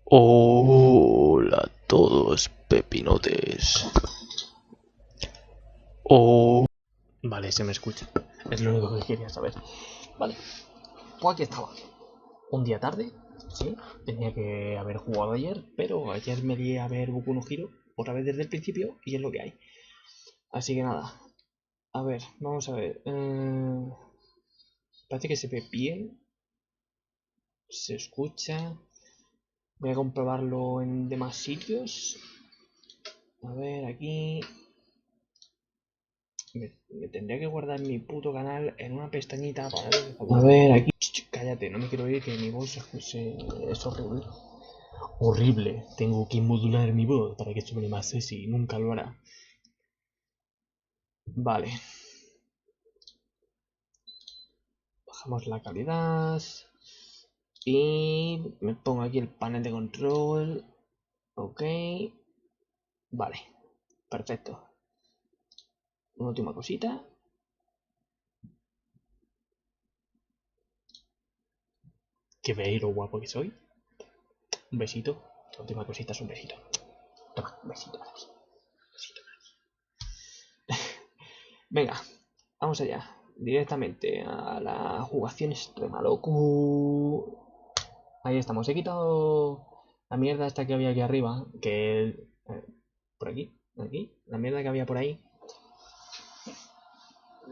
Hola a todos, pepinotes. Oh. Vale, se me escucha. Es lo único que quería saber. Vale, pues aquí estaba. Un día tarde, sí. Tenía que haber jugado ayer, pero ayer me di a ver Boku no Hero otra vez desde el principio y es lo que hay. Así que nada. A ver, vamos a ver. Parece que se ve bien. Se escucha. Voy a comprobarlo en demás sitios. A ver, aquí. Me tendría que guardar mi puto canal en una pestañita para ver. A ver, aquí. Cállate, no me quiero oír que mi voz es horrible. Horrible. Tengo que modular mi voz para que suene más sexy. Nunca lo hará. Vale. Bajamos la calidad. Y me pongo aquí el panel de control. Ok. Vale. Perfecto. Una última cosita. Que veis lo guapo que soy. Un besito. La última cosita es un besito. Toma, un besito para ti. Besito para ti. Venga, vamos allá. Directamente a la jugación extrema, loco. Ahí estamos. He quitado la mierda esta que había aquí arriba. Que... por aquí. Aquí. La mierda que había por ahí.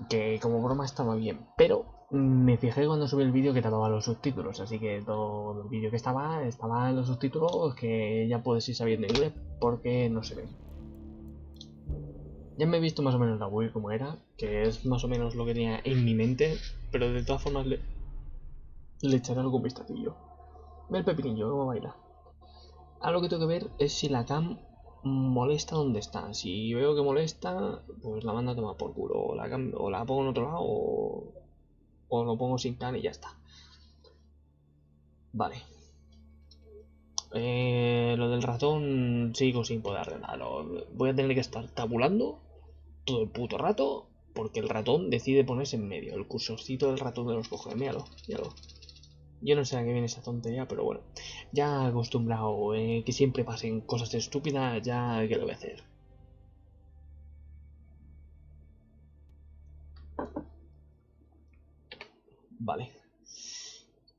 Que como broma estaba bien. Pero me fijé cuando subí el vídeo que tapaba los subtítulos. Así que todo el vídeo que estaba en los subtítulos. Que ya puedes ir sabiendo inglés. Porque no se ve. Ya me he visto más o menos la web como era, que es más o menos lo que tenía en mi mente, pero de todas formas le echaré algún vistacillo. Ve el pepinillo, cómo baila. Ahora lo que tengo que ver es si la cam molesta donde está. Si veo que molesta, pues la mando a tomar por culo. O la pongo en otro lado o lo pongo sin cam y ya está. Vale. Lo del ratón sigo sin poder arreglarlo. Voy a tener que estar tabulando todo el puto rato porque el ratón decide ponerse en medio. El cursorcito del ratón de los cojones. Míralo, míralo. Yo no sé a qué viene esa tontería, pero bueno. Ya acostumbrado que siempre pasen cosas estúpidas, ya que lo voy a hacer. Vale.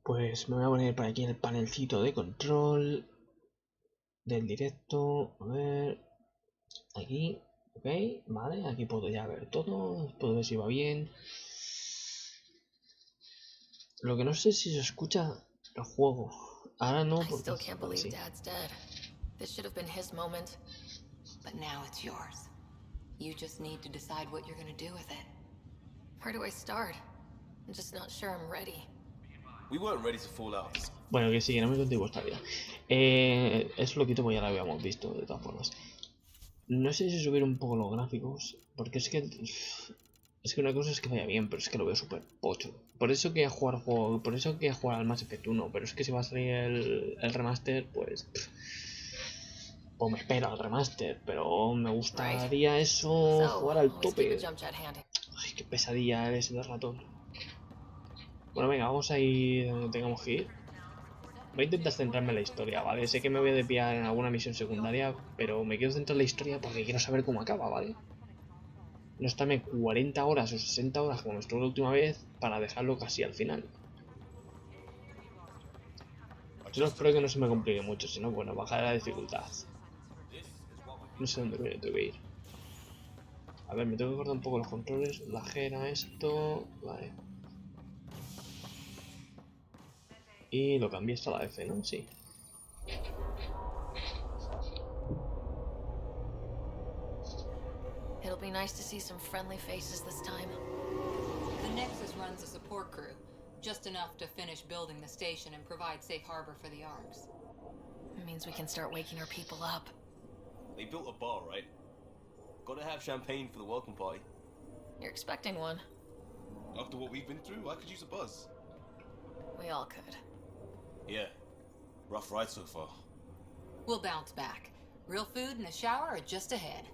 Pues me voy a poner por aquí el panelcito de control del directo. A ver. Aquí. Ok, vale. Aquí puedo ya ver todo. Puedo ver si va bien. Lo que no sé si se escucha el juego. Ahora no, porque sí. This should have been his moment, but now it's yours. You just need to decide what you're gonna do with it. Where do I start? I'm just not sure I'm ready. We weren't ready to fall out. Bueno, que sí, no me contigo esta vida. Eso lo quito porque ya lo habíamos visto, de todas formas. No sé si subir un poco los gráficos, porque es que... Es que una cosa es que vaya bien, pero es que lo veo súper pocho. Por eso quería jugar al Mass Effect 1, pero es que si va a salir el remaster, pues... Pues me espero al remaster, pero me gustaría eso, jugar al tope. Ay, qué pesadilla ese de ratón. Bueno, venga, vamos a ir donde tengamos que ir. Voy a intentar centrarme en la historia, ¿vale? Sé que me voy a desviar en alguna misión secundaria, pero me quiero centrar en la historia porque quiero saber cómo acaba, ¿vale? No estarme 40 horas o 60 horas como estuvo la última vez para dejarlo casi al final. Solo espero que no se me complique mucho, si no, bueno, bajar la dificultad. No sé dónde tengo que ir. A ver, me tengo que cortar un poco los controles. La G era esto. Vale. Y lo cambié hasta la F, ¿no? Sí. It'll be nice to see some friendly faces this time. The Nexus runs a support crew, just enough to finish building the station and provide safe harbor for the Arks. It means we can start waking our people up. They built a bar, right? Gotta have champagne for the welcome party. You're expecting one. After what we've been through, I could use a buzz. We all could. Yeah. Rough ride so far. We'll bounce back. Real food and a shower are just ahead.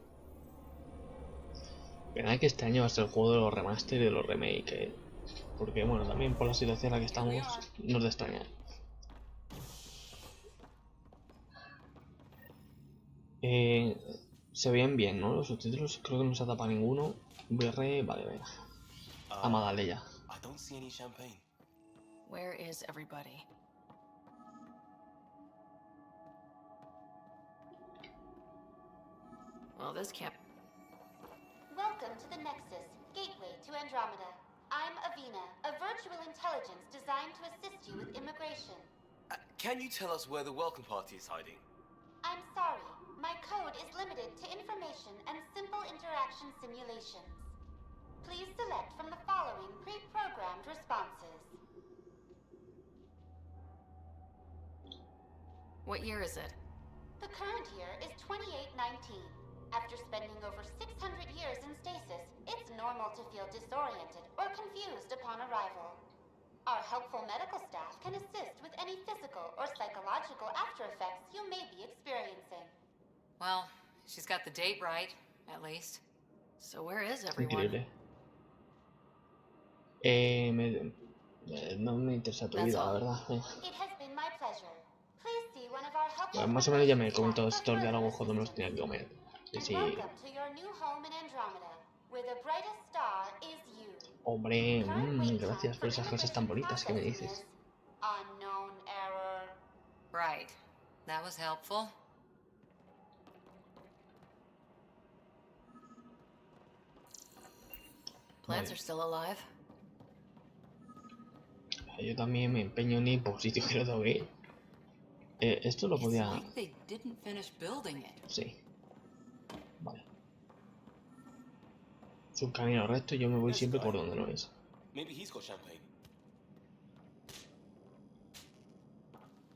Verdad que este año va a ser el juego de los remaster y de los remake, porque bueno, también por la situación en la que estamos nos de extrañar. Se ven bien, ¿no? Los subtítulos creo que no se tapa ninguno. VR, vale, venga. Vamos a darle ya. I don't see any champagne. Where is everybody? Well, this can't. Welcome to the Nexus, gateway to Andromeda. I'm Avina, a virtual intelligence designed to assist you with immigration. Can you tell us where the welcome party is hiding? I'm sorry, my code is limited to information and simple interaction simulations. Please select from the following pre-programmed responses. What year is it? The current year is 2819. After spending over 600 years in stasis, it's normal to feel disoriented or confused upon arrival. Our helpful medical staff can assist with any physical or psychological after effects you may be experiencing. Well, she's got the date right, at least. So where is everyone? Increíble. No me interesa tu vida, la verdad. It has been my pleasure. Please see one of our helpful Pues más o menos ya me he staff comentado for estos further diálogos cuando me los assistance. tenía que comer. Y And sí, welcome to your new home in Andromeda, where the brightest star is you. hombre, Current wait time gracias por for esas cosas tan immigration bonitas que me processing dices. is unknown error. Right. That was helpful. Plants Vale. are still alive. Yo también me empeño en ir por sitio que no tengo que ir. Esto lo It's podía... like they didn't finish building it. Sí. Vale. Es un camino recto y yo me voy siempre por donde no es. Maybe he's got champagne.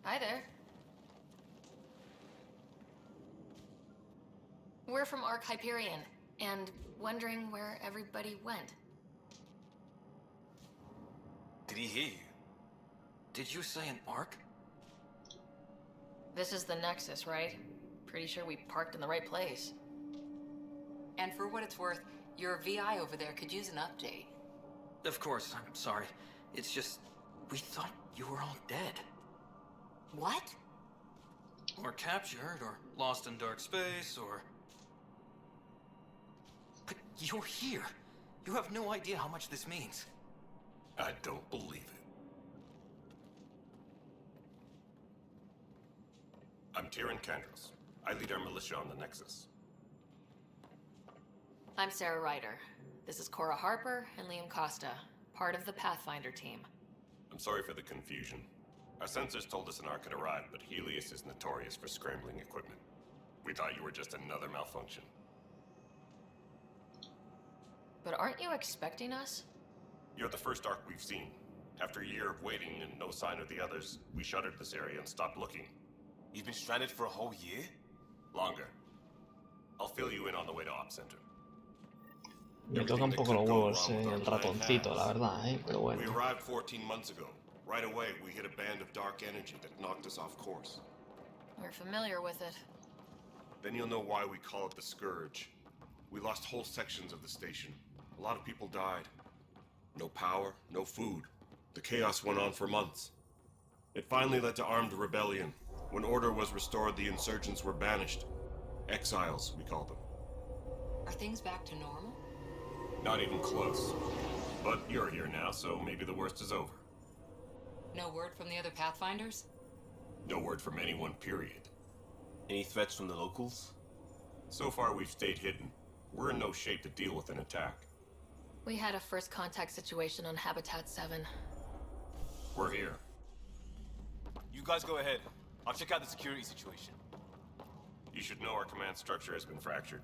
Hi there. We're from Ark Hyperion, and wondering where everybody went. Did he hear you? Did you say an arc? This is the Nexus, right? Pretty sure we parked in the right place. And for what it's worth, your VI over there could use an update. Of course, I'm sorry. It's just, we thought you were all dead. What? Or captured, or lost in dark space, or... But you're here. You have no idea how much this means. I don't believe it. I'm Tyrion Candros. I lead our militia on the Nexus. I'm Sarah Ryder. This is Cora Harper and Liam Costa, part of the Pathfinder team. I'm sorry for the confusion. Our sensors told us an arc had arrived, but Helios is notorious for scrambling equipment. We thought you were just another malfunction. But aren't you expecting us? You're the first arc we've seen. After a year of waiting and no sign of the others, we shuttered this area and stopped looking. You've been stranded for a whole year? Longer. I'll fill you in on the way to Op Center. Me toca un poco los huevos el ratoncito, la verdad, pero We bueno. arrived 14 months ago. Right away, we hit a band of dark energy that knocked us off course. We're familiar with it. Then you'll know why we call it the Scourge. We lost whole sections of the station. A lot of people died. No power, no food. The chaos went on for months. It finally led to armed rebellion. When order was restored, the insurgents were banished. Exiles, we call them. Are things back to normal? Not even close. But you're here now, so maybe the worst is over. No word from the other Pathfinders? No word from anyone, period. Any threats from the locals? So far, we've stayed hidden. We're in no shape to deal with an attack. We had a first contact situation on Habitat 7. We're here. You guys go ahead. I'll check out the security situation. You should know our command structure has been fractured.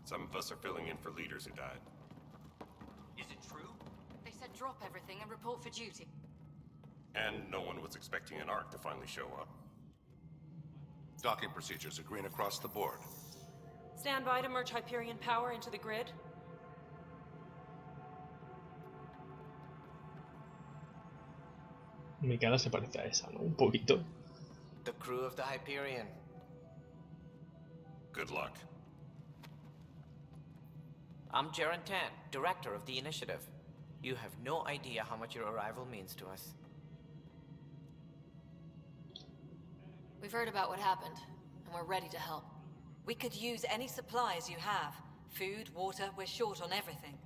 Some of us are filling in for leaders who died. Is it true? They said drop everything and report for duty. And no one was expecting an arc to finally show up. Docking procedures are green across the board. Stand by to merge Hyperion power into the grid. Mi cara se parece a esa, ¿no? Un poquito. The crew of the Hyperion. Good luck. I'm Jaren Tan, director of the initiative. You have no idea how much your arrival means to us. We've heard about what happened, and we're ready to help. We could use any supplies you have. Food, water, we're short on everything.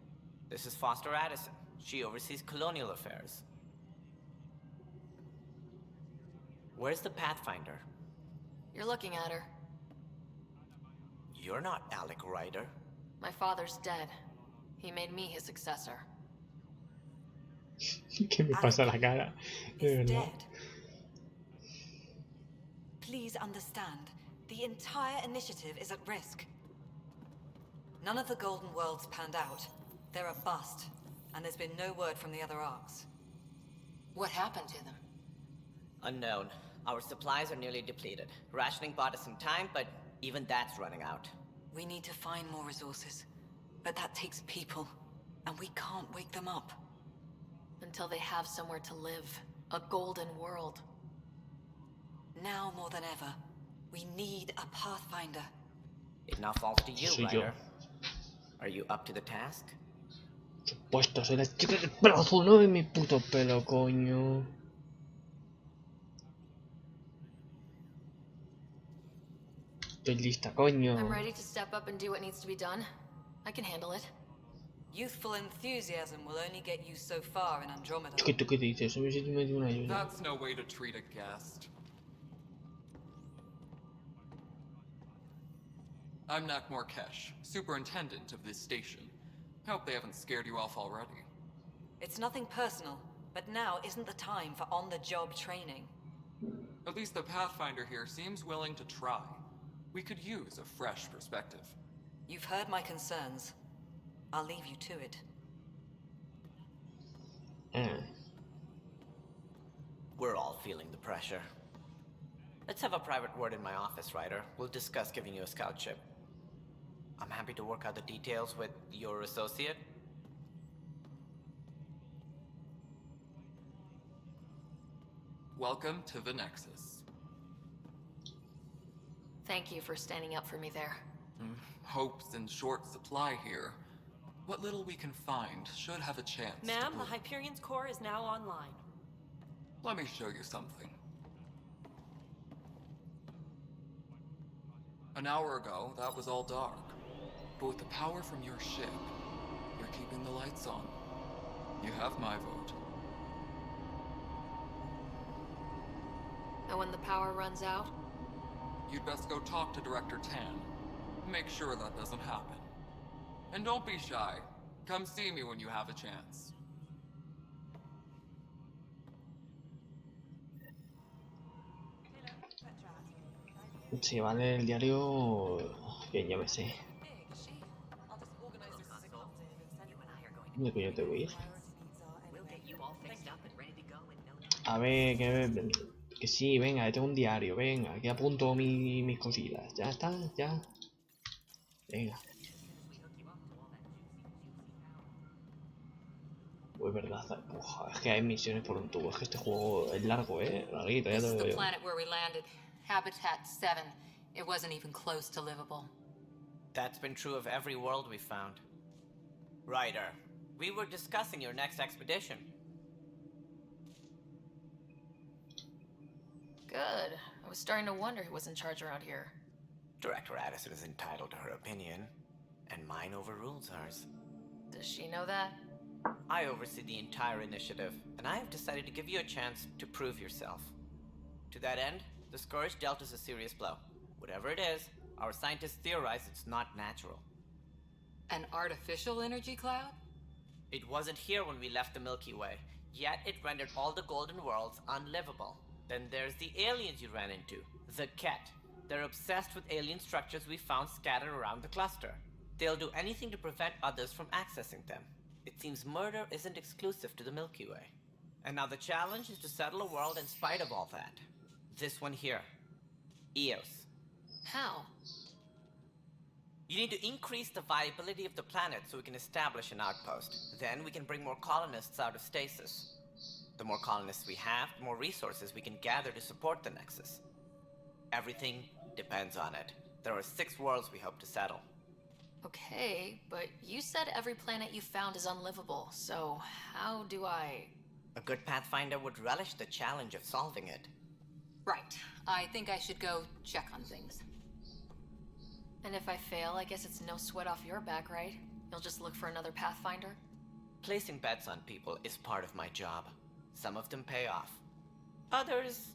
This is Foster Addison. She oversees colonial affairs. Where's the Pathfinder? You're looking at her. You're not Alec Ryder. My father's dead. He made me his successor. ¿Qué me pasa la cara? De Is verdad. dead. Please understand, the entire initiative is at risk. None of the Golden Worlds panned out. They're a bust, and there's been no word from the other arcs. What happened to them? Unknown. Our supplies are nearly depleted. Rationing bought us some time, but even that's running out. We need to find more resources, but that takes people, and we can't wake them up. Until they have somewhere to live. A golden world. Now more than ever, we need a Pathfinder. It now falls to you, Soy yo. Ryder. Are you up to the task? Por supuesto, soy la chica del pelo azul, no de mi puto pelo, coño. Estoy lista, coño. I'm ready to step up and do what needs to be done. I can handle it. Youthful enthusiasm will only get you so far in Andromeda. ¿Tú qué dices? Eso me siento medio una ayuda. That's no way to treat a guest. I'm Nakmor Kesh, superintendent of this station. Hope they haven't scared you off already. It's nothing personal, but now isn't the time for on-the-job training. At least the Pathfinder here seems willing to try. We could use a fresh perspective. You've heard my concerns. I'll leave you to it. We're all feeling the pressure. Let's have a private word in my office, Ryder. We'll discuss giving you a scout ship. I'm happy to work out the details with your associate. Welcome to the Nexus. Thank you for standing up for me there. Hope's in short supply here. What little we can find should have a chance to Ma'am, the prove- Hyperion's core is now online. Let me show you something. An hour ago, that was all dark. But with the power from your ship, you're keeping the lights on. You have my vote. And when the power runs out, You'd best go talk to Director Tan. Make sure that doesn't happen. And don't be shy. Come see me when you have a chance. Si vale el diario. Bien, ya me sé. ¿Dónde coño te voy a ir? A ver, que sí, venga, tengo un diario, venga, aquí apunto mis cosillas. Ya está, ya. Venga. Uy, verdad, es que hay misiones por un tubo, es que este juego es largo, larguito, ya This te is lo the digo yo. planet where we landed. Habitat 7. It wasn't even close to livable. That's been true of every world we found. Ryder, we were discussing your next expedition. good. I was starting to wonder who was in charge around here. Director Addison is entitled to her opinion, and mine overrules ours. Does she know that? I oversee the entire initiative, and I have decided to give you a chance to prove yourself. To that end, the Scourge dealt us a serious blow. Whatever it is, our scientists theorize it's not natural. An artificial energy cloud? It wasn't here when we left the Milky Way, yet it rendered all the Golden Worlds unlivable. Then there's the aliens you ran into, the Ket. They're obsessed with alien structures we found scattered around the cluster. They'll do anything to prevent others from accessing them. It seems murder isn't exclusive to the Milky Way. And now the challenge is to settle a world in spite of all that. This one here. Eos. How? You need to increase the viability of the planet so we can establish an outpost. Then we can bring more colonists out of stasis. The more colonists we have, the more resources we can gather to support the Nexus. Everything depends on it. There are 6 worlds we hope to settle. Okay, but you said every planet you found is unlivable, so how do I... A good Pathfinder would relish the challenge of solving it. Right. I think I should go check on things. And if I fail, I guess it's no sweat off your back, right? You'll just look for another Pathfinder? Placing bets on people is part of my job. Some of them pay off. Others...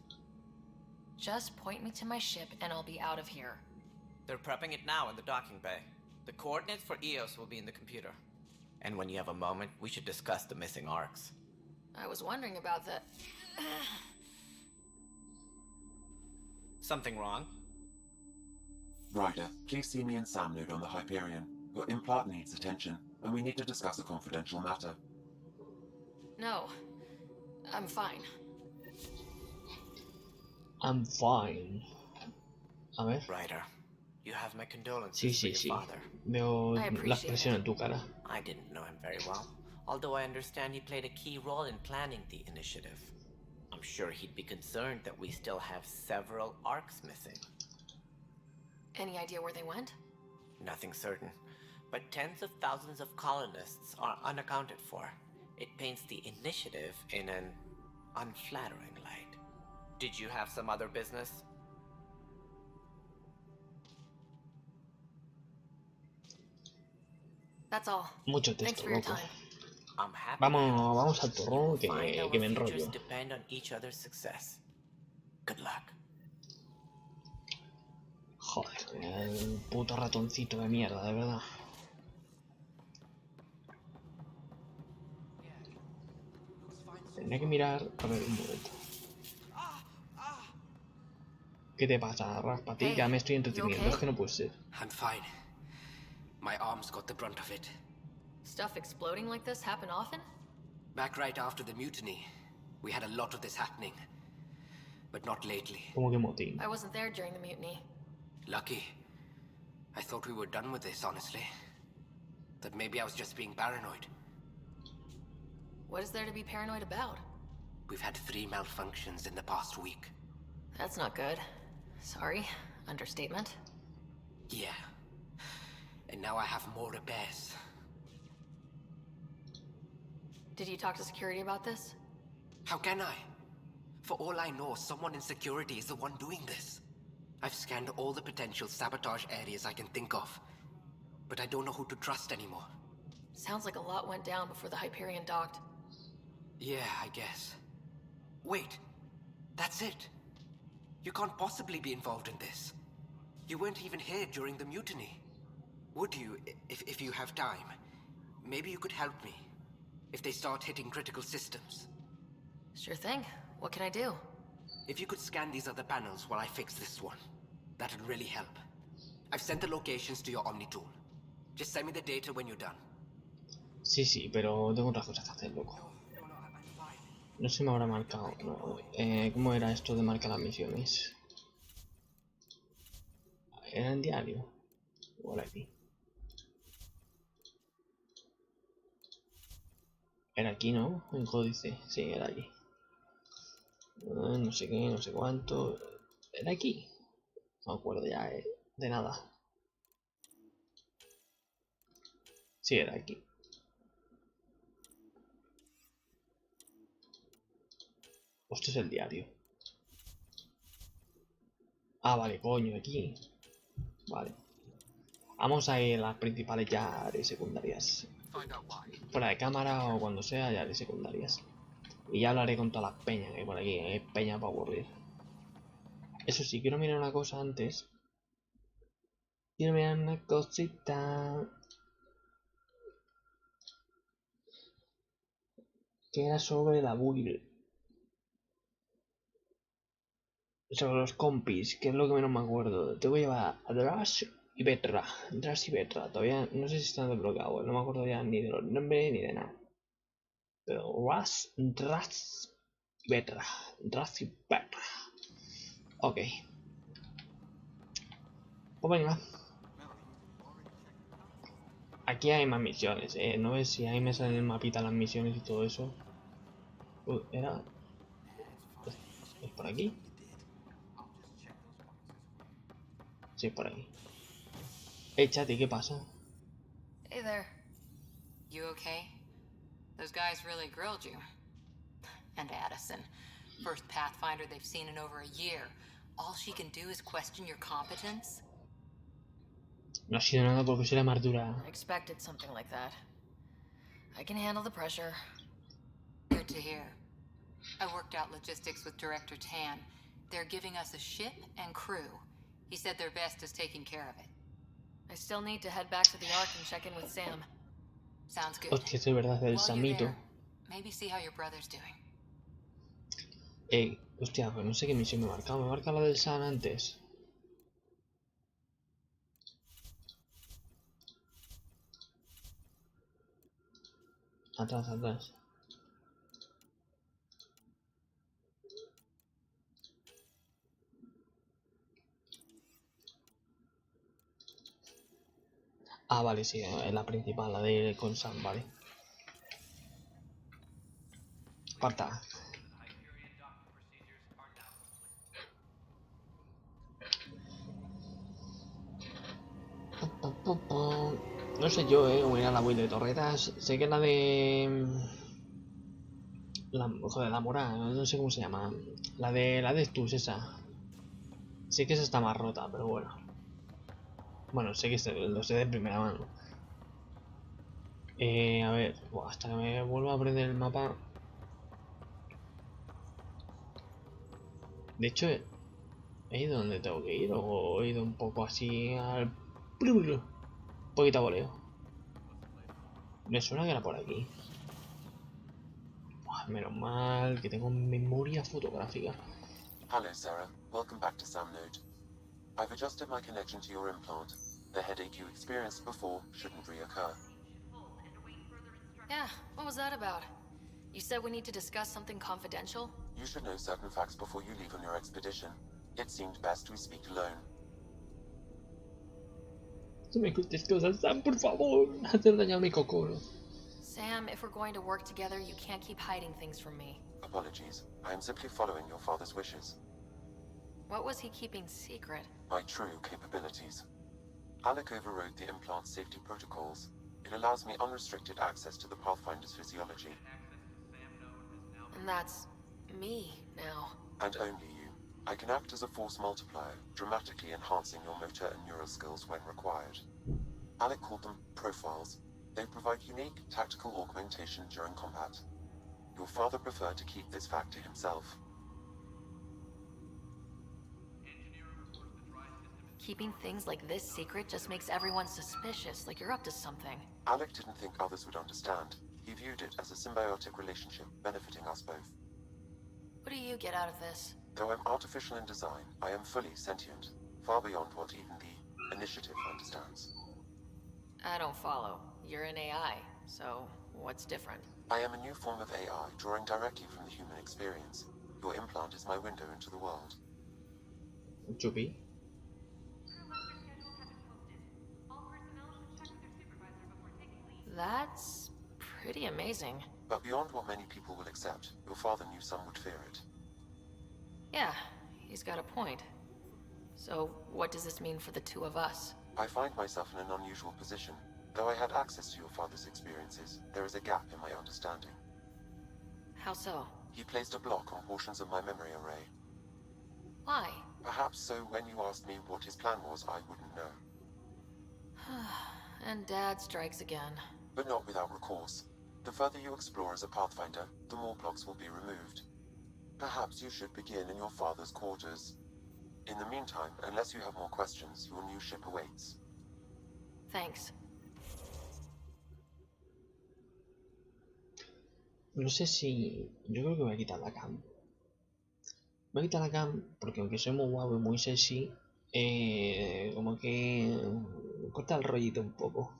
Just point me to my ship and I'll be out of here. They're prepping it now in the docking bay. The coordinates for EOS will be in the computer. And when you have a moment, we should discuss the missing arcs. I was wondering about that. Something wrong? Ryder, please see me and Sam node on the Hyperion. Your implant needs attention, and we need to discuss a confidential matter. No. I'm fine. I'm fine. A ver. Ryder, you have my condolences Sí, for sí, sí. your father. Veo la expresión en tu cara. I didn't know him very well, although I understand he played a key role in planning the initiative. I'm sure he'd be concerned that we still have several arcs missing. Any idea where they went? Nothing certain, but tens of thousands of colonists are unaccounted for. It paints the initiative in an unflattering light. Did you have some other business? That's all. Mucho Thanks texto, for your loco. time. I'm happy. Vamos al turrón que Find our me futures enrollo. depend on each other's success. Good luck. Joder, el puto ratoncito de mierda, de verdad. Tendré que mirar. A ver, un momento. ¿Qué te pasa, Raspatica? Ya me estoy entreteniendo, es que no puede ser. I'm fine. My arms got the brunt of it. Stuff exploding like this happen often? Back right after the mutiny, we had a lot of this happening. But not lately. ¿Cómo que motín? I wasn't there during the mutiny. Lucky. I thought we were done with this, honestly. That maybe I was just being paranoid. What is there to be paranoid about? We've had 3 malfunctions in the past week. That's not good. Sorry. Understatement. Yeah. And now I have more repairs. Did you talk to security about this? How can I? For all I know, someone in security is the one doing this. I've scanned all the potential sabotage areas I can think of. But I don't know who to trust anymore. Sounds like a lot went down before the Hyperion docked. Yeah, I guess. Wait. That's it. You can't possibly be involved in this. You weren't even here during the mutiny. Would you, if you have time? Maybe you could help me. If they start hitting critical systems. Sure thing. What can I do? If you could scan these other panels while I fix this one, that'd really help. I've sent the locations to your Omni tool. Just send me the data when you're done. Sí, sí, pero tengo otras cosas que hacer, loco. No se me habrá marcado. No. ¿Cómo era esto de marcar las misiones? ¿Era en diario? ¿O era aquí? Era aquí, ¿no? En códice. Sí, era aquí. No sé qué, no sé cuánto. Era aquí. No me acuerdo ya de nada. Sí, era aquí. Esto es el diario. Ah, vale, coño, aquí. Vale. Vamos a ir a las principales ya áreas secundarias. Fuera de cámara o cuando sea ya áreas secundarias. Y ya hablaré con todas las peñas que hay por aquí. Hay peña para aburrir. Eso sí, quiero mirar una cosa antes. Quiero mirar una cosita. Que era sobre la build. Sobre los compis, que es lo que menos me acuerdo. Te voy a llevar a Drash y Vetra. Drash y Vetra. Todavía no sé si están desbloqueados. No me acuerdo ya ni de los nombres ni de nada. Pero Drash y Vetra. Drash y Vetra. Ok. Pues venga. Aquí hay más misiones, no ves si ahí me salen en el mapita las misiones y todo eso. Era... ¿Es por aquí? Sí, por ahí. Hey, Chati, ¿qué pasa? Hey there. You okay? Those guys really grilled you. And Addison. First Pathfinder they've seen in over a year. All she can do is question your competence? No ha sido nada porque soy la más dura. I expected something like that. I can handle the pressure. Good to hear. I worked out logistics with Director Tan. They're giving us a ship and crew. He said their best is taking care of it. I still need to head back to the Ark and check in with Sam. Sounds good. Hostia, es verdad, el While you're Samito. there, maybe see how your brother's doing. Hostia, pues no sé qué misión me marca. Me marca la del San antes. Atrás, atrás. Ah, vale, sí, es la principal, la de con Sam, vale. Parta. No sé yo, voy a ir a la build de torretas. Sé que la de... joder, la mora, no sé cómo se llama. La de Estus, esa. Sé que esa está más rota, pero bueno. Bueno, sé que lo sé de primera mano. A ver, hasta que me vuelva a aprender el mapa. De hecho, ¿he ido donde tengo que ir? ¿O he ido un poco así al... un poquito a voleo? Me suena que era por aquí. Menos mal que tengo memoria fotográfica. Hello, Sarah. Welcome back to Sam Node. I've adjusted my connection to your implant. The headache you experienced before shouldn't reoccur. Yeah, what was that about? You said we need to discuss something confidential? You should know certain facts before you leave on your expedition. It seemed best we speak alone. No me cuentes cosas, Sam, por favor. Hacer daño a mi cocoro. Sam, if we're going to work together, you can't keep hiding things from me. Apologies. I am simply following your father's wishes. What was he keeping secret? My true capabilities. Alec overrode the implant's safety protocols. It allows me unrestricted access to the Pathfinder's physiology. And that's... me, now. And only you. I can act as a force multiplier, dramatically enhancing your motor and neural skills when required. Alec called them profiles. They provide unique tactical augmentation during combat. Your father preferred to keep this fact to himself. Keeping things like this secret just makes everyone suspicious, like you're up to something. Alec didn't think others would understand. He viewed it as a symbiotic relationship, benefiting us both. What do you get out of this? Though I'm artificial in design, I am fully sentient, far beyond what even the Initiative understands. I don't follow. You're an AI, so what's different? I am a new form of AI, drawing directly from the human experience. Your implant is my window into the world. Chupi. That's pretty amazing. But beyond what many people will accept, your father knew some would fear it. Yeah, he's got a point. So, what does this mean for the two of us? I find myself in an unusual position. Though I had access to your father's experiences, there is a gap in my understanding. How so? He placed a block on portions of my memory array. Why? Perhaps so when you asked me what his plan was, I wouldn't know. And Dad strikes again. But not without recourse. The further you explore as a Pathfinder, the more blocks will be removed. Perhaps you should begin in your father's quarters. In the meantime, unless you have more questions, your new ship awaits. Thanks. No sé si... Yo creo que voy a quitar la cam. Voy a quitar la cam porque aunque soy muy guapo y muy sexy, como que corta el rollito un poco.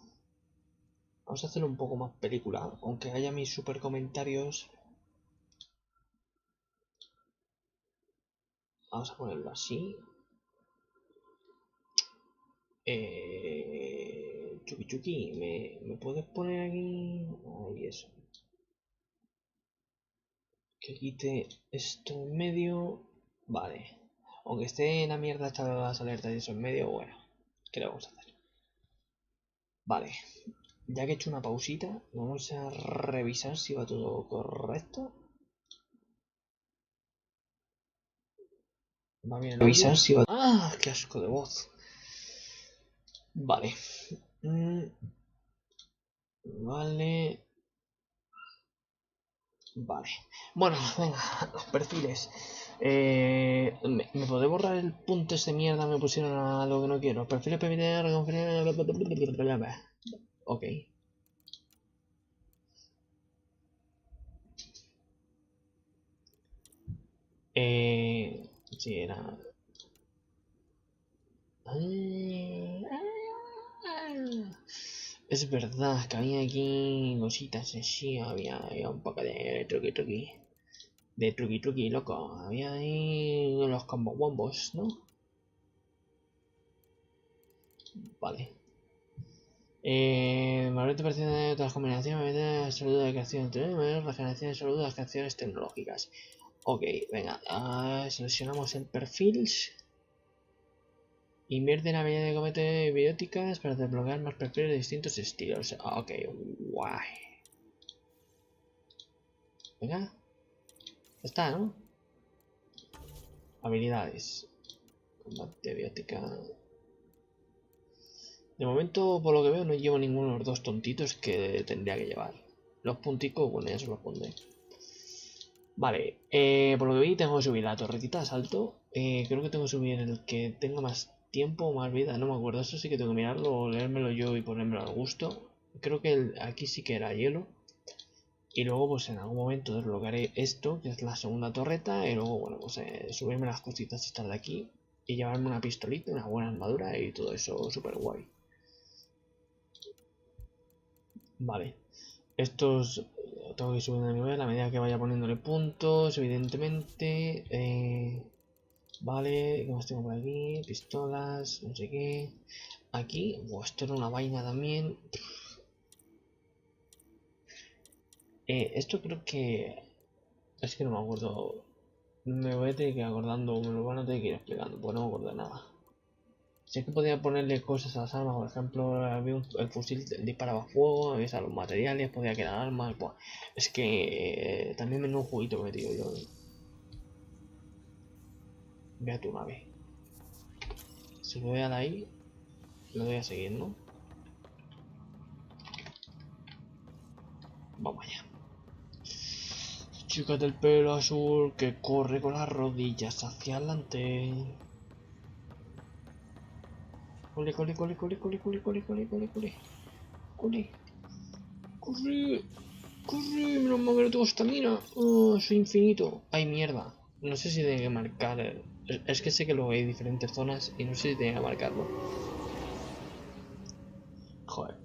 Vamos a hacerlo un poco más película, aunque haya mis super comentarios. Vamos a ponerlo así. Chuki Chuki, ¿me puedes poner aquí? Ahí eso. Que quite esto en medio. Vale. Aunque esté en la mierda esta de las alertas y eso en medio, bueno. ¿Qué le vamos a hacer? Vale. Ya que he hecho una pausita, vamos a revisar si va todo correcto. Va bien. Revisar si va... ¡Ah! ¡Qué asco de voz! Vale. Vale. Vale. Bueno, venga, los perfiles. ¿Me podés borrar el punto de mierda? Me pusieron a lo que no quiero. Perfiles permiten reconfigurar. Ok. Sí, era. Es verdad que había aquí cositas así, había un poco de truqui. De truqui, loco. Había ahí los combo wombos, ¿no? Vale. Mayor partida de otras combinaciones, de salud de creación anterior, mayor regeneración de salud de las creaciones tecnológicas. Ok, venga, seleccionamos el perfil. Invierte en la habilidad de comete bióticas para desbloquear más perfiles de distintos estilos. Ok, guay. Venga. Está, ¿no? Habilidades. Combate biótica. De momento, por lo que veo, no llevo ninguno de los dos tontitos que tendría que llevar. Los punticos, bueno, ya se los pondré. Vale, por lo que vi tengo que subir la torretita de salto. Creo que tengo que subir el que tenga más tiempo o más vida, no me acuerdo. Eso sí que tengo que mirarlo o leérmelo yo y ponérmelo al gusto. Creo que aquí sí que era hielo. Y luego pues en algún momento desbloquearé esto, que es la segunda torreta. Y luego, bueno, pues subirme las cositas estas de aquí. Y llevarme una pistolita, una buena armadura y todo eso súper guay. Vale. Estos tengo que ir subiendo de nivel a medida que vaya poniéndole puntos, evidentemente. Vale, ¿qué más tengo por aquí? Pistolas, no sé qué. Aquí, esto era una vaina también. Esto creo que... Es que no me acuerdo. Me voy a tener que ir acordando, me lo van a tener que ir explicando, porque no me acuerdo de nada. Si es que podía ponerle cosas a las armas, por ejemplo, había el fusil disparaba fuego, había los materiales, podía quedar armas. Buah. Es que también me un juguito metido yo. Ve a tu nave. Si lo voy a dar ahí, lo voy a seguir, ¿no? Vamos allá. Chica del pelo azul que corre con las rodillas hacia adelante. Cole. Corre, menos mal que no tengo estamina. Oh, soy infinito. Ay, mierda. No sé si tengo que marcar. Es que sé que luego hay diferentes zonas y no sé si tengo que marcarlo. Joder.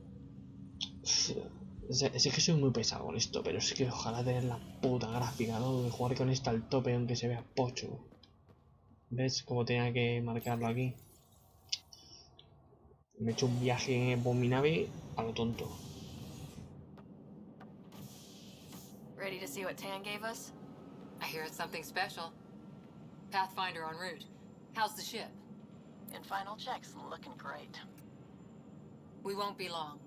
Es que soy muy pesado con esto, pero es que ojalá tener la puta gráfica, ¿no? De jugar con esta al tope aunque se vea pocho. ¿Ves cómo tenía que marcarlo aquí? Me he hecho un viaje por mi nave a lo tonto. Ready to see what Tan gave us? I hear it's something special. Pathfinder en route. How's the ship? In final checks, looking great. We won't be long.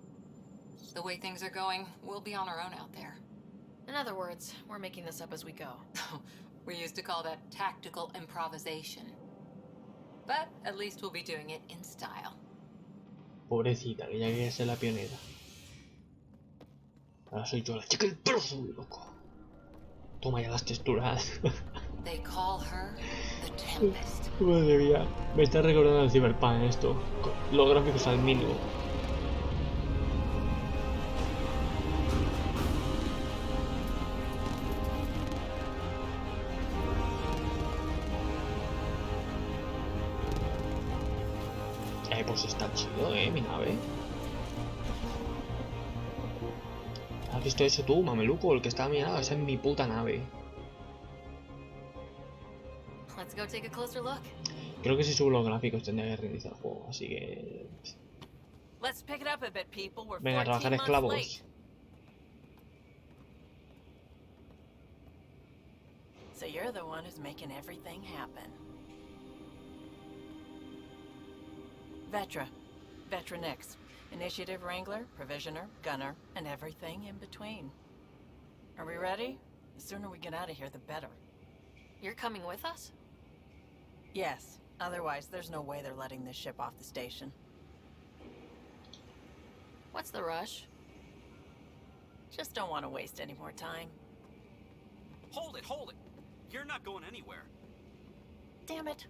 The way things are going, we'll be on our own out there. In other words, we're making this up as we go. We used to call that tactical improvisation. But at least we'll be doing it in style. Pobrecita, que ya quería ser la pionera. Ahora soy yo la chica del pelo azul, loco. Toma ya las texturas. They call her the Tempest. Madre mía, me está recordando el Cyberpunk esto. Los gráficos al mínimo. Pues está chido, mi nave. ¿Has visto eso tú, mameluco? El que está a mi lado, esa es mi puta nave. Let's go take a closer look. Creo que si subo los gráficos tendría que reiniciar el juego, así que... Let's pick it up a bit, people. We're Venga, a trabajar esclavos. So you're the one who's making everything happen. Vetra Nix, Initiative Wrangler, Provisioner, Gunner, and everything in between. Are we ready? The sooner we get out of here, the better. You're coming with us? Yes, otherwise there's no way they're letting this ship off the station. What's the rush? Just don't want to waste any more time. Hold it, hold it! You're not going anywhere. Damn it.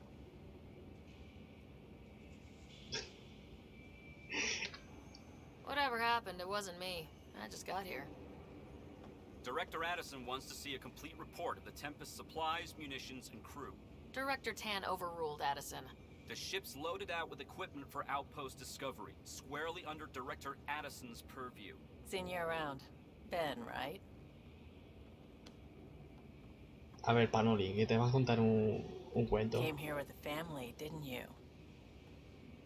Whatever happened, it wasn't me. I just got here. Director Addison wants to see a complete report of the Tempest's supplies, munitions, and crew. Director Tan overruled Addison. The ship's loaded out with equipment for outpost discovery, squarely under Director Addison's purview. Seen you around. Ben, right? A ver, Panoli, que te va a contar un cuento. Came here with the family, didn't you?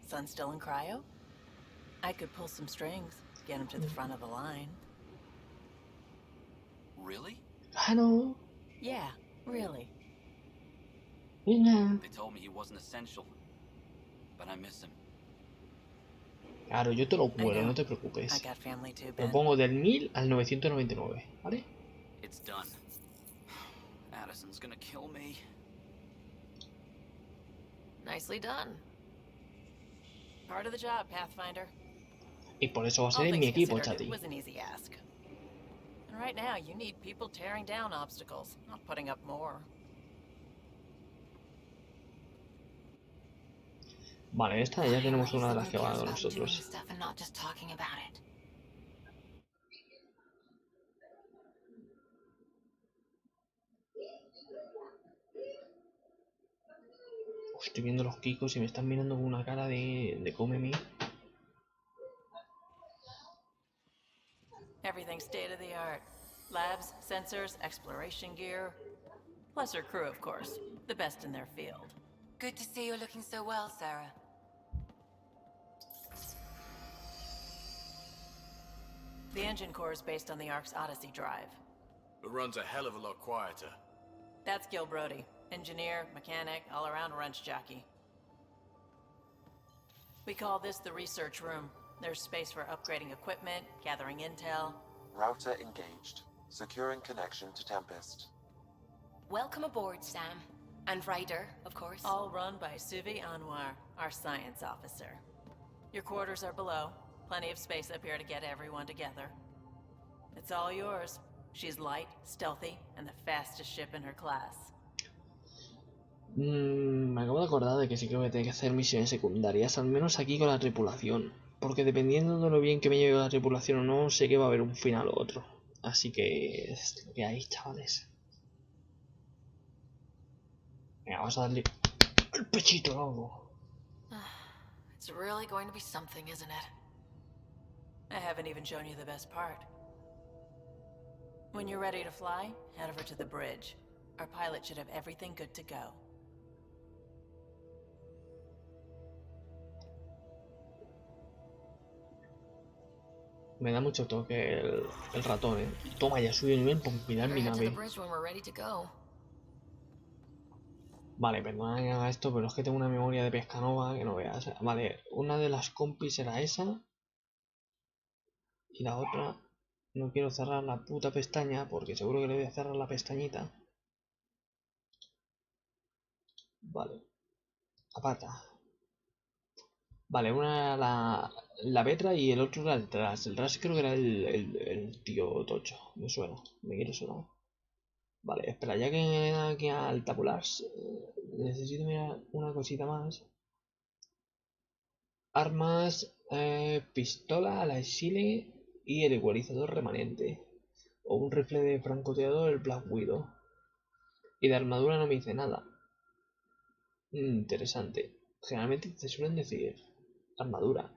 Son still in cryo? I could pull some strings, get him to the front of the line. Really? Hello. Yeah, really. Yeah. They told me he wasn't essential, but I miss him. Claro, yo te lo cuelo, no te preocupes. I got family too, Lo Ben. pongo del 1000 al 999, ¿vale? It's done. Addison's gonna kill me. Nicely done. Part of the job, Pathfinder. Y por eso va a ser All en mi things equipo, considered, chati. It was an easy ask. And right now, you need people tearing down obstacles, not putting up more. Vale, esta ya tenemos una de las que va con nosotros. Stuff and not just talking about it. Estoy viendo los kikos y me están mirando con una cara de cómeme. Everything state of the art. Labs, sensors, exploration gear. Plus her crew, of course. The best in their field. Good to see you looking so well, Sarah. The engine core is based on the Ark's Odyssey drive. It runs a hell of a lot quieter. That's Gil Brody. Engineer, mechanic, all-around wrench jockey. We call this the research room. There's space for upgrading equipment, gathering intel. Router engaged. Securing connection to Tempest. Welcome aboard, Sam. And Ryder, of course. All run by Suvi Anwar, our science officer. Your quarters are below. Plenty of space up here to get everyone together. It's all yours. She's light, stealthy, and the fastest ship in her class. Me acabo de acordar de que sí que voy a tener que hacer misiones secundarias, al menos aquí con la tripulación. Porque dependiendo de lo bien que me lleve la tripulación o no, sé que va a haber un final u otro. Así que es lo que hay, chavales. Venga, vamos a darle el pechito o algo. It's really going to be something, isn't it? I haven't even shown you the best part. When you're ready to fly, head over to the bridge. Our pilot should have everything good to go. Me da mucho toque el ratón, ¿eh? Toma, ya subí el nivel por mirar mi nave. Vale, perdona que haga esto, pero es que tengo una memoria de pescanova que no veas. Vale, una de las compis era esa. Y la otra... No quiero cerrar la puta pestaña porque seguro que le voy a cerrar la pestañita. Vale. Aparta. Vale, una era la Petra y el otro era el Tras. El Tras creo que era el tío Tocho. Me suena. Me quiere sonar. Vale, espera, ya que me da aquí al tabular, necesito mirar una cosita más. Armas, pistola, la Chile y el igualizador remanente. O un rifle de francotirador, el Black Widow. Y de armadura no me dice nada. Interesante. Generalmente te suelen decir armadura.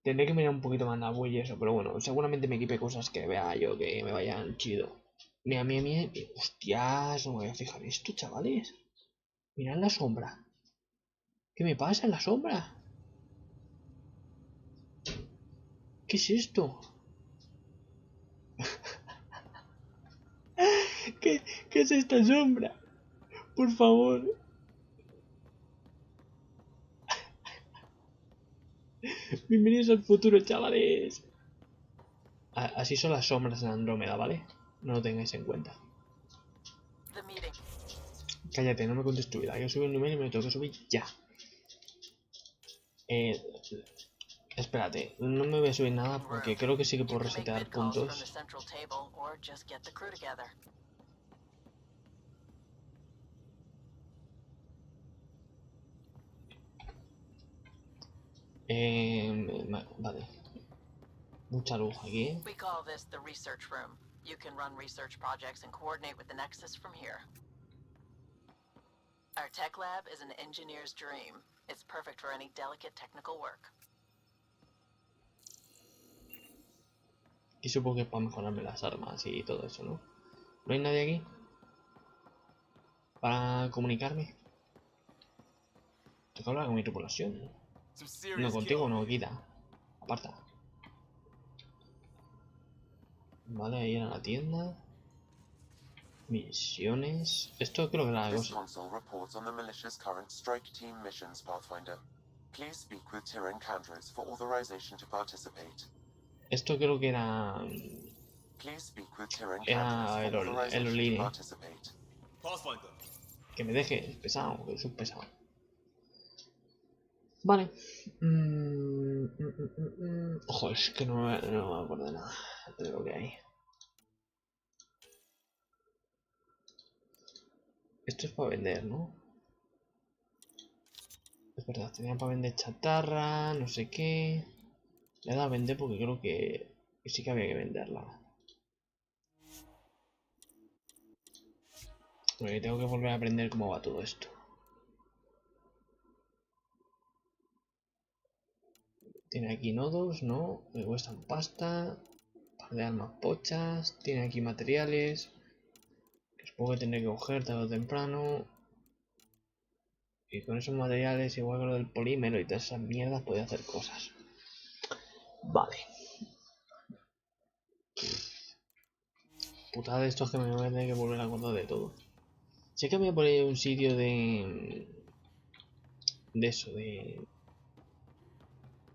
Tendré que mirar un poquito más la web y eso, pero bueno, seguramente me equipe cosas que vea yo que me vayan chido. Mira, hostias, no me voy a fijar esto, chavales. Mirad la sombra. ¿Qué me pasa en la sombra? ¿Qué es esto? ¿Qué es esta sombra? Por favor. Bienvenidos al futuro, chavales. Así son las sombras en Andrómeda, ¿vale? No lo tengáis en cuenta. Cállate, no me contes tu vida. Hay que subir el nivel y me lo tengo que subir ya. Espérate, no me voy a subir nada porque creo que sí que puedo resetear puntos. Vale. Mucha luz aquí. We call this the research room. You can run research projects and coordinate with the Nexus from here. Our tech lab is an engineer's dream. It's perfect for any delicate technical work. Y supongo que para mejorarme las armas y todo eso, ¿no? ¿No hay nadie aquí? ¿Para comunicarme? Tengo que hablar con mi tripulación. No, contigo no, guida. Aparta. Vale, ahí era la tienda. Misiones. Esto creo que era la cosa. Esto creo que era... Era el Oline. Que me deje, pesado, que es un pesado. Vale. Ojo, es que no me acuerdo de nada de lo que hay. Esto es para vender, ¿no? Es verdad, tenía para vender chatarra, no sé qué. Le he dado a vender porque creo que sí que había que venderla. Porque tengo que volver a aprender cómo va todo esto. Tiene aquí nodos, ¿no? Me cuestan pasta. Un par de armas pochas. Tiene aquí materiales. Que supongo que tendré que coger tarde o temprano. Y con esos materiales, igual que lo del polímero y todas esas mierdas, podía hacer cosas. Vale. Putada de estos que me voy a tener que volver a acordar de todo. Sé que me voy a poner un sitio de eso, de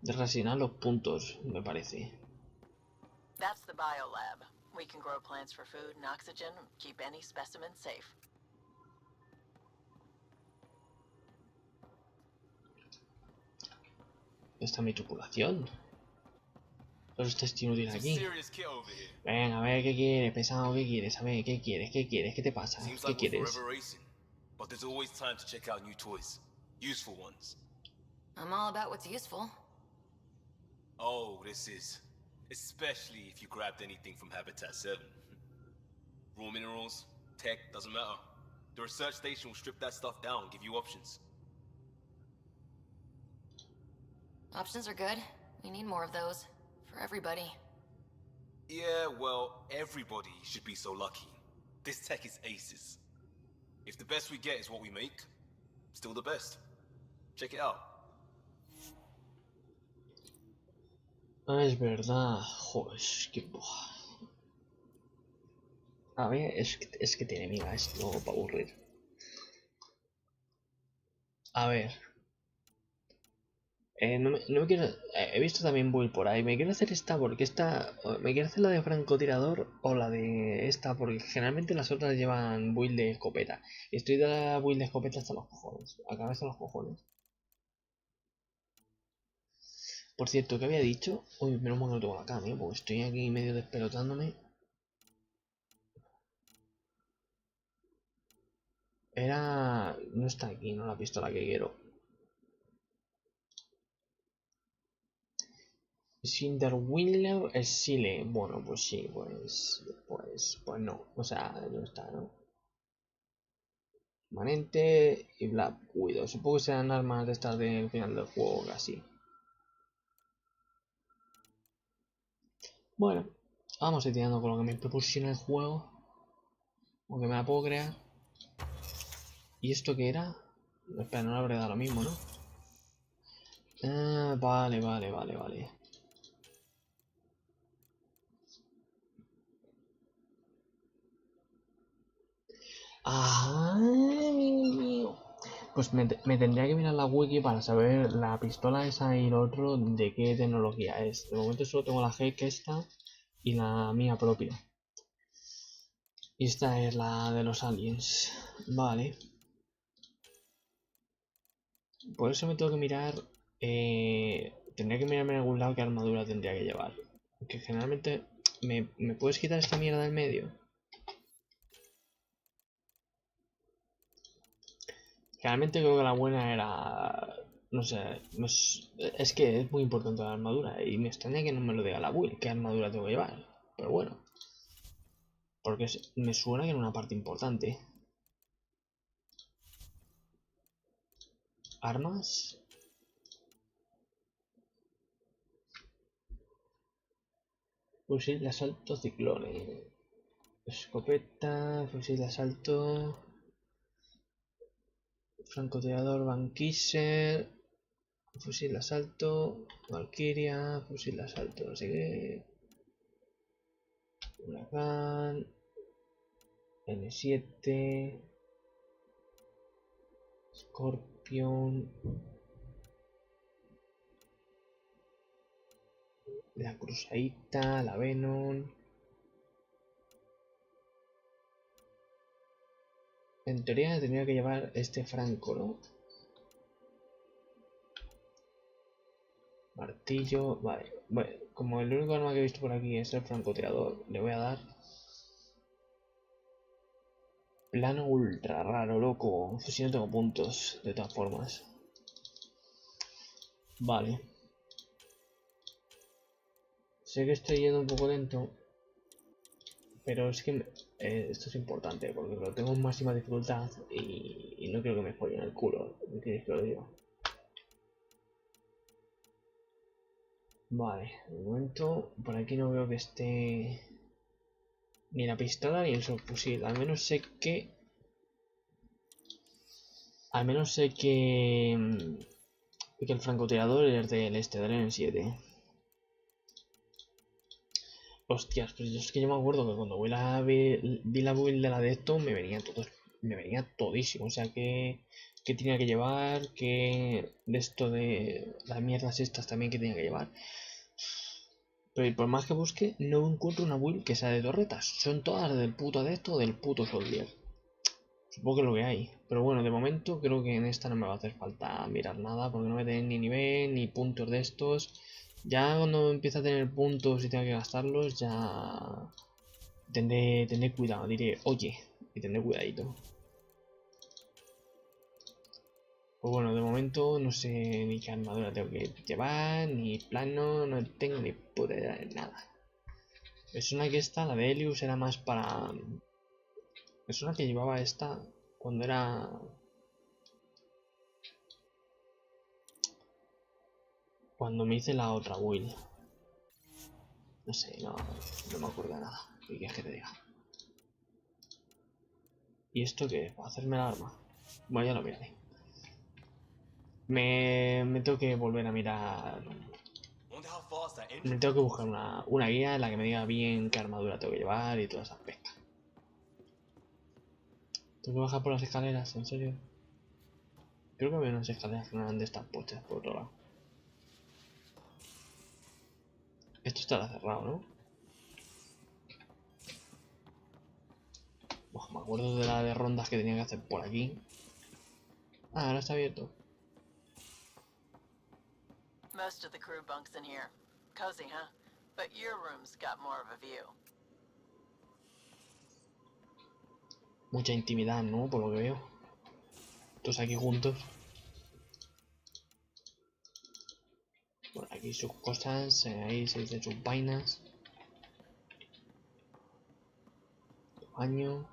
reasignar los puntos, me parece. That's the biolab. We can grow plants for food and oxygen, keep any specimen safe. Esta es mi tripulación. Los estáis inútil aquí. Venga, a ver qué quieres, pesado, qué quieres, a ver, qué quieres, qué te pasa, qué quieres. But there's always time to check out new toys. Useful ones. I'm all about what's useful. Oh, this is. Especially if you grabbed anything from Habitat 7. Raw minerals, tech, doesn't matter. The research station will strip that stuff down and give you options. Options are good. We need more of those. For everybody. Yeah, well, everybody should be so lucky. This tech is aces. If the best we get is what we make, still the best. Check it out. Ah, es verdad. Joder, es que... A ver, es que tiene miga esto para aburrir. A ver. No me quiero... he visto también build por ahí. Me quiero hacer esta porque esta... Me quiero hacer la de francotirador o la de esta porque generalmente las otras llevan build de escopeta. Y estoy de la build de escopeta hasta los cojones. Acá hasta los cojones. Por cierto, ¿qué había dicho? Uy, menos mal que no tengo la cama, porque estoy aquí medio despelotándome. Era... No está aquí, no la pistola que quiero. Sinderwiller es Sile. Bueno, pues sí, pues no. O sea, no está, ¿no? Manente y Black Widow. Supongo que serán armas de estas del final del juego, casi. Bueno, vamos a ir tirando con lo que me proporciona el juego. Aunque me la puedo crear. ¿Y esto qué era? Espera, no le habré dado lo mismo, ¿no? Ah, vale. Ah, pues me tendría que mirar la wiki para saber la pistola esa y lo otro de qué tecnología es. De momento solo tengo la G que esta y la mía propia. Y esta es la de los aliens. Vale. Por eso me tengo que mirar Tendría que mirarme en algún lado qué armadura tendría que llevar. Porque generalmente... ¿Me puedes quitar esta mierda del medio? Realmente creo que la buena era... No sé, es que es muy importante la armadura. Y me extraña que no me lo diga la build, qué armadura tengo que llevar. Pero bueno. Porque me suena que era una parte importante. Armas. Fusil de asalto ciclone. Escopeta, fusil de asalto. Francotirador Banquiser. Fusil de asalto, Valkyria, fusil de asalto, no sé qué. Huracán, N7, Scorpion, la Cruzadita, la Venom. En teoría tendría que llevar este Franco, ¿no? Martillo, vale. Bueno, como el único arma que he visto por aquí es el francotirador, le voy a dar plano ultra raro, loco. Si no tengo puntos, de todas formas. Vale. Sé que estoy yendo un poco lento, pero es que esto es importante porque lo tengo en máxima dificultad y no quiero que me follen el culo. ¿Qué quieres que lo diga? Vale, de momento por aquí no veo que esté ni la pistola ni el subfusil. Al menos sé que el francotirador es del Este, del N7. Hostias, pues es que yo me acuerdo que cuando vi la build de la de esto me venía todísimo. O sea que tenía que llevar, que de esto de las mierdas estas también que tenía que llevar. Pero por más que busque, no encuentro una build que sea de torretas. Son todas del puto adepto o del puto soldier. Supongo que es lo que hay. Pero bueno, de momento creo que en esta no me va a hacer falta mirar nada. Porque no me den ni nivel, ni puntos de estos. Ya cuando empiece a tener puntos y tenga que gastarlos, ya tendré cuidado. Diré, oye, y tendré cuidadito. Pues bueno, de momento no sé ni qué armadura tengo que llevar, ni plano, no tengo ni puta idea de nada. Me suena que esta, la de Helios, era más para... Me suena que llevaba esta cuando era... Cuando me hice la otra build. No sé, no me acuerdo de nada. ¿Qué quieres que te diga? ¿Y esto qué? ¿Para hacerme el arma? Bueno, ya lo miraré. Me tengo que volver a mirar. Me tengo que buscar una guía en la que me diga bien qué armadura tengo que llevar y todas esas pescas. ¿Tengo que bajar por las escaleras? ¿En serio? Creo que había unas escaleras que no eran de estas puestas por otro lado. Esto estará cerrado, ¿no? Uf, me acuerdo de la de rondas que tenía que hacer por aquí. Ah, ahora está abierto. Most of the crew bunks in here. Cozy, huh? But your room's got more of a view. Mucha intimidad, ¿no? Por lo que veo. Todos aquí juntos. Bueno, aquí sus cosas, ahí se dicen sus vainas. Baño.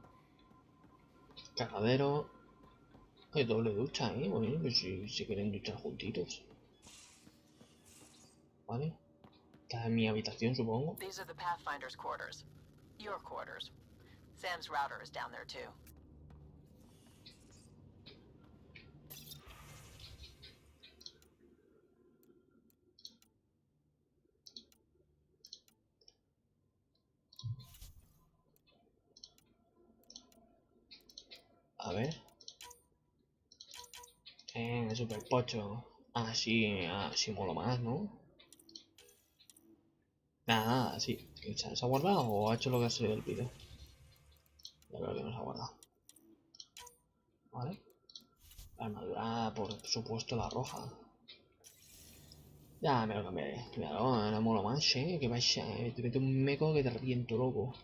Cagadero. Hay doble ducha, bueno, pues si quieren duchar juntitos. Vale. Está en mi habitación, supongo. These are the Pathfinder's quarters. Your quarters. Sam's router is down there too. A ver. Super pocho. Así mola más, ¿no? Nada, sí. ¿Se ha guardado o ha hecho lo que ha sido el vídeo? Ya veo que no se ha guardado. Vale. La armadura, por supuesto, la roja. Ya me lo cambiaré. Claro, no mola más, que vaya, te meto un meco que te reviento, loco.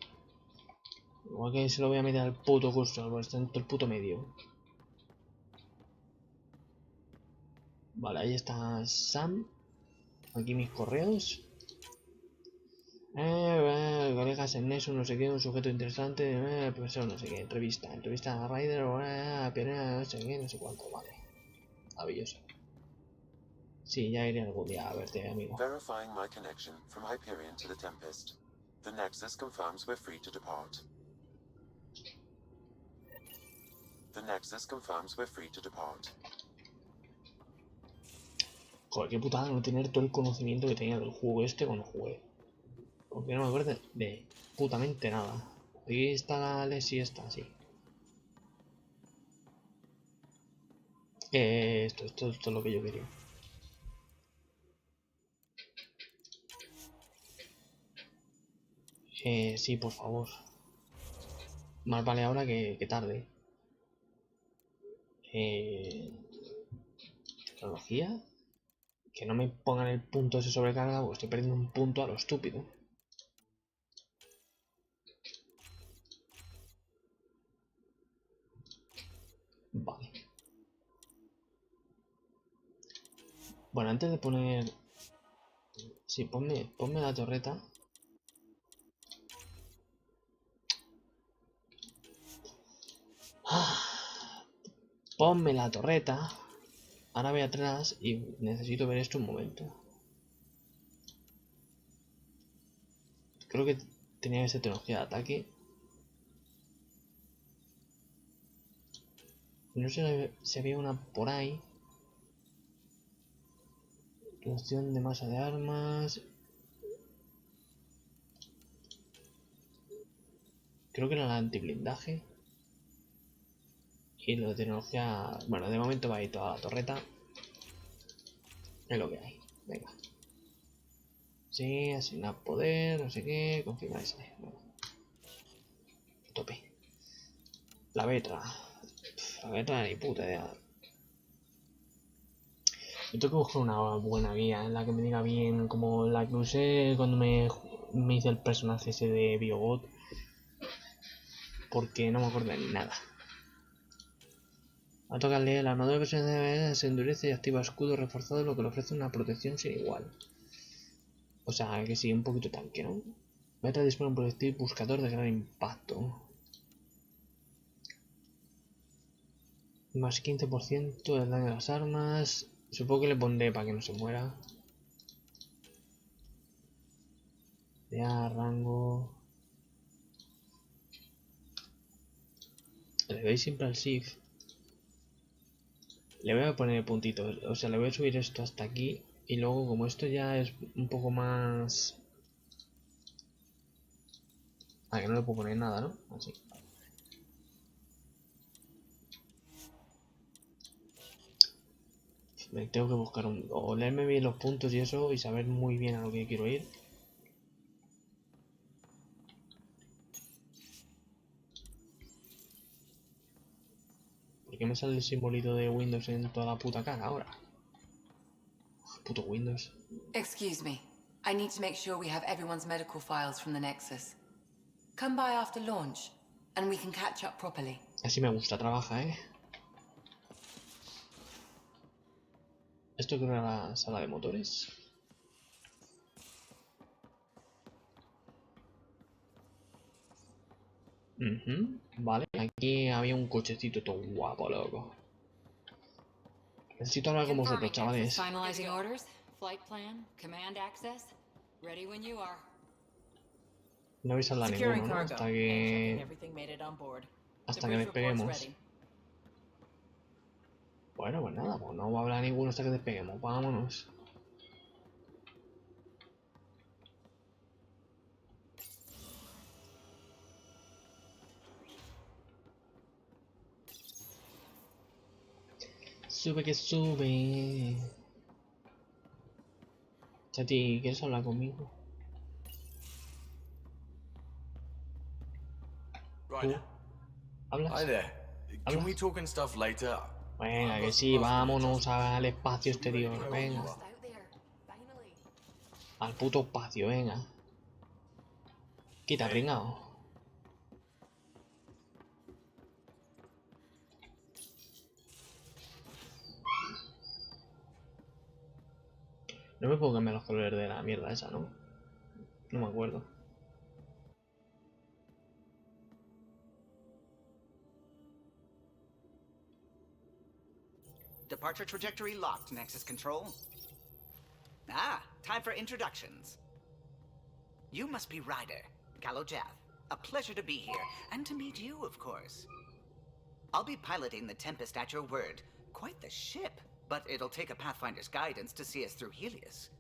Igual que se lo voy a meter al puto curso, porque está en todo el puto medio. Vale, ahí está Sam. Aquí mis correos. Colegas en eso, no sé qué, un sujeto interesante, profesor, no sé qué, entrevista a Ryder, pionera, no sé qué, no sé cuánto, vale. Maravilloso. Sí, ya iré algún día a verte, amigo. Verifying my connection from Hyperion to the Tempest. The Nexus confirms we're free to depart. The Nexus confirms we're free to depart. Joder, qué putada no tener todo el conocimiento que tenía del juego este cuando jugué. Porque no me acuerdo de putamente nada. Aquí está la Leslie, esta, sí. Esto es lo que yo quería. Sí, por favor. Más vale ahora que tarde. Tecnología. Que no me pongan el punto ese sobrecarga, porque estoy perdiendo un punto a lo estúpido. Vale. Bueno, antes de poner... Sí, ponme la torreta. Ponme la torreta. Ahora voy atrás y necesito ver esto un momento. Creo que tenía que ser tecnología de ataque. No sé si había una por ahí. Reducción de masa de armas. Creo que era la antiblindaje. Y lo de tecnología... Bueno, de momento va a ir toda la torreta. Es lo que hay. Venga. Sí, asignar poder, no sé qué. Confirmar ese. Bueno. Tope. La beta. La beta ni puta idea. Yo tengo que buscar una buena guía en la que me diga bien, como la que usé cuando me hice el personaje ese de Biobot. Porque no me acuerdo de nada. A tocar leer, la armadura personal se endurece y activa escudo reforzado, lo que le ofrece una protección sin igual. O sea, que sí, un poquito tanque, ¿no? Meta dispara un proyectil buscador de gran impacto. Más 15% del daño de las armas. Supongo que le pondré para que no se muera. Ya, rango. Le veis siempre al shift. Le voy a poner puntitos. O sea, le voy a subir esto hasta aquí. Y luego, como esto ya es un poco más... Ah, que no le puedo poner nada, ¿no? Así. Me tengo que buscar o leerme bien los puntos y eso y saber muy bien a lo que quiero ir. ¿Por qué me sale el simbolito de Windows en toda la puta cara ahora? Puto Windows. Excuse me. I need to make sure we have everyone's medical files from the Nexus. Come by after launch, and we can catch up properly. Así me gusta, trabaja, ¿eh? Esto creo que era la sala de motores. Vale, aquí había un cochecito todo guapo, loco. Necesito hablar con vosotros, chavales. Finalizing orders, flight plan, command access, ready when you are. No avisarla a ninguno, ¿no? Hasta que despeguemos. Bueno, pues nada, pues no va a hablar ninguno hasta que despeguemos. Vámonos. Sube que sube. Chati, ¿quieres hablar conmigo? Right. ¿Hablas? Hi there. Can we talk and stuff later? Venga, que sí, vámonos al espacio exterior. Venga. Al puto espacio, venga. Quita, pringao. No me puedo cambiar los colores de la mierda esa, ¿no? No me acuerdo. Departure trajectory locked, Nexus Control. Ah, time for introductions. You must be Ryder, Kalojath. A pleasure to be here, and to meet you, of course. I'll be piloting the Tempest at your word. Quite the ship, but it'll take a Pathfinder's guidance to see us through Helios.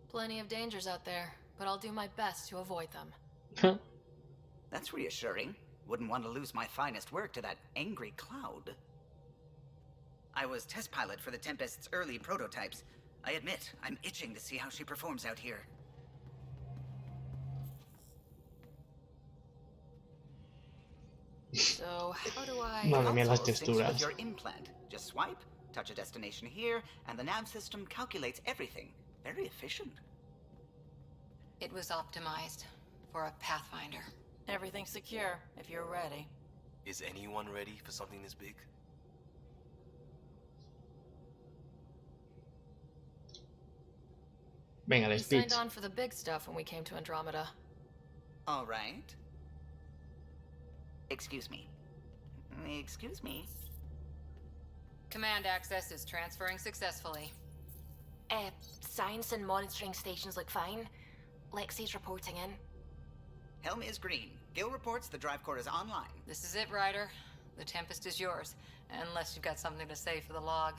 Plenty of dangers out there, but I'll do my best to avoid them. That's reassuring. Wouldn't want to lose my finest work to that angry cloud. I was test pilot for the Tempest's early prototypes. I admit, I'm itching to see how she performs out here. So, how do I... Madre mía, las Console syncs texturas. with your implant. Just swipe, touch a destination here, and the nav system calculates everything. Very efficient. It was optimized for a Pathfinder. Everything's secure, if you're ready. Is anyone ready for something this big? Venga, el We speech. signed on for the big stuff when we came to Andromeda. All right. Excuse me. Excuse me. Command access is transferring successfully. Science and monitoring stations look fine. Lexi's reporting in. Helm is green. Gil reports the drive core is online. This is it, Ryder. The Tempest is yours, unless you've got something to say for the log.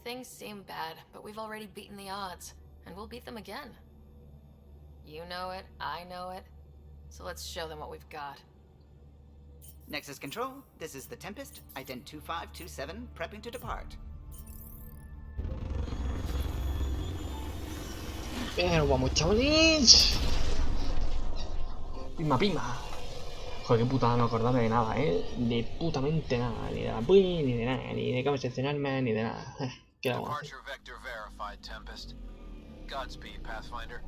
Things seem bad, but we've already beaten the odds, and we'll beat them again. You know it, I know it, so let's show them what we've got. Nexus Control, this is the Tempest, ident 2527, prepping to depart. Pero vamos, chavales. Pima, pima. Joder, qué putada no acordarme de nada, De putamente nada. Ni de la Pui, ni de nada. Ni de cómo seccionarme, ni de nada. ¿Qué hago? Departure vector verified, Tempest. Godspeed, Pathfinder.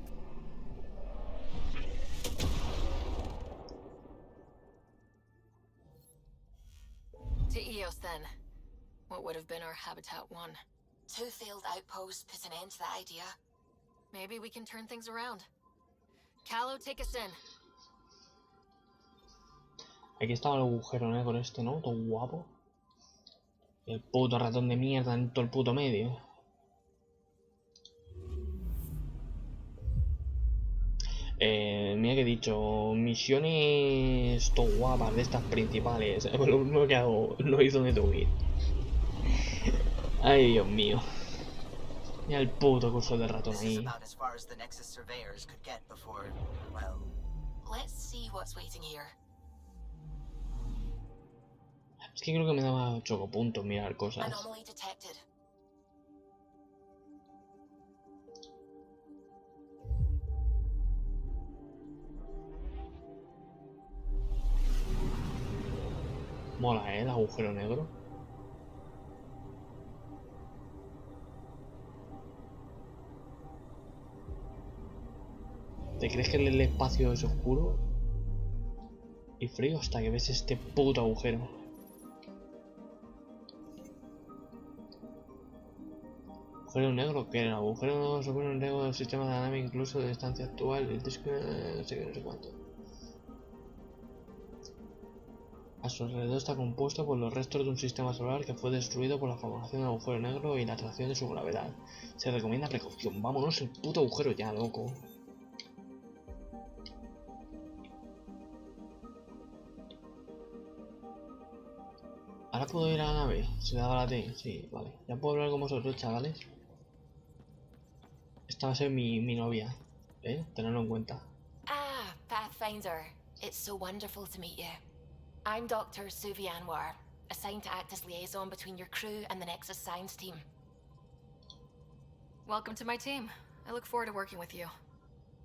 To Eos, then. What would have been our Habitat 1? 2 failed outposts put an end to that idea. Maybe we can turn things around. Calo, take us in. Aquí estaba el agujero negro este, ¿no? Todo guapo. El puto ratón de mierda en todo el puto medio. Mira que he dicho, misiones todo guapas de estas principales. Lo único que hago, no hizo donde tengo que ir. Ay, Dios mío. Mira el puto curso de ratón ahí. Let's see what's waiting here. Es que creo que me daba chocopuntos mirar cosas. Anomaly detected. Mola, el agujero negro. ¿Te crees que el espacio es oscuro y frío hasta que ves este puto agujero? Agujero negro, que el agujero negro supone un riesgo del sistema de la nave incluso de distancia actual, el disco no sé qué, no sé cuánto. A su alrededor está compuesto por los restos de un sistema solar que fue destruido por la formación del agujero negro y la atracción de su gravedad. Se recomienda precaución. Vámonos el puto agujero ya, loco. Ahora puedo ir a la nave. Se le daba la T. Sí, vale. Ya puedo hablar con vosotros, chavales. Esta va a ser mi novia. Tenedlo en cuenta. Ah, Pathfinder. It's so wonderful to meet you. I'm Dr. Suvi Anwar, assigned to act as liaison between your crew and the Nexus Science team. Welcome to my team. I look forward to working with you.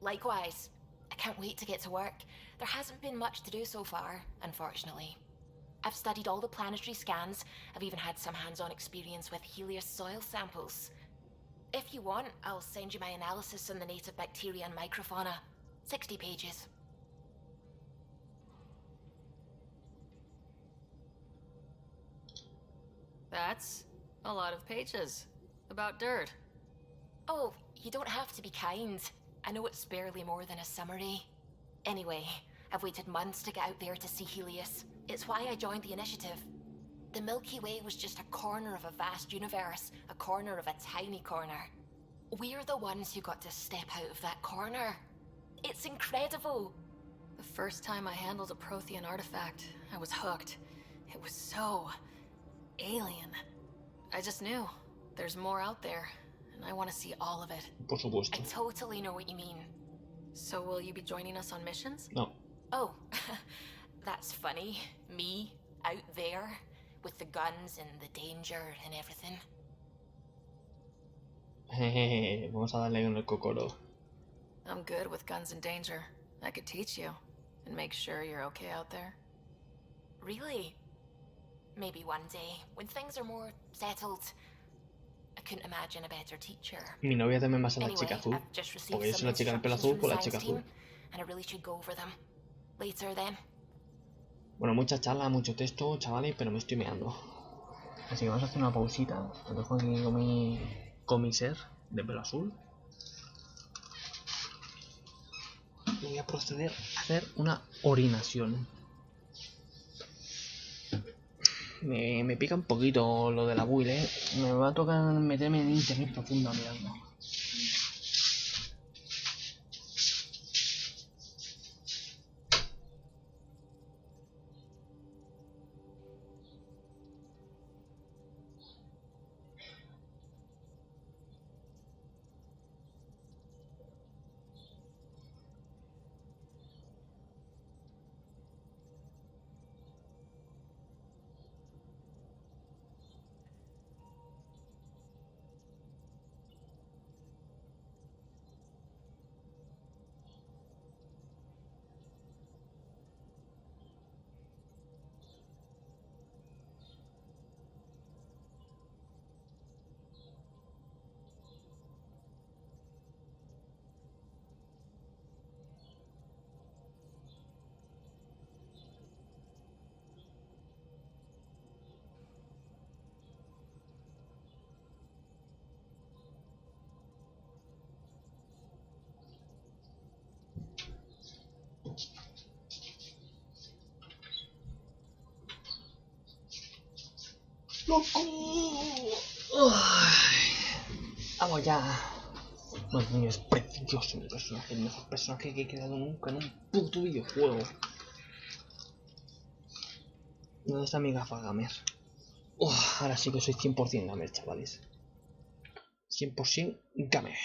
Likewise. I can't wait to get to work. There hasn't been much to do so far, unfortunately. I've studied all the planetary scans. I've even had some hands-on experience with Helios soil samples. If you want, I'll send you my analysis on the native bacteria and microfauna. 60 pages. That's a lot of pages. About dirt. Oh, you don't have to be kind. I know it's barely more than a summary. Anyway, I've waited months to get out there to see Helios. It's why I joined the initiative. The Milky Way was just a corner of a vast universe, a corner of a tiny corner. We're the ones who got to step out of that corner. It's incredible. The first time I handled a Prothean artifact, I was hooked. It was so alien. I just knew there's more out there, and I want to see all of it. Por supuesto. I totally know what you mean. So will you be joining us on missions? No. Oh, that's funny. Me, out there, with the guns and the danger and everything. Jejeje, vamos a darle con el cocoro. I'm good with guns and danger. I could teach you, and make sure you're okay out there. Really? Maybe one day, when things are more settled. I couldn't imagine a better teacher. Mi novia también va a ser la Anyway, chica azul. I've just received Porque yo soy some la chica del pelo azul instructions con la from the chica science azul. team, and I really should go over them. Later then. Bueno, mucha charla, mucho texto, chavales, pero me estoy meando. Así que vamos a hacer una pausita. Os dejo aquí con mi ser de pelo azul. Y voy a proceder a hacer una orinación. Me pica un poquito lo de la build, ¿eh? Me va a tocar meterme en internet profundo mirando. ¡Loco! Vamos ya. Dios mío, es precioso mi personaje, el mejor personaje que he creado nunca en un puto videojuego. ¿Dónde está mi gafa gamer? Ahora sí que soy 100% gamer, chavales. 100% gamer.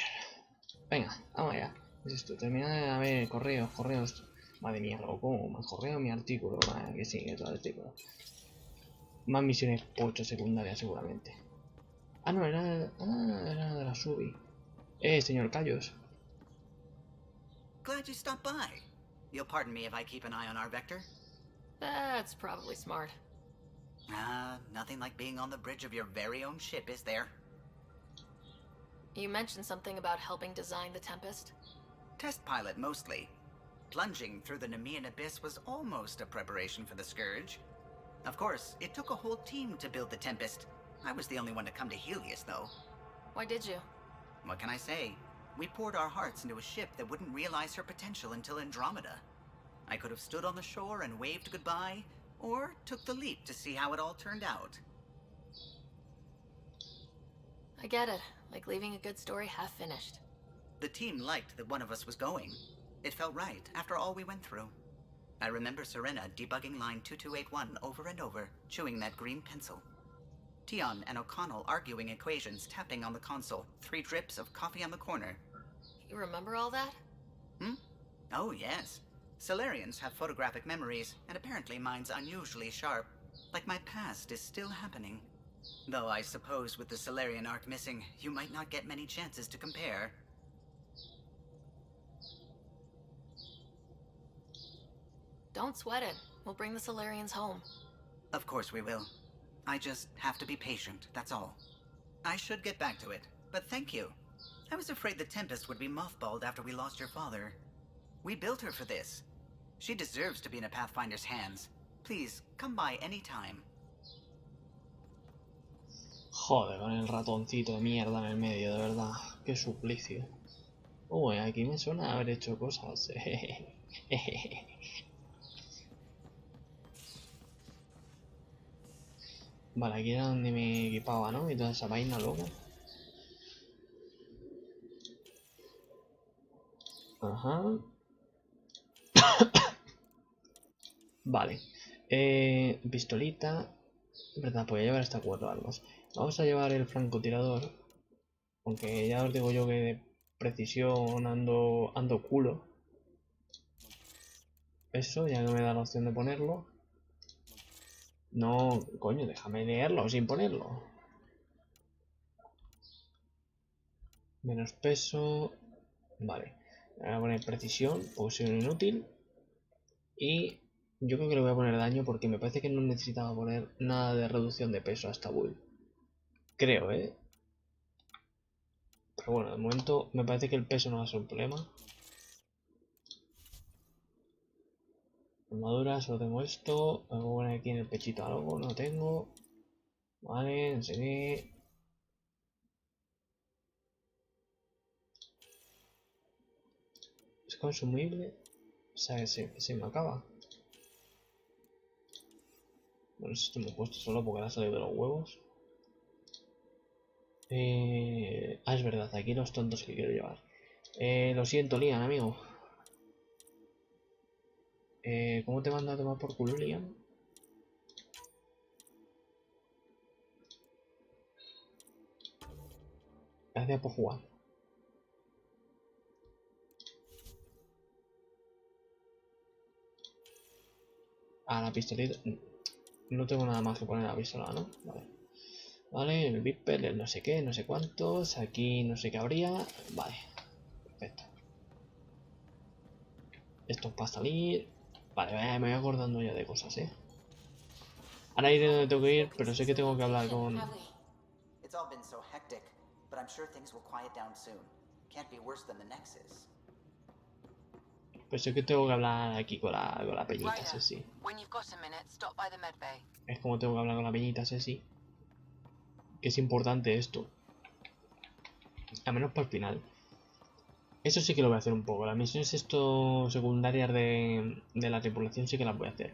Venga, vamos allá. ¿Qué es esto? Terminar, a ver, correos. Madre mía, loco, más correo, mi artículo. Madre que sí, todo el artículo. Más misiones pocho secundarias seguramente. Ah, no, era de la Subi. Señor Callos. Glad you stopped by. You'll pardon me if I keep an eye on our vector? That's probably smart. Nothing like being on the bridge of your very own ship, is there? You mentioned something about helping design the Tempest? Test pilot, mostly. Plunging through the Nemean abyss was almost a preparation for the Scourge. Of course, it took a whole team to build the Tempest. I was the only one to come to Helios, though. Why did you? What can I say? We poured our hearts into a ship that wouldn't realize her potential until Andromeda. I could have stood on the shore and waved goodbye, or took the leap to see how it all turned out. I get it. Like leaving a good story half finished. The team liked that one of us was going. It felt right after all we went through. I remember Serena debugging line 2281 over and over, chewing that green pencil. Tion and O'Connell arguing equations, tapping on the console, 3 drips of coffee on the corner. You remember all that? Oh, yes. Solarians have photographic memories, and apparently mine's unusually sharp. Like my past is still happening. Though I suppose with the Solarian arc missing, you might not get many chances to compare. Don't sweat it. We'll bring the Solarians home. Of course we will. I just have to be patient, that's all. I should get back to it, but thank you. I was afraid the Tempest would be mothballed after we lost your father. We built her for this. She deserves to be in a Pathfinder's hands. Please, come by any time. Joder, con el ratoncito de mierda en el medio, de verdad. Qué suplicio. Uy, aquí me suena haber hecho cosas. Vale, aquí era donde me equipaba, ¿no? Y toda esa vaina loca. Ajá. Vale. Pistolita. Verdad, voy a llevar hasta 4 armas. Vamos a llevar el francotirador. Aunque ya os digo yo que de precisión ando culo. Eso, ya que me da la opción de ponerlo. No, coño, déjame leerlo sin ponerlo. Menos peso. Vale. Voy a poner precisión, porque soy un inútil. Y yo creo que le voy a poner daño porque me parece que no necesitaba poner nada de reducción de peso a esta build. Creo, ¿eh? Pero bueno, de momento me parece que el peso no va a ser un problema. Armadura, solo tengo esto. Me voy a poner aquí en el pechito algo, no tengo. Vale, no sé qué. Es consumible. O sea, se me acaba. Bueno, esto me he puesto solo porque le ha salido de los huevos. Es verdad, aquí los tontos que quiero llevar. Lo siento, Liam, amigo. ¿Cómo te manda a tomar por culo, Liam? Gracias por jugar. Ah, la pistolita. No tengo nada más que poner a la pistola, ¿no? Vale. Vale, el Viper, el no sé qué, no sé cuántos. Aquí no sé qué habría. Vale. Perfecto. Esto es para salir. Vale, me voy acordando ya de cosas, ¿eh? Ahora iré donde tengo que ir, pero sé que tengo que hablar con... It's all been so hectic, but I'm sure things will quiet down soon. Can't be worse than the Nexus. Pues sé que tengo que hablar aquí con la peñita, sí. Es como tengo que hablar con la peñita, sí. Que es importante esto. Al menos para el final. Eso sí que lo voy a hacer un poco. Las misiones secundarias de la tripulación sí que las voy a hacer.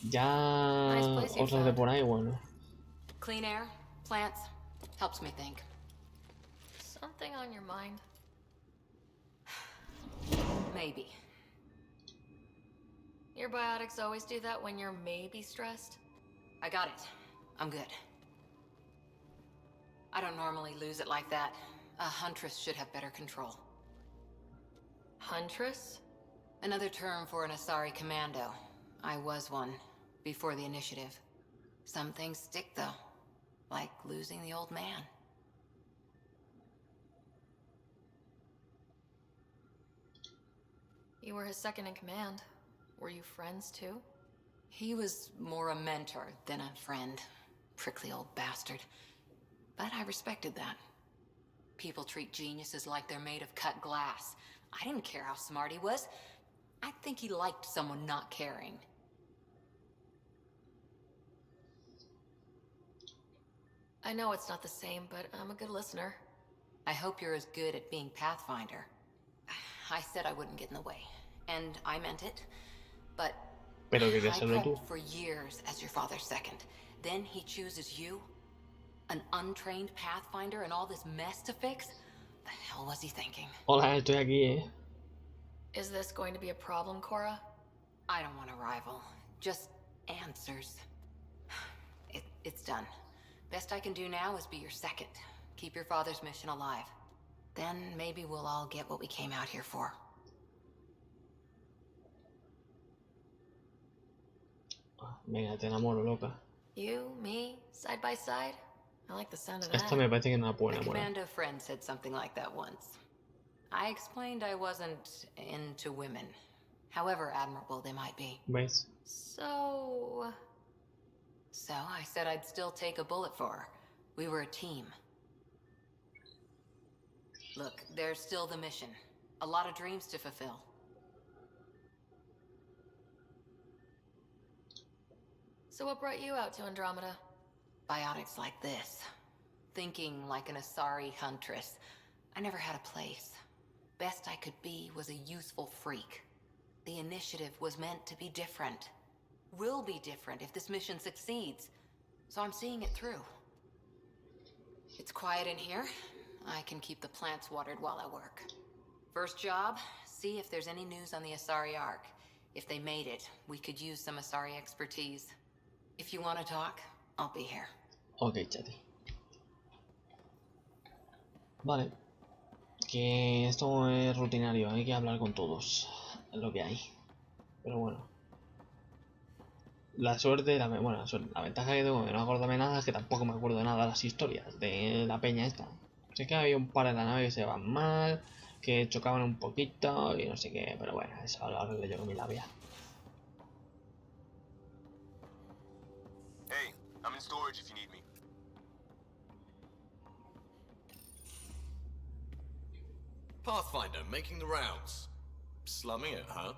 Ya otras de por ahí, bueno. Clean air, plants, helps me think. Something on your mind? Maybe. Your biotics always do that when you're maybe stressed? I got it. I'm good. I don't normally lose it like that. A huntress should have better control. Huntress? Another term for an Asari commando. I was one, before the initiative. Some things stick, though. Like losing the old man. You were his second in command. Were you friends, too? He was more a mentor than a friend. Prickly old bastard. But I respected that. People treat geniuses like they're made of cut glass. I didn't care how smart he was. I think he liked someone not caring. I know it's not the same, but I'm a good listener. I hope you're as good at being Pathfinder. I said I wouldn't get in the way, and I meant it. But I prepped for years as your father's second. Then he chooses you? An untrained Pathfinder and all this mess to fix? The hell was he thinking? Hola, estoy aquí, Is this going to be a problem, Cora? I don't want a rival. Just answers. It's done. Best I can do now is be your second. Keep your father's mission alive. Then maybe we'll all get what we came out here for. Venga, te enamoro, loca. You, me, side by side? I like the sound of that. Esta me parece que no la puedo A enamorar. commando friend said something like that once. I explained I wasn't into women. however admirable they might be. ¿Ves? So I said I'd still take a bullet for her. We were a team. Look, there's still the mission. A lot of dreams to fulfill. So what brought you out to Andromeda? Biotics like this. Thinking like an Asari huntress. I never had a place. Best I could be was a useful freak. The initiative was meant to be different. Will be different if this mission succeeds. So I'm seeing it through. It's quiet in here. I can keep the plants watered while I work. First job, see if there's any news on the Asari Ark. If they made it, we could use some Asari expertise. If you want to talk, I'll be here. Ok, chate. Vale. Que esto es rutinario, hay que hablar con todos. Es lo que hay. Pero bueno. La suerte, la ventaja que tengo de no acordarme nada es que tampoco me acuerdo de nada de las historias de la peña esta. Sé que había un par de la nave que se van mal, que chocaban un poquito y no sé qué, pero bueno, eso lo arreglé yo con mi labia. Hey, I'm in storage if you need me. Pathfinder, making the rounds. Slumming it, huh?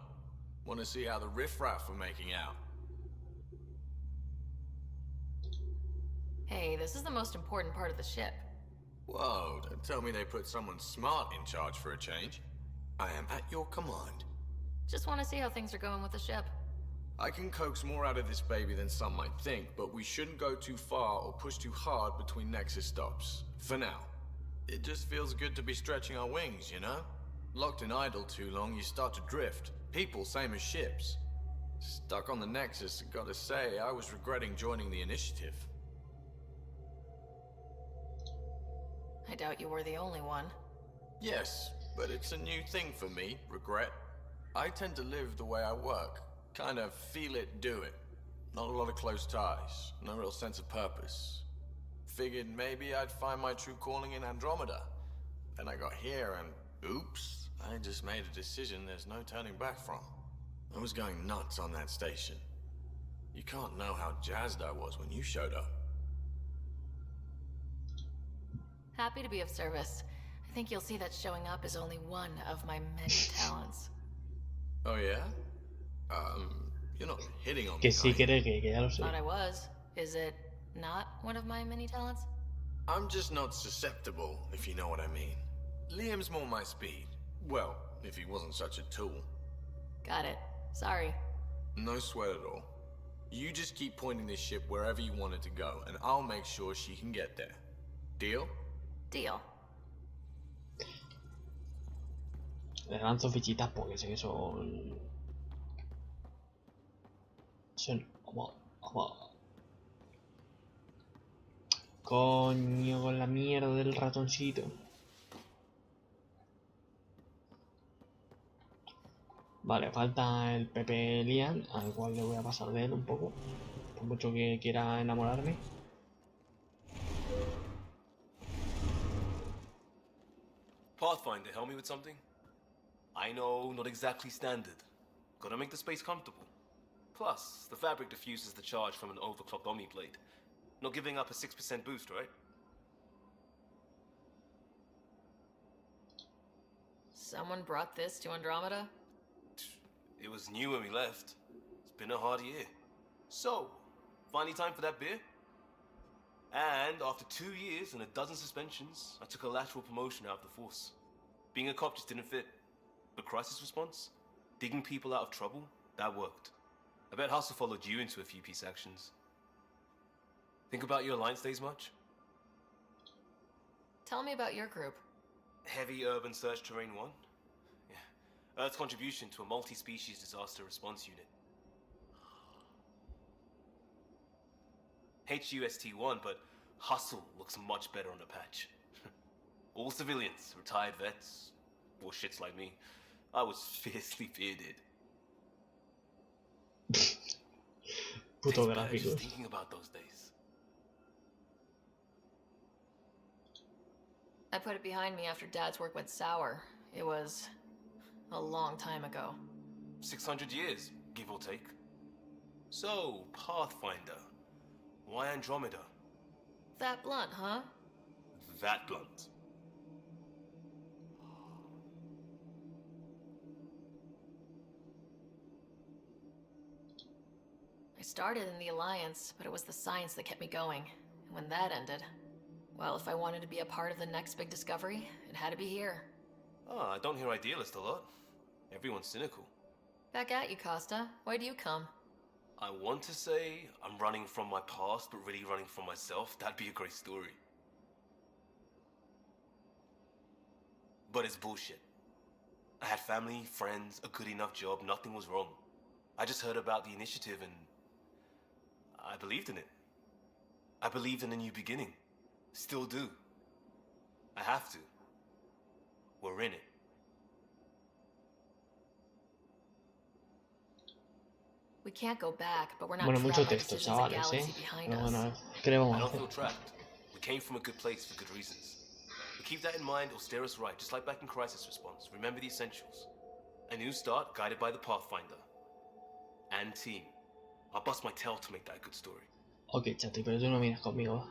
Want to see how the riffraff are making out? Hey, this is the most important part of the ship. Whoa, don't tell me they put someone smart in charge for a change. I am at your command. Just want to see how things are going with the ship. I can coax more out of this baby than some might think, but we shouldn't go too far or push too hard between Nexus stops. For now. It just feels good to be stretching our wings, you know? Locked in idle too long, you start to drift. People, same as ships. Stuck on the Nexus, gotta say, I was regretting joining the initiative. I doubt you were the only one. Yes, but it's a new thing for me, regret. I tend to live the way I work. Kind of feel it, do it. Not a lot of close ties, no real sense of purpose. Figured maybe I'd find my true calling in Andromeda. Then I got here and, oops, I just made a decision there's no turning back from. I was going nuts on that station. You can't know how jazzed I was when you showed up. Happy to be of service. I think you'll see that showing up is only one of my many talents. Oh yeah? You're not hitting on que me, sí, que ya lo sé. Thought I was. Is it not one of my many talents? I'm just not susceptible, if you know what I mean. Liam's more my speed. Well, if he wasn't such a tool. Got it. Sorry. No sweat at all. You just keep pointing this ship wherever you want it to go, and I'll make sure she can get there. Deal? Deal. Le lanzo fichitas porque sé que son... Coño, con la mierda del ratoncito. Vale, falta el Pepe Lian, al cual le voy a pasar de él un poco. Por mucho que quiera enamorarme. Pathfinder, help me with something? I know, not exactly standard. Gotta make the space comfortable. Plus, the fabric diffuses the charge from an overclocked Omniblade. Not giving up a 6% boost, right? Someone brought this to Andromeda? It was new when we left. It's been a hard year. So, finally time for that beer? And after 2 years and a dozen suspensions, I took a lateral promotion out of the force. Being a cop just didn't fit. But crisis response? Digging people out of trouble? That worked. I bet Hustle followed you into a few peace actions. Think about your Alliance days much? Tell me about your group. Heavy Urban Search Terrain 1? Yeah. Earth's contribution to a multi-species disaster response unit. HUST-1, but Hustle looks much better on the patch. All civilians, retired vets, or shits like me. I was fiercely bearded. Puto Just gráficos. thinking about those days. I put it behind me after Dad's work went sour. It was a long time ago. 600 years, give or take. So, Pathfinder. Why Andromeda? That blunt, huh? That blunt. I started in the Alliance, but it was the science that kept me going. And when that ended, well, if I wanted to be a part of the next big discovery, it had to be here. Ah, I don't hear idealist a lot. Everyone's cynical. Back at you, Costa. Why do you come? I want to say I'm running from my past, but really running from myself. That'd be a great story. But it's bullshit. I had family, friends, a good enough job, nothing was wrong. I just heard about the initiative and I believed in it. I believed in a new beginning. Still do. I have to. We're in it. We can't go back, but we're not Bueno, mucho trapped by texto, decisions of chavales, galaxy behind Pero us. bueno, ¿qué le vamos I a don't hacer? feel trapped. We came from a good place for good reasons. We keep that in mind, it'll steer us right, just like back in Crisis Response. Remember the essentials. A new start, guided by the Pathfinder. And team. I'll bust my tail to make that a good story. Ok, chate, pero tú no miras conmigo, ¿va?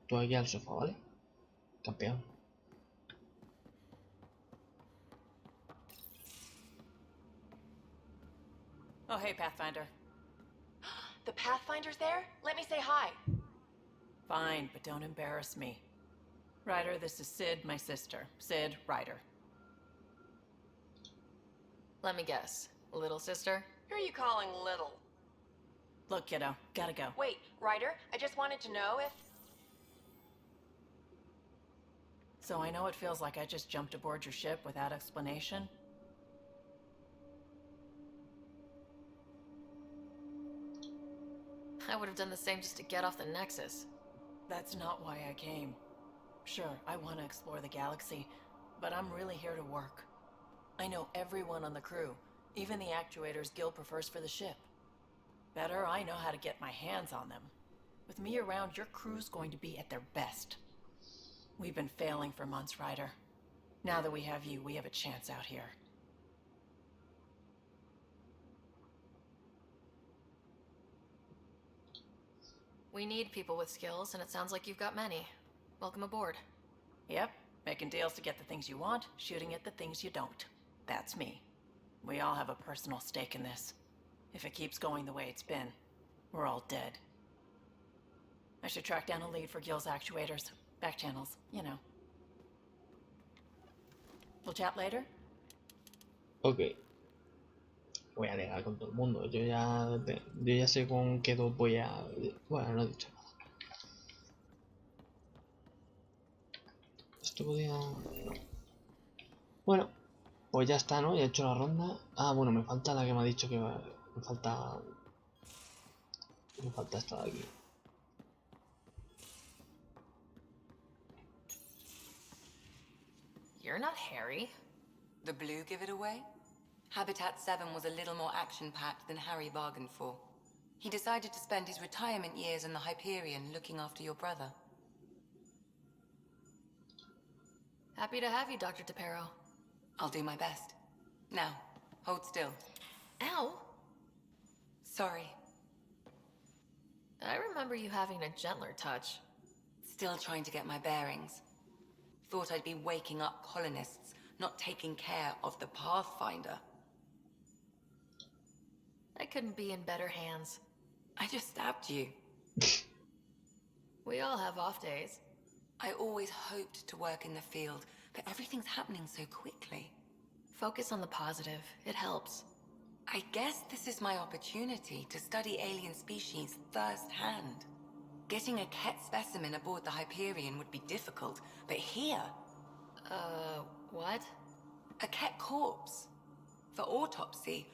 Tú aquí al sofá, ¿vale? Campeón. Oh, hey, Pathfinder. The Pathfinder's there? Let me say hi. Fine, but don't embarrass me. Ryder, this is Sid, my sister. Sid, Ryder. Let me guess. Little sister? Who are you calling little? Look, kiddo, gotta go. Wait, Ryder, I just wanted to know if... So I know it feels like I just jumped aboard your ship without explanation. I would have done the same just to get off the Nexus. That's not why I came. Sure, I want to explore the galaxy, but I'm really here to work. I know everyone on the crew, even the actuators Gil prefers for the ship. Better, I know how to get my hands on them. With me around, your crew's going to be at their best. We've been failing for months, Ryder. Now that we have you, we have a chance out here. We need people with skills, and it sounds like you've got many. Welcome aboard. Yep, making deals to get the things you want, shooting at the things you don't. That's me. We all have a personal stake in this. If it keeps going the way it's been, we're all dead. I should track down a lead for Gil's actuators. Back channels, you know. We'll chat later? Ok. Voy a alegar con todo el mundo. Yo ya sé con qué dos voy a... Bueno, no he dicho nada. Esto podía... No. Bueno, pues ya está, ¿no? Ya he hecho la ronda. Ah, bueno, me falta la que me ha dicho que va... Me falta esta de aquí. You're not Harry. The blue give it away? Habitat 7 was a little more action-packed than Harry bargained for. He decided to spend his retirement years in the Hyperion looking after your brother. Happy to have you, Dr. Tapero. I'll do my best. Now, hold still. Ow! Sorry. I remember you having a gentler touch. Still trying to get my bearings. Thought I'd be waking up colonists, not taking care of the Pathfinder. I couldn't be in better hands. I just stabbed you. We all have off days. I always hoped to work in the field, but everything's happening so quickly. Focus on the positive. It helps. I guess this is my opportunity to study alien species firsthand. Getting a Ket specimen aboard the Hyperion would be difficult, but here... what? A Ket corpse. For autopsy,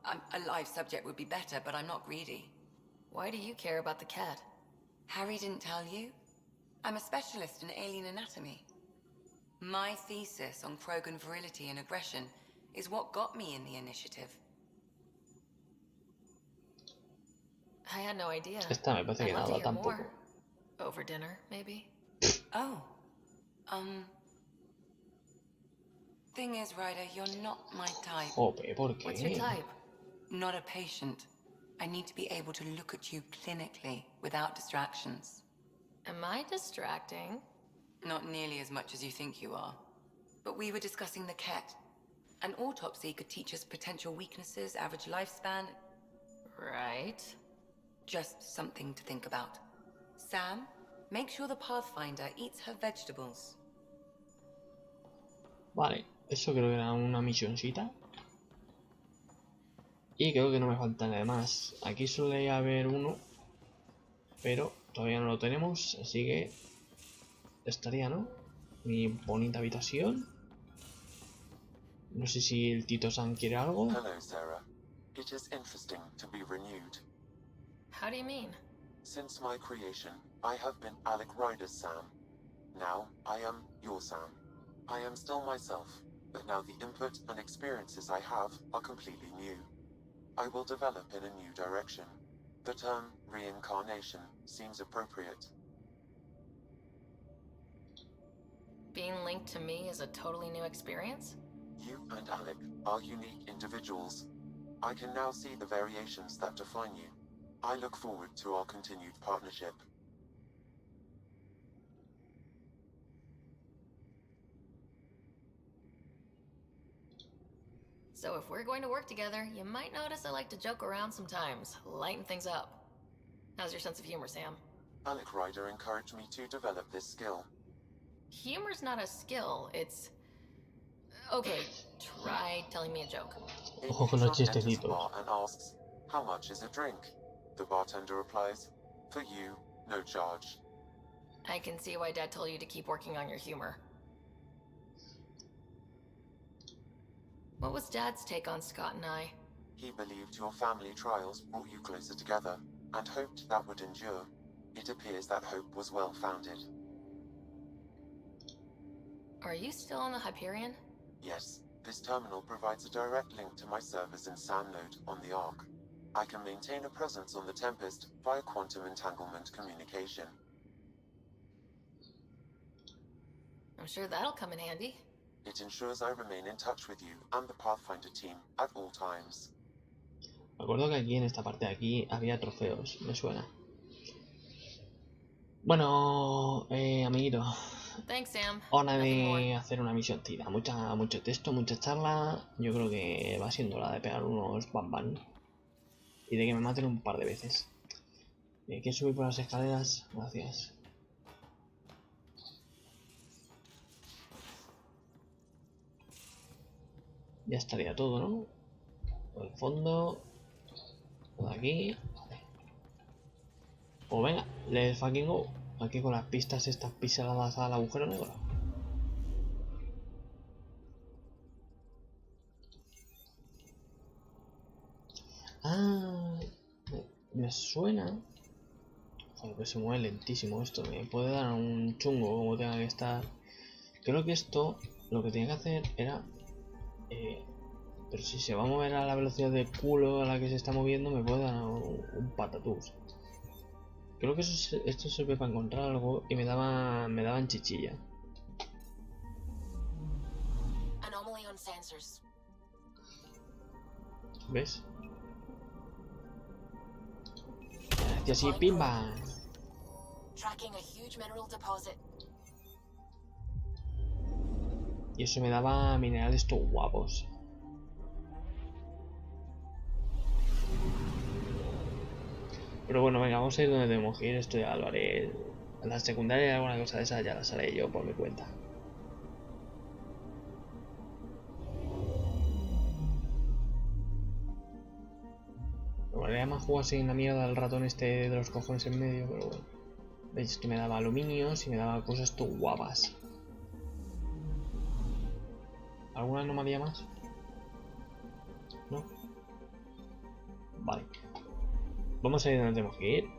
a live subject would be better, but I'm not greedy. Why do you care about the cat? Harry didn't tell you? I'm a specialist in alien anatomy. My thesis on Krogan virility and aggression is what got me in the initiative. I had no idea. Esta me parece que no habla tampoco. Over dinner, maybe? Oh. Thing is, Ryder, you're not my type. Jope, ¿por qué? What's your type? Not a patient. I need to be able to look at you clinically, without distractions. Am I distracting? Not nearly as much as you think you are. But we were discussing the cat. An autopsy could teach us potential weaknesses, average lifespan. Right. Just something to think about. Sam, make sure the Pathfinder eats her vegetables. Vale, eso creo que era una misioncita. Y creo que no me falta nada más. Aquí suele haber uno, pero todavía no lo tenemos, así que estaría, ¿no? Mi bonita habitación. No sé si el Tito-san quiere algo. Hello, Sarah. It is interesting to be renewed. How do you mean? Since my creation, I have been Alec Ryder's Sam. Now, I am your Sam. I am still myself, but now the input and experiences I have are completely new. I will develop in a new direction. The term reincarnation seems appropriate. Being linked to me is a totally new experience? You and Alec are unique individuals. I can now see the variations that define you. I look forward to our continued partnership. So if we're going to work together, you might notice I like to joke around sometimes, lighten things up. How's your sense of humor, Sam? Alec Ryder encouraged me to develop this skill. Humor's not a skill, it's... Okay, try telling me a joke. Ojo con los chistecitos. Bar and asks, "How much is a drink?" The bartender replies, "For you, no charge." I can see why Dad told you to keep working on your humor. What was Dad's take on Scott and I? He believed your family trials brought you closer together, and hoped that would endure. It appears that hope was well-founded. Are you still on the Hyperion? Yes, this terminal provides a direct link to my servers in SAM node on the Ark. I can maintain a presence on the Tempest via quantum entanglement communication. I'm sure that'll come in handy. It ensures I remain in touch with you and the Pathfinder team at all times. Me acuerdo que aquí en esta parte de aquí había trofeos, me suena. Bueno, amiguito. Thanks, Sam. Hora de hacer una misioncita. Mucho texto, mucha charla. Yo creo que va siendo hora de pegar unos bam. Y de que me maten un par de veces. ¿Quieres subir por las escaleras? Gracias. Ya estaría todo, ¿no? Por el fondo. Por aquí. Vale. Pues venga, let's fucking go. Aquí con las pistas estas piseladas al agujero negro. Ah, me suena. Joder, que se mueve lentísimo esto. Me puede dar un chungo como tenga que estar. Creo que esto lo que tenía que hacer era. Pero si se va a mover a la velocidad de culo a la que se está moviendo, me puede dar un patatús. Creo que esto sirve para encontrar algo y me daban chichilla. ¿Ves? Y así, pimba. Y eso me daba minerales todo guapos. Pero bueno, venga, vamos a ir donde tenemos que ir. Esto ya lo haré. En la secundaria, alguna cosa de esas ya las haré yo por mi cuenta. Me molaría más jugar sin la mierda del ratón este de los cojones en medio, pero bueno. Veis, esto me daba aluminios y me daba cosas todo guapas. ¿Alguna anomalía más? ¿No? Vale. Vamos a ir donde tenemos que ir.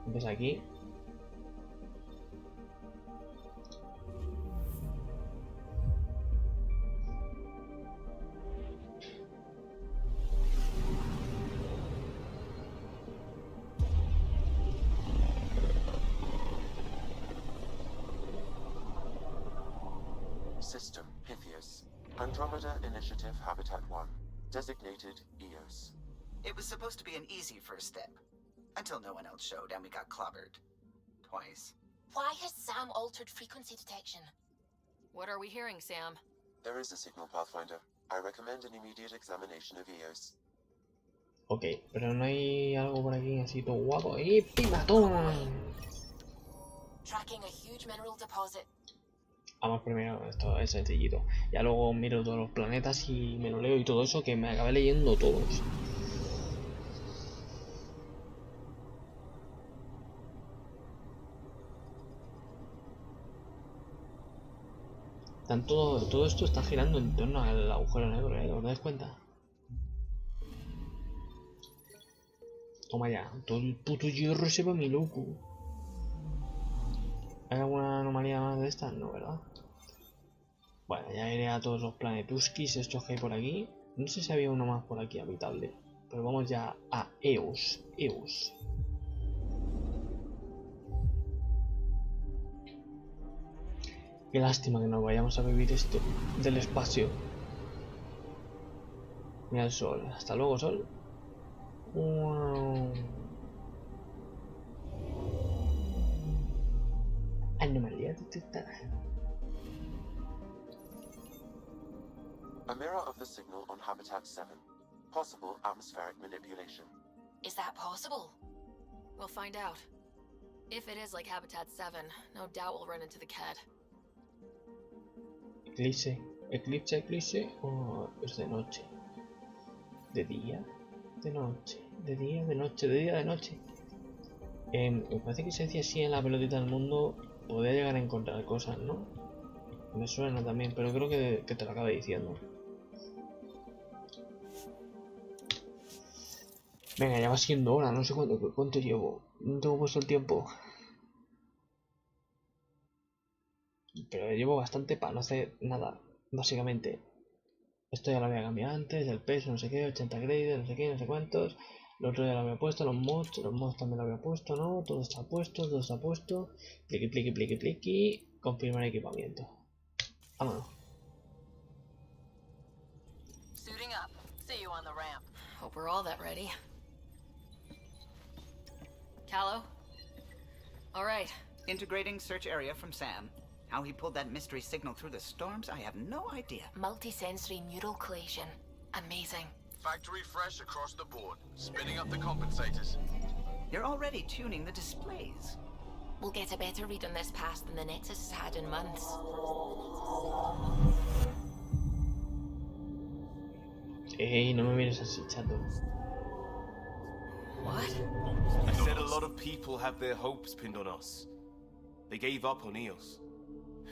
Entonces aquí. System Pythias. Andromeda Initiative Habitat 1, designated EOS. It was supposed to be an easy first step, until no one else showed and we got clobbered. Twice. Why has Sam altered frequency detection? What are we hearing, Sam? There is a signal, Pathfinder. I recommend an immediate examination of EOS. Ok, pero no hay algo por aquí así todo guapo. ¡Y pimatón! Tracking a huge mineral deposit. Vamos primero, esto es sencillito. Ya luego miro todos los planetas y me lo leo y todo eso, que me acabé leyendo todos. Todo esto está girando en torno al agujero negro, ¿eh? ¿Os dais cuenta? Toma ya, todo el puto hierro se va mi loco. ¿Hay alguna anomalía más de esta? No, ¿verdad? Bueno, ya iré a todos los planetuskis estos que hay por aquí. No sé si había uno más por aquí habitable. Pero vamos ya a Eos. Eos. Qué lástima que no vayamos a vivir esto del espacio. Mira el sol. Hasta luego, sol. Wow. Anomalía detectada. A mirror of the signal on Habitat 7. Possible atmospheric manipulation. Is that possible? We'll find out. If it is like Habitat 7, no doubt we'll run into the cat. Eclipse. Eclipse, eclipse. O es de noche. De día. De noche. De día, de noche. De día, de noche. Me parece que se decía así en la pelotita del mundo. Podría llegar a encontrar cosas, ¿no? Me suena también, pero creo que te lo acabé diciendo. Venga, ya va siendo hora, no sé cuánto llevo. No tengo puesto el tiempo. Pero llevo bastante para no hacer nada, básicamente. Esto ya lo había cambiado antes, del peso, no sé qué, 80 grades, no sé qué, no sé cuántos. Lo otro ya lo había puesto, los mods también lo había puesto, ¿no? Todo está puesto, todo está puesto. Pliqui, pliqui, pliqui, pliqui. Confirmar equipamiento. Vámonos. Suiting up. See you on the ramp. Hope we're all that ready. Callow? All right. Integrating search area from Sam. How he pulled that mystery signal through the storms, I have no idea. Multisensory neural collation. Amazing. Factory fresh across the board. Spinning up the compensators. You're already tuning the displays. We'll get a better read on this pass than the Nexus has had in months. Hey, no me mires así, chato. What? I said a lot of people have their hopes pinned on us. They gave up on EOS.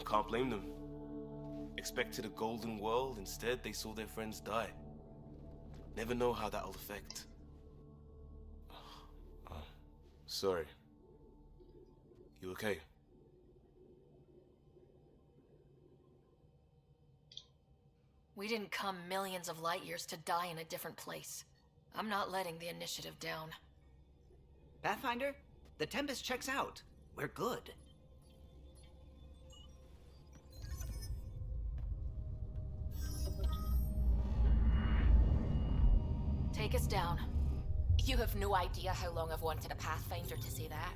Can't blame them. Expected a golden world, instead they saw their friends die. Never know how that'll affect. Sorry. You okay? We didn't come millions of light years to die in a different place. I'm not letting the initiative down. Pathfinder, the Tempest checks out. We're good. Take us down. You have no idea how long I've wanted a Pathfinder to say that.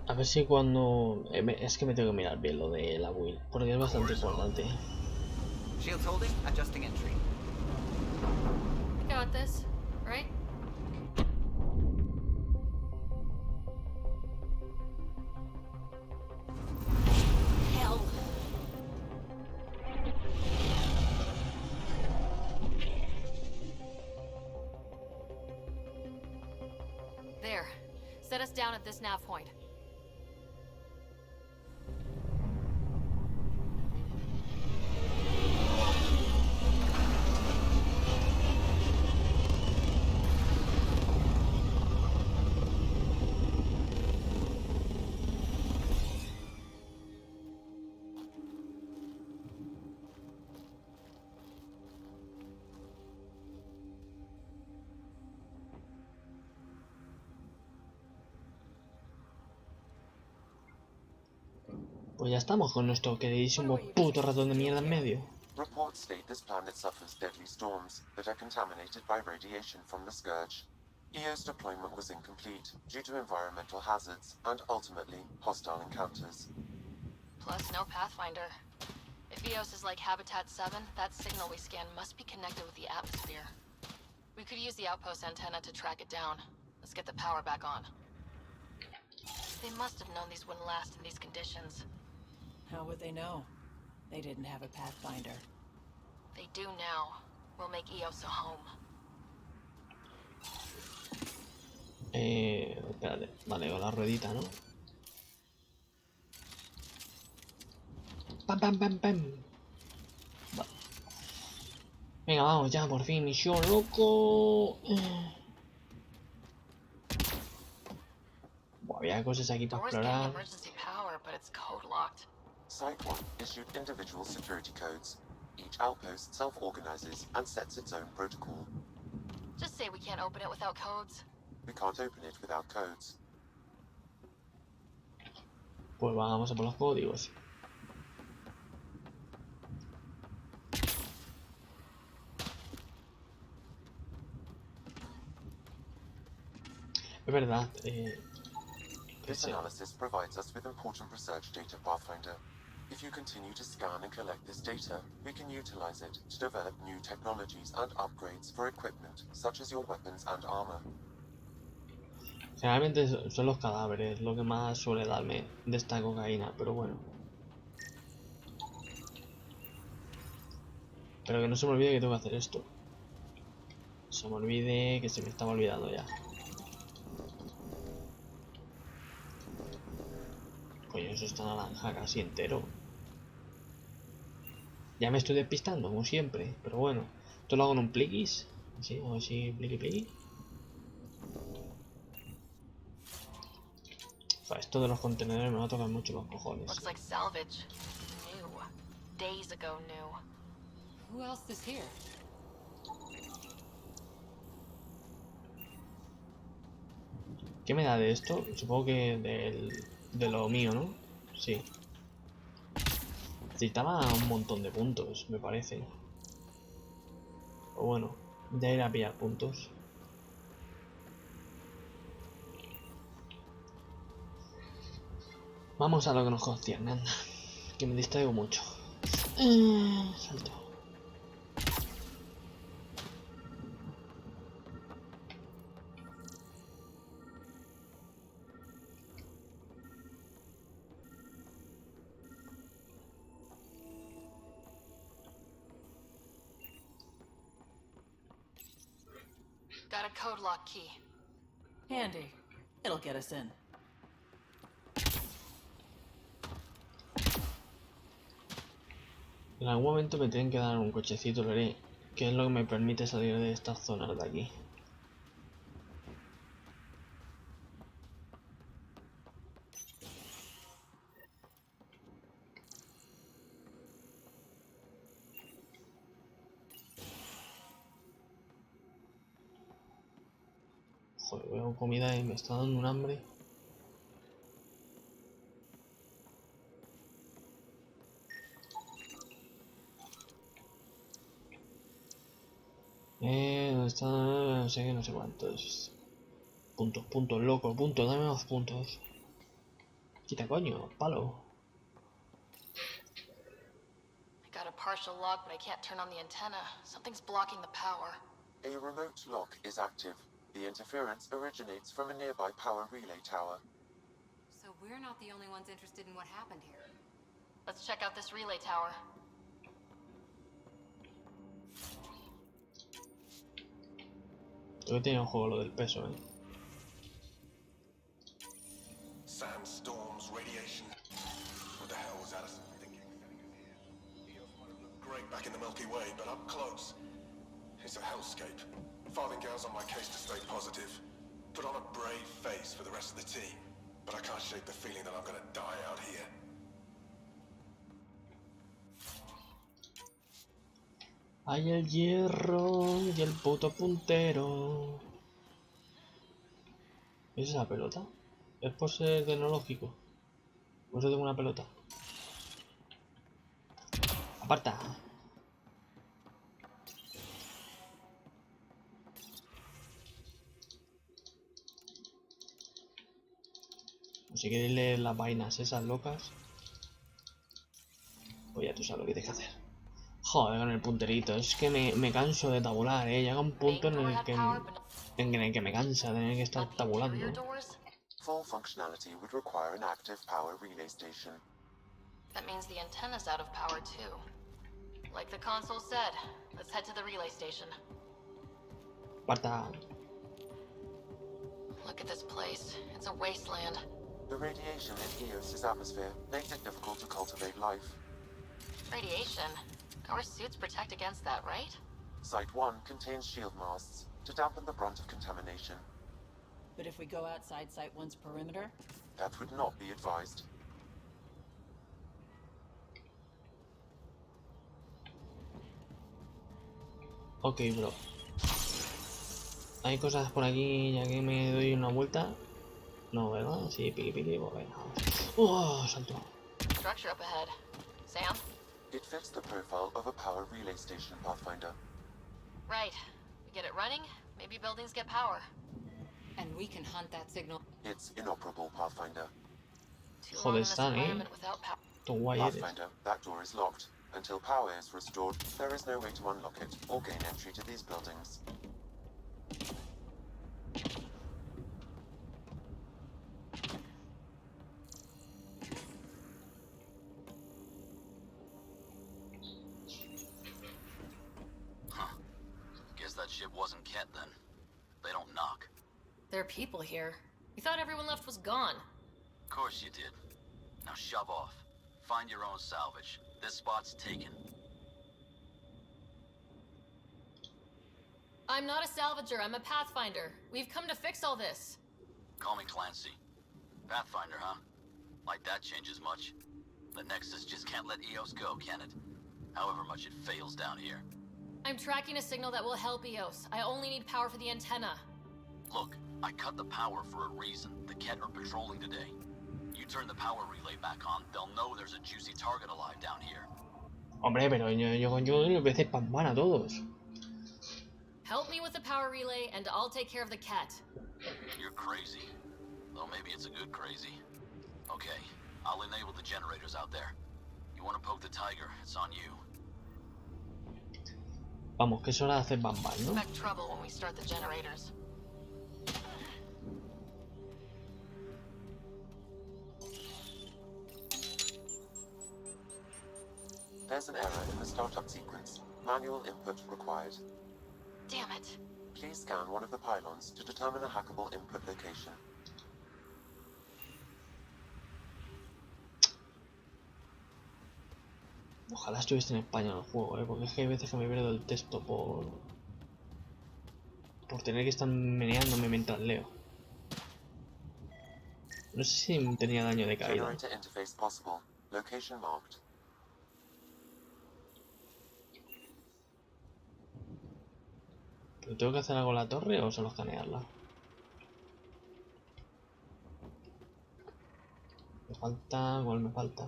A ver si cuando... es que me tengo que mirar bien lo de la build, porque es bastante importante. Shields holding, adjusting entry. We got this, right? Hell. There. Set us down at this nav point. Pues ya estamos con nuestro queridísimo puto ratón de mierda en medio. Reports state this planet suffers deadly storms that are contaminated by radiation from the scourge. EO's deployment was incomplete due to environmental hazards and ultimately hostile encounters. Plus, no Pathfinder. If EOS is like Habitat 7, that signal we scan must be connected with the atmosphere. We could use the outpost antenna to track it down. Let's get the power back on. They must have known these wouldn't last in these conditions. How would they know? They didn't have a Pathfinder. They do now. We'll make EOS a home. Espérate. Vale, con la ruedita, ¿no? Pam, pam, pam, pam. Vale. Venga, vamos ya, por fin, misión, loco. Había cosas aquí para explorar. Site 1 issued individual security codes. Each outpost self-organizes and sets its own protocol. Just say we can't open it without codes. We can't open it without codes. Pues vamos a por los códigos. Es verdad. This analysis provides us with important research data, Pathfinder. If you continue to scan and collect this data, we can utilize it to develop new technologies and upgrades for equipment, such as your weapons and armor. Generalmente son los cadáveres lo que más suele darme de esta cocaína, pero bueno. Pero que no se me olvide que tengo que hacer esto. Se me olvide, que se me estaba olvidando ya. Coño, eso está naranja casi entero. Ya me estoy despistando, como siempre. Pero bueno, esto lo hago en un pliquis. Así, hago así, pliqui pliqui. O sea, esto de los contenedores me va a tocar mucho los cojones. Looks like salvage. New. Days ago new. Who else is here? ¿Qué me da de esto? Supongo que de lo mío, ¿no? Sí. Necesitaba un montón de puntos, me parece. O bueno, ya iré a pillar puntos. Vamos a lo que nos concierne, anda. Que me distraigo mucho. Salto. Got a code lock key. Handy. It'll get us in. En algún momento me tienen que dar un cochecito, lo haré, que es lo que me permite salir de estas zonas de aquí. Joder, veo comida y me está dando un hambre. ¿Dónde está? No sé qué, no sé cuántos. Puntos, puntos, loco, puntos, dame más puntos. Quita coño, palo. I got a partial lock, but I can't turn on the antenna. Something's blocking the power. A remote lock is active. The interference originates from a nearby power relay tower. So we're not the only ones interested in what happened here. Let's check out this relay tower. Creo que tiene un juego lo del peso, Sandstorms, radiation. What the hell was Addison thinking? EOS might have looked great back in the Milky Way, but up close, it's a hellscape. Farthingale's on my case to stay positive. Put on a brave face for the rest of the team, but I can't shake the feeling that I'm gonna die out here. Hay el hierro y el puto puntero. ¿Es esa pelota? ¿Es por ser tecnológico? Por eso tengo una pelota. Aparta. Si queréis leer las vainas esas locas, pues ya tú sabes lo que tienes que hacer. Joder, con el punterito, es que me canso de tabular, llega un punto en el que me cansa tener que estar tabulando. Full functionality would require an active power relay station. That means the antenna's out of power too. Like the console said, let's head to the relay station. Aparta. Look at this place. It's a wasteland. The radiation in Eos's atmosphere makes it difficult to cultivate life. Radiation? Our suits protect against that, right? Site 1 contains shield masts to dampen the brunt of contamination. But if we go outside Site 1's perimeter? That would not be advised. Ok, bro. Hay cosas por aquí, ya que me doy una vuelta. No, ¿verdad? Sí, pili, pues venga. ¡Oh! Salto. Structure up ahead. Sam? It fits the profile of a power relay station, Pathfinder. Right. We get it running, maybe buildings get power. And we can hunt that signal. It's inoperable, Pathfinder. Joder, están, Pathfinder, that door is locked. Until power is restored, there is no way to unlock it or gain entry to these buildings. Guess that ship wasn't Kent then. They don't knock. There are people here. You thought everyone left was gone. Of course you did. Now shove off. Find your own salvage. This spot's taken. I'm not a salvager, I'm a pathfinder. We've come to fix all this. Call me Clancy. Pathfinder, huh? Like that changes much. The Nexus just can't let Eos go, can it? However much it fails down here. I'm tracking a signal that will help Eos. I only need power for the antenna. Look, I cut the power for a reason. The Ket are patrolling today. You turn the power relay back on, they'll know there's a juicy target alive down here. Hombre, pero yo les voy a hacer pan a todos. Help me with the power relay, and I'll take care of the Ket. You're crazy. Though maybe it's a good crazy. Okay, I'll enable the generators out there. You want to poke the tiger, it's on you. Vamos, que es hora de hacer bam, ¿no? Expect trouble when we start the generators. There's an error in the startup sequence. Manual input required. Damn it. Please scan one of the pylons to determine a hackable input location. Ojalá estuviese en español el juego, porque es que hay veces que me pierdo el texto por tener que estar meneándome mientras leo. No sé si tenía daño de caída. Generator interface possible. Location marked. ¿Pero tengo que hacer algo en la torre o solo escanearla? Me falta... ¿Cuál me falta?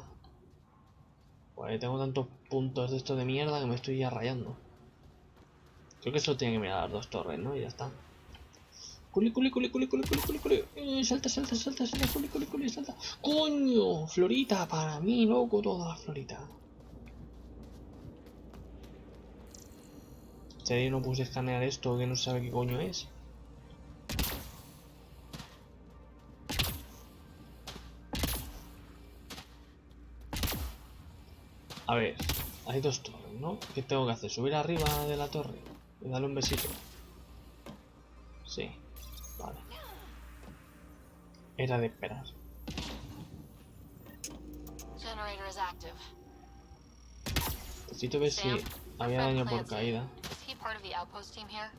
Pues tengo tantos puntos de estos de mierda que me estoy ya rayando. Creo que solo tiene que mirar las dos torres, ¿no? Y ya está. Culi. Salta, culi, salta. ¡Coño! Florita, para mí, loco, toda la florita. ¿En serio no puse a escanear esto que no sabe qué coño es? A ver, hay dos torres, ¿no? ¿Qué tengo que hacer? ¿Subir arriba de la torre? Y darle un besito. Sí, vale. Era de esperar. Generator is active. Necesito ver si había daño por caída. Is he part of the outpost team here?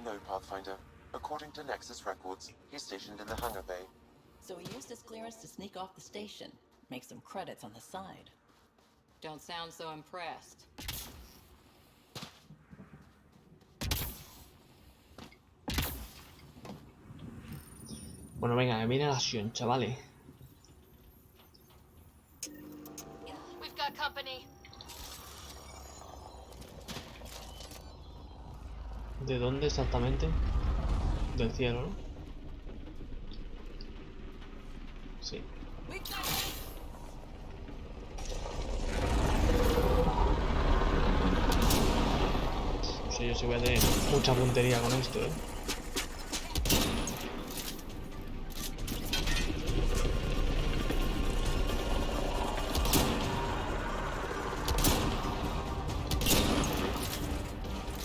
No, Pathfinder. According to Nexus records, he's stationed in the hangar bay. So he used his clearance to sneak off the station. Make some credits on the side. Don't sound so impressed. Bueno, venga, que viene la acción, chavales. We've got company. ¿De dónde exactamente? Del cielo, ¿no? Sí. No sé yo si voy a tener mucha puntería con esto, ¿eh?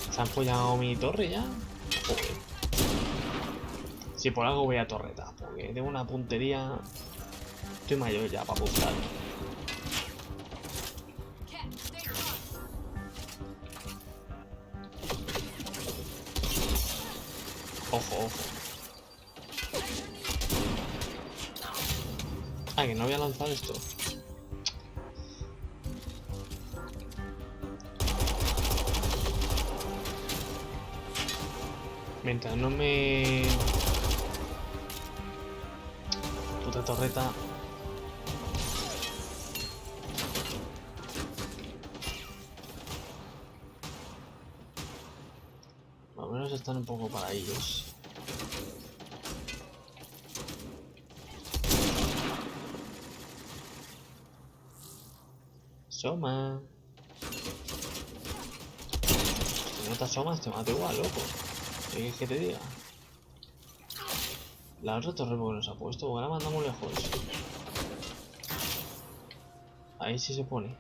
¿Se han follado mi torre ya? Joder. Si por algo voy a torreta, porque tengo una puntería. Estoy mayor ya para apuntar. Ojo, ojo. Ah, que no voy a lanzar esto. Mientras no me... Puta torreta. Al menos están un poco para ellos. Soma. Si no te asomas te mato igual, loco. ¿Qué quieres que te diga? La otra torre porque nos ha puesto, porque la mandamos lejos. Ahí sí se pone.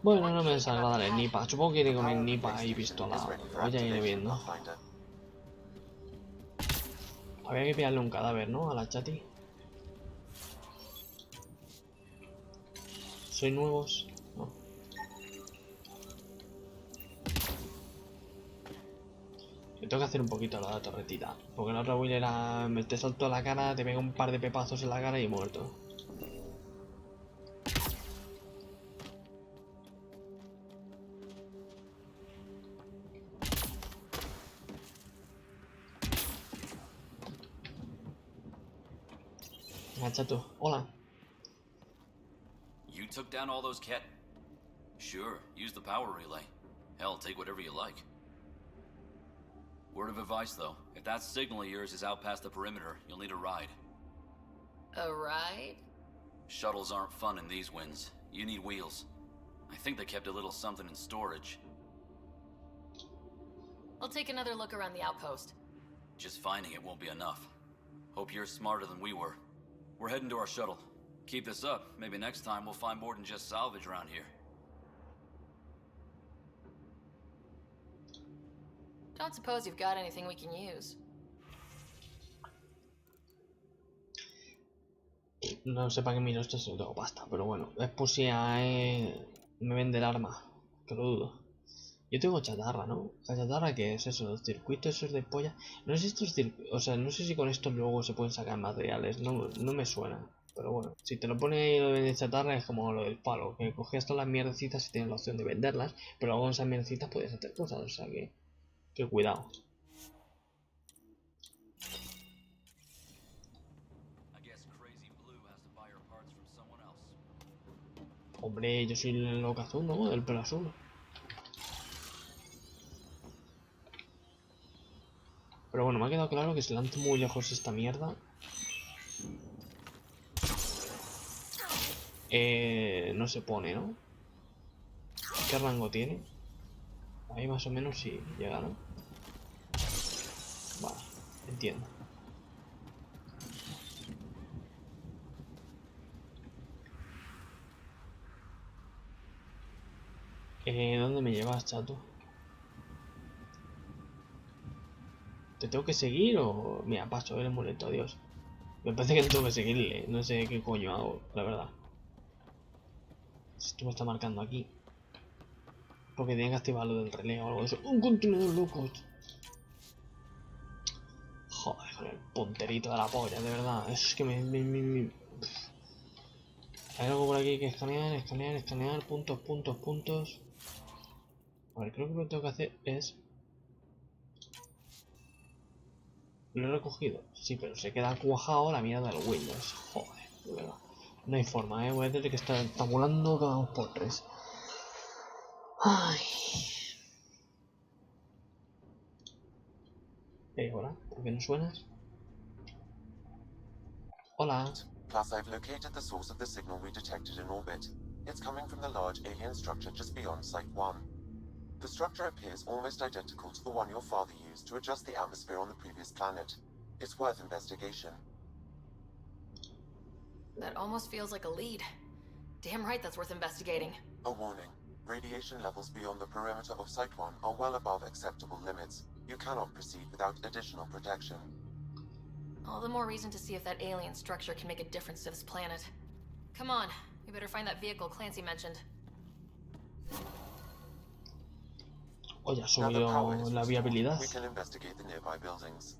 Bueno, no me desagrada el nipa. Supongo que quiere comer nipa y pistola. O ya iré viendo. Había que pillarle un cadáver, ¿no? A la chati. ¿Soy nuevos? No. Me tengo que hacer un poquito la torretita. Porque la otra Will era... te salto a la cara, te pega un par de pepazos en la cara y muerto. Chato, hola. You took down all those cat... Sure, use the power relay. Hell, take whatever you like. Word of advice, though. If that signal of yours is out past the perimeter, you'll need a ride. A ride? Shuttles aren't fun in these winds. You need wheels. I think they kept a little something in storage. I'll take another look around the outpost. Just finding it won't be enough. Hope you're smarter than we were. We're heading to our shuttle. Keep this up. Maybe next time we'll find more than just salvage around here. Don't suppose you've got anything we can use. No sé para qué miro esto si no tengo pasta, pero bueno. Es por si me vende el arma, que lo dudo. Yo tengo chatarra, ¿no? ¿La chatarra qué es eso? ¿Los circuitos esos de polla? No sé estos circuitos, o sea, no sé si con esto luego se pueden sacar materiales, no me suena. Pero bueno, si te lo pone ahí lo de chatarra es como lo del palo, que cogías todas las mierdecitas y tienes la opción de venderlas, pero luego con esas mierdecitas puedes hacer cosas, o sea que cuidado. Hombre, yo soy el loco azul, ¿no? El pelo azul. Pero bueno, me ha quedado claro que si lanzo muy lejos esta mierda... no se pone, ¿no? ¿Qué rango tiene? Ahí más o menos sí llega, ¿no? Vale, entiendo. ¿Dónde me llevas, chato? ¿Te tengo que seguir o...? Mira, paso el amuleto, adiós. Me parece que no tengo que seguirle, no sé qué coño hago, la verdad. Esto me está marcando aquí. Porque tenía que activar lo del relé o algo de eso. ¡Un contenedor, locos! Joder, con el punterito de la polla, de verdad. Es que Hay algo por aquí que escanear, puntos. A ver, creo que lo que tengo que hacer es... Lo he recogido, sí, pero se queda cuajado la mierda del Windows. Joder, de verdad. No hay forma, voy a tener que estar tabulando cada 2 por 3. Ay. Hola, ¿por qué no suenas? Hola. Plus, I've located the source of the signal we detected in orbit. It's coming from the large alien structure just beyond Site 1. The structure appears almost identical to the one your father used to adjust the atmosphere on the previous planet. It's worth investigation. That almost feels like a lead. Damn right that's worth investigating. A warning. Radiation levels beyond the perimeter of Site 1 are well above acceptable limits. You cannot proceed without additional protection. All the more reason to see if that alien structure can make a difference to this planet. Come on, we better find that vehicle Clancy mentioned. Oye, ha subido la viabilidad. We can investigate the nearby buildings.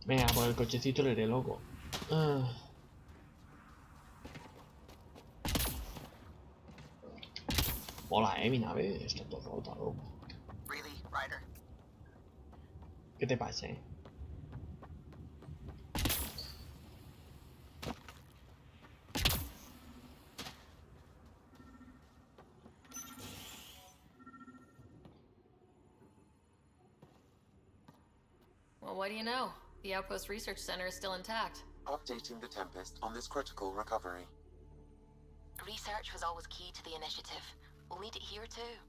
Venga, por el cochecito le iré loco. Hola, mi nave. Está todo rota, loco. Really, Ryder? ¿Qué te pasa, Well, what do you know? The Outpost Research Center is still intact. Updating the Tempest on this critical recovery. Research was always key to the initiative. We'll need it here too.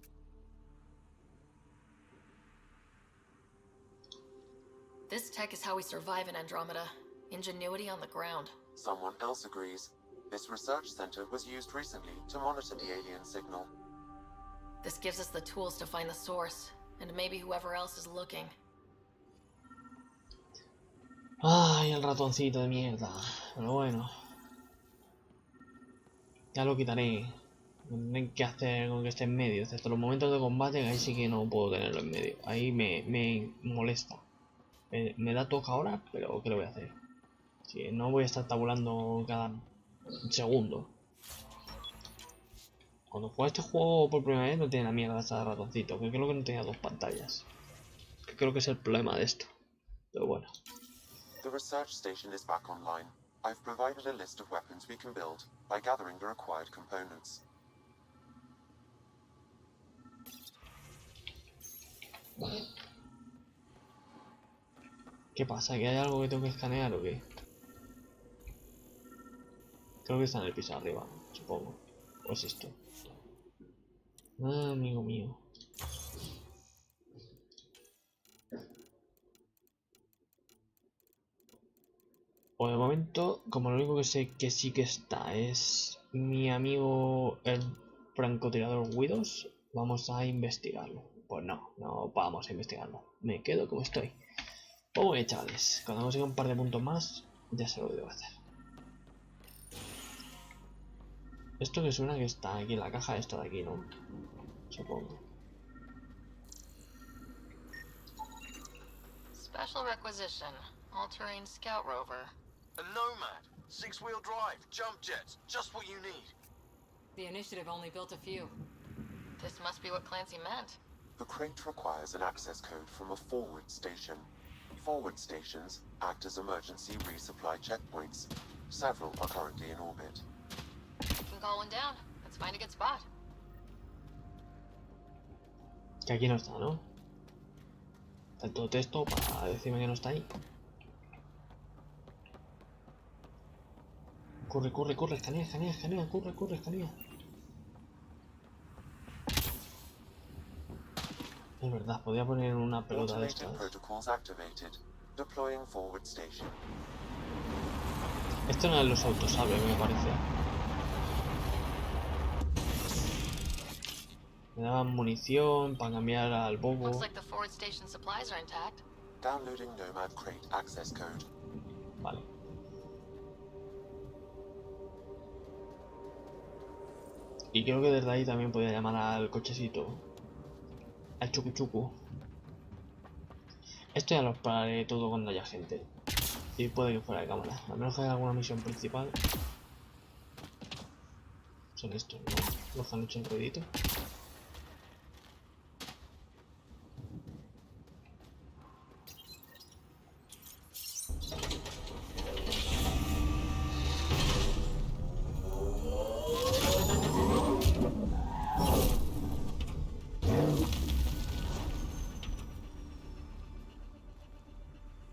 This tech is how we survive in Andromeda. Ingenuity on the ground. Someone else agrees. This research center was used recently to monitor the alien signal. This gives us the tools to find the source, and maybe whoever else is looking. Ay, el ratoncito de mierda. Pero bueno. Ya lo quitaré. Tendré que hacer con que esté en medio. Excepto los momentos de combate, ahí sí que no puedo tenerlo en medio. Ahí me molesta. Me da toca ahora, pero ¿qué lo voy a hacer? Sí, no voy a estar tabulando cada segundo. Cuando jugué este juego por primera vez no tenía la mierda esta de ratoncito. Que creo que no tenía 2 pantallas. Que creo que es el problema de esto. Pero bueno. The research station is back online. I've provided a list of weapons we can build by gathering the required components. Vale. ¿Qué pasa? ¿Que hay algo que tengo que escanear o qué? Creo que está en el piso de arriba, supongo. ¿O es esto? Ah, amigo mío. Por el momento, como lo único que sé que sí que está es mi amigo el francotirador Guidos, vamos a investigarlo. Pues no vamos a investigarlo. Me quedo como estoy. Pues bueno, chavales, cuando consiga un par de puntos más, ya sé lo que debo hacer. Esto que suena que está aquí en la caja, esto de aquí, ¿no? Supongo. Special requisition. All-terrain scout rover. A Nomad. 6-wheel drive. Jump jets. Just what you need. The initiative only built a few. This must be what Clancy meant. The crate requires an access code from a forward station. Forward stations act as emergency resupply checkpoints. Several are currently in orbit. We can call one down. Let's find a good spot. Que aquí no está, ¿no? Tanto texto para decirme que no está ahí. Corre, corre, corre, escanea, escanea, escanea, corre, corre, escanea. Es verdad, podría poner una pelota de estas. Esto no es los autosables, me parece. Me daban munición para cambiar al bobo. Vale. Y creo que desde ahí también podía llamar al cochecito. Al chucu chucu. Esto ya lo exploraré todo cuando haya gente. Y puede que fuera de cámara. A menos que haya alguna misión principal. Son estos, ¿no? Los que han hecho el ruidito.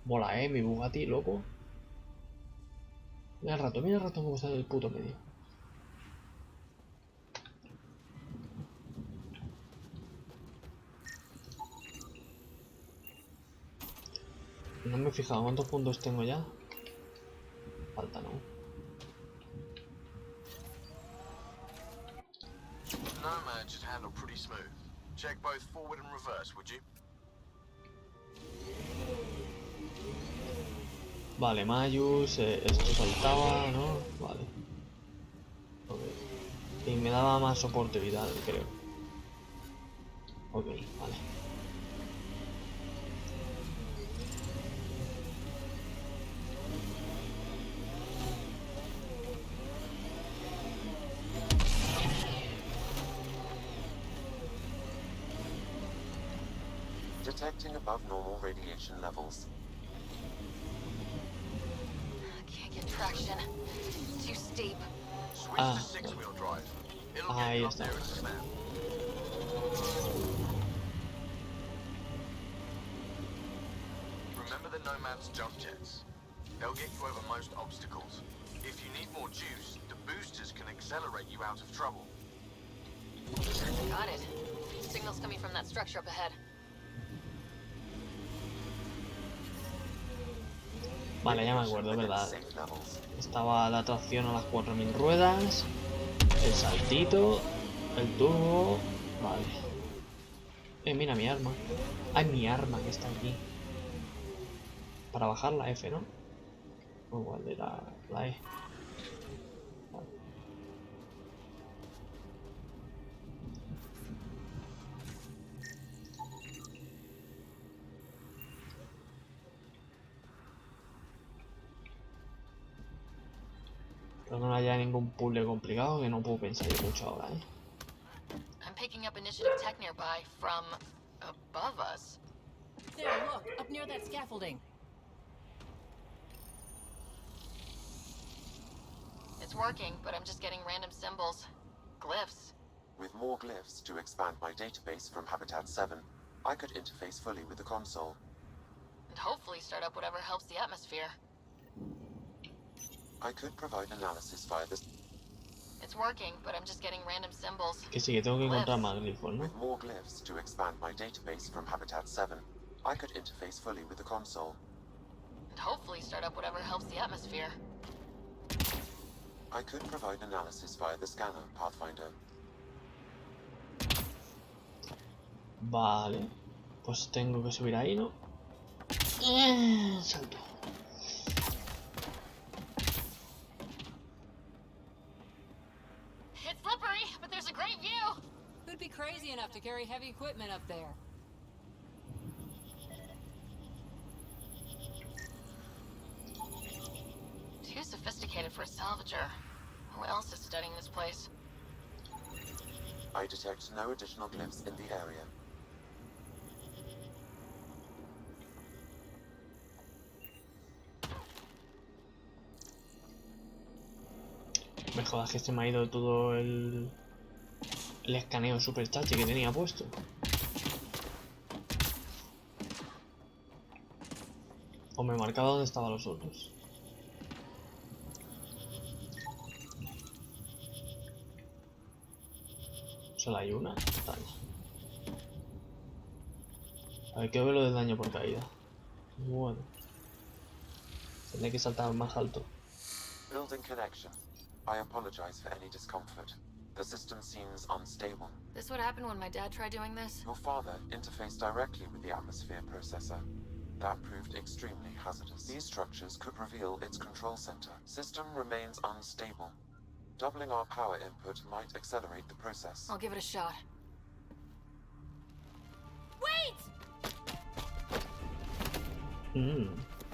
Mola, mi Bugatti, loco. Mira el rato cómo está en el puto medio. No me he fijado cuántos puntos tengo ya. Falta, ¿no? Nomad should handle pretty smooth. Check both forward and reverse, would you? Vale, Mayus, esto saltaba, ¿no? Vale. Okay. Y me daba más soporte vital, creo. Ok, vale. Detecting above normal radiation levels. Can't get traction. It's too steep. Switch to six-wheel drive. It'll get you up there in a snap. Remember the Nomad's jump jets. They'll get you over most obstacles. If you need more juice, the boosters can accelerate you out of trouble. Got it. Signal's coming from that structure up ahead. Vale, ya me acuerdo, ¿verdad? Estaba la atracción a las 4000 ruedas, el saltito, el turbo. Vale. Mira mi arma. Ay, mi arma que está aquí. Para bajar la F, ¿no? O igual de la E. Vale. Creo que no haya ningún puzzle complicado, que no puedo pensar yo mucho ahora, ¿eh? I'm picking up initiative tech nearby from above us. There, look, up near that scaffolding. It's working, but I'm just getting random symbols. Glyphs. With more glyphs to expand my database from Habitat 7, I could interface fully with the console. And hopefully start up whatever helps the atmosphere. I could provide analysis via this. It's working, but I'm just getting random symbols. Que sí, que tengo que encontrar más glifos, ¿no? With more glyphs to expand my database from Habitat 7, I could interface fully with the console. And hopefully start up whatever helps the atmosphere. I could provide analysis via the scanner, Pathfinder. Vale. Pues tengo que subir ahí, ¿no? Salto. It's slippery, but there's a great view. Who'd be crazy enough to carry heavy equipment up there? Too sophisticated for a salvager. Who else is studying this place? I detect no additional glyphs in the area. Me jodas que se me ha ido todo el escaneo super chachi que tenía puesto. O me marcaba dónde estaban los otros. Solo hay una. Vale. A ver, quiero ver lo del daño por caída. Bueno. Tendré que saltar más alto. Building connection. I apologize for any discomfort. The system seems unstable. This would happen when my dad tried doing this? Your father interfaced directly with the atmosphere processor. That proved extremely hazardous. These structures could reveal its control center. System remains unstable. Doubling our power input might accelerate the process. I'll give it a shot. Wait!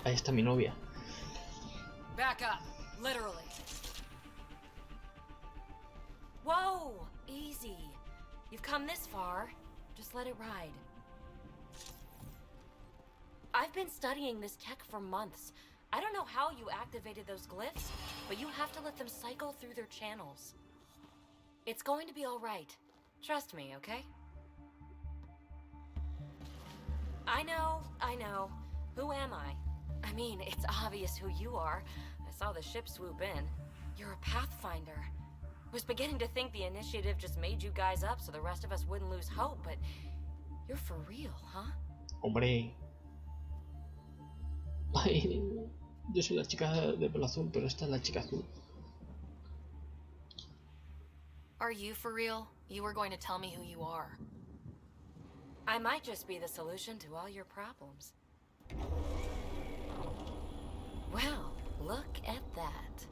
Ahí está mi novia. Back up, literally. Whoa! Easy. You've come this far. Just let it ride. I've been studying this tech for months. I don't know how you activated those glyphs, but you have to let them cycle through their channels. It's going to be all right. Trust me, okay? I know. Who am I? I mean, it's obvious who you are. I saw the ship swoop in. You're a pathfinder. Was beginning to think the initiative just made you guys up so the rest of us wouldn't lose hope, but you're for real, huh? Hombre. Ay, yo soy la chica de pelo azul, pero esta es la chica azul. Are you for real? You were going to tell me who you are. I might just be the solution to all your problems. Well, look at that.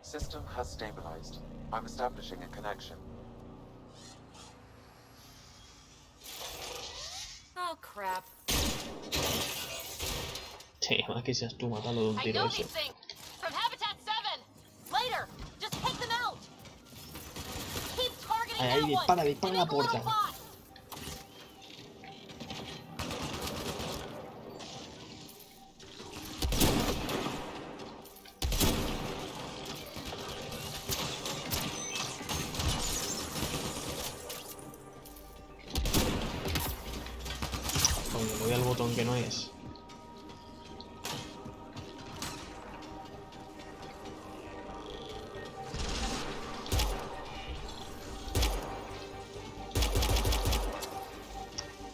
System has stabilized. I'm establishing a connection. Oh, crap. Sí, más que seas tú matando de un tiro eso. From Habitat 7. Later, just take them out. Keep targeting Ahí, dispara la puerta. Coño, le doy al botón que no es.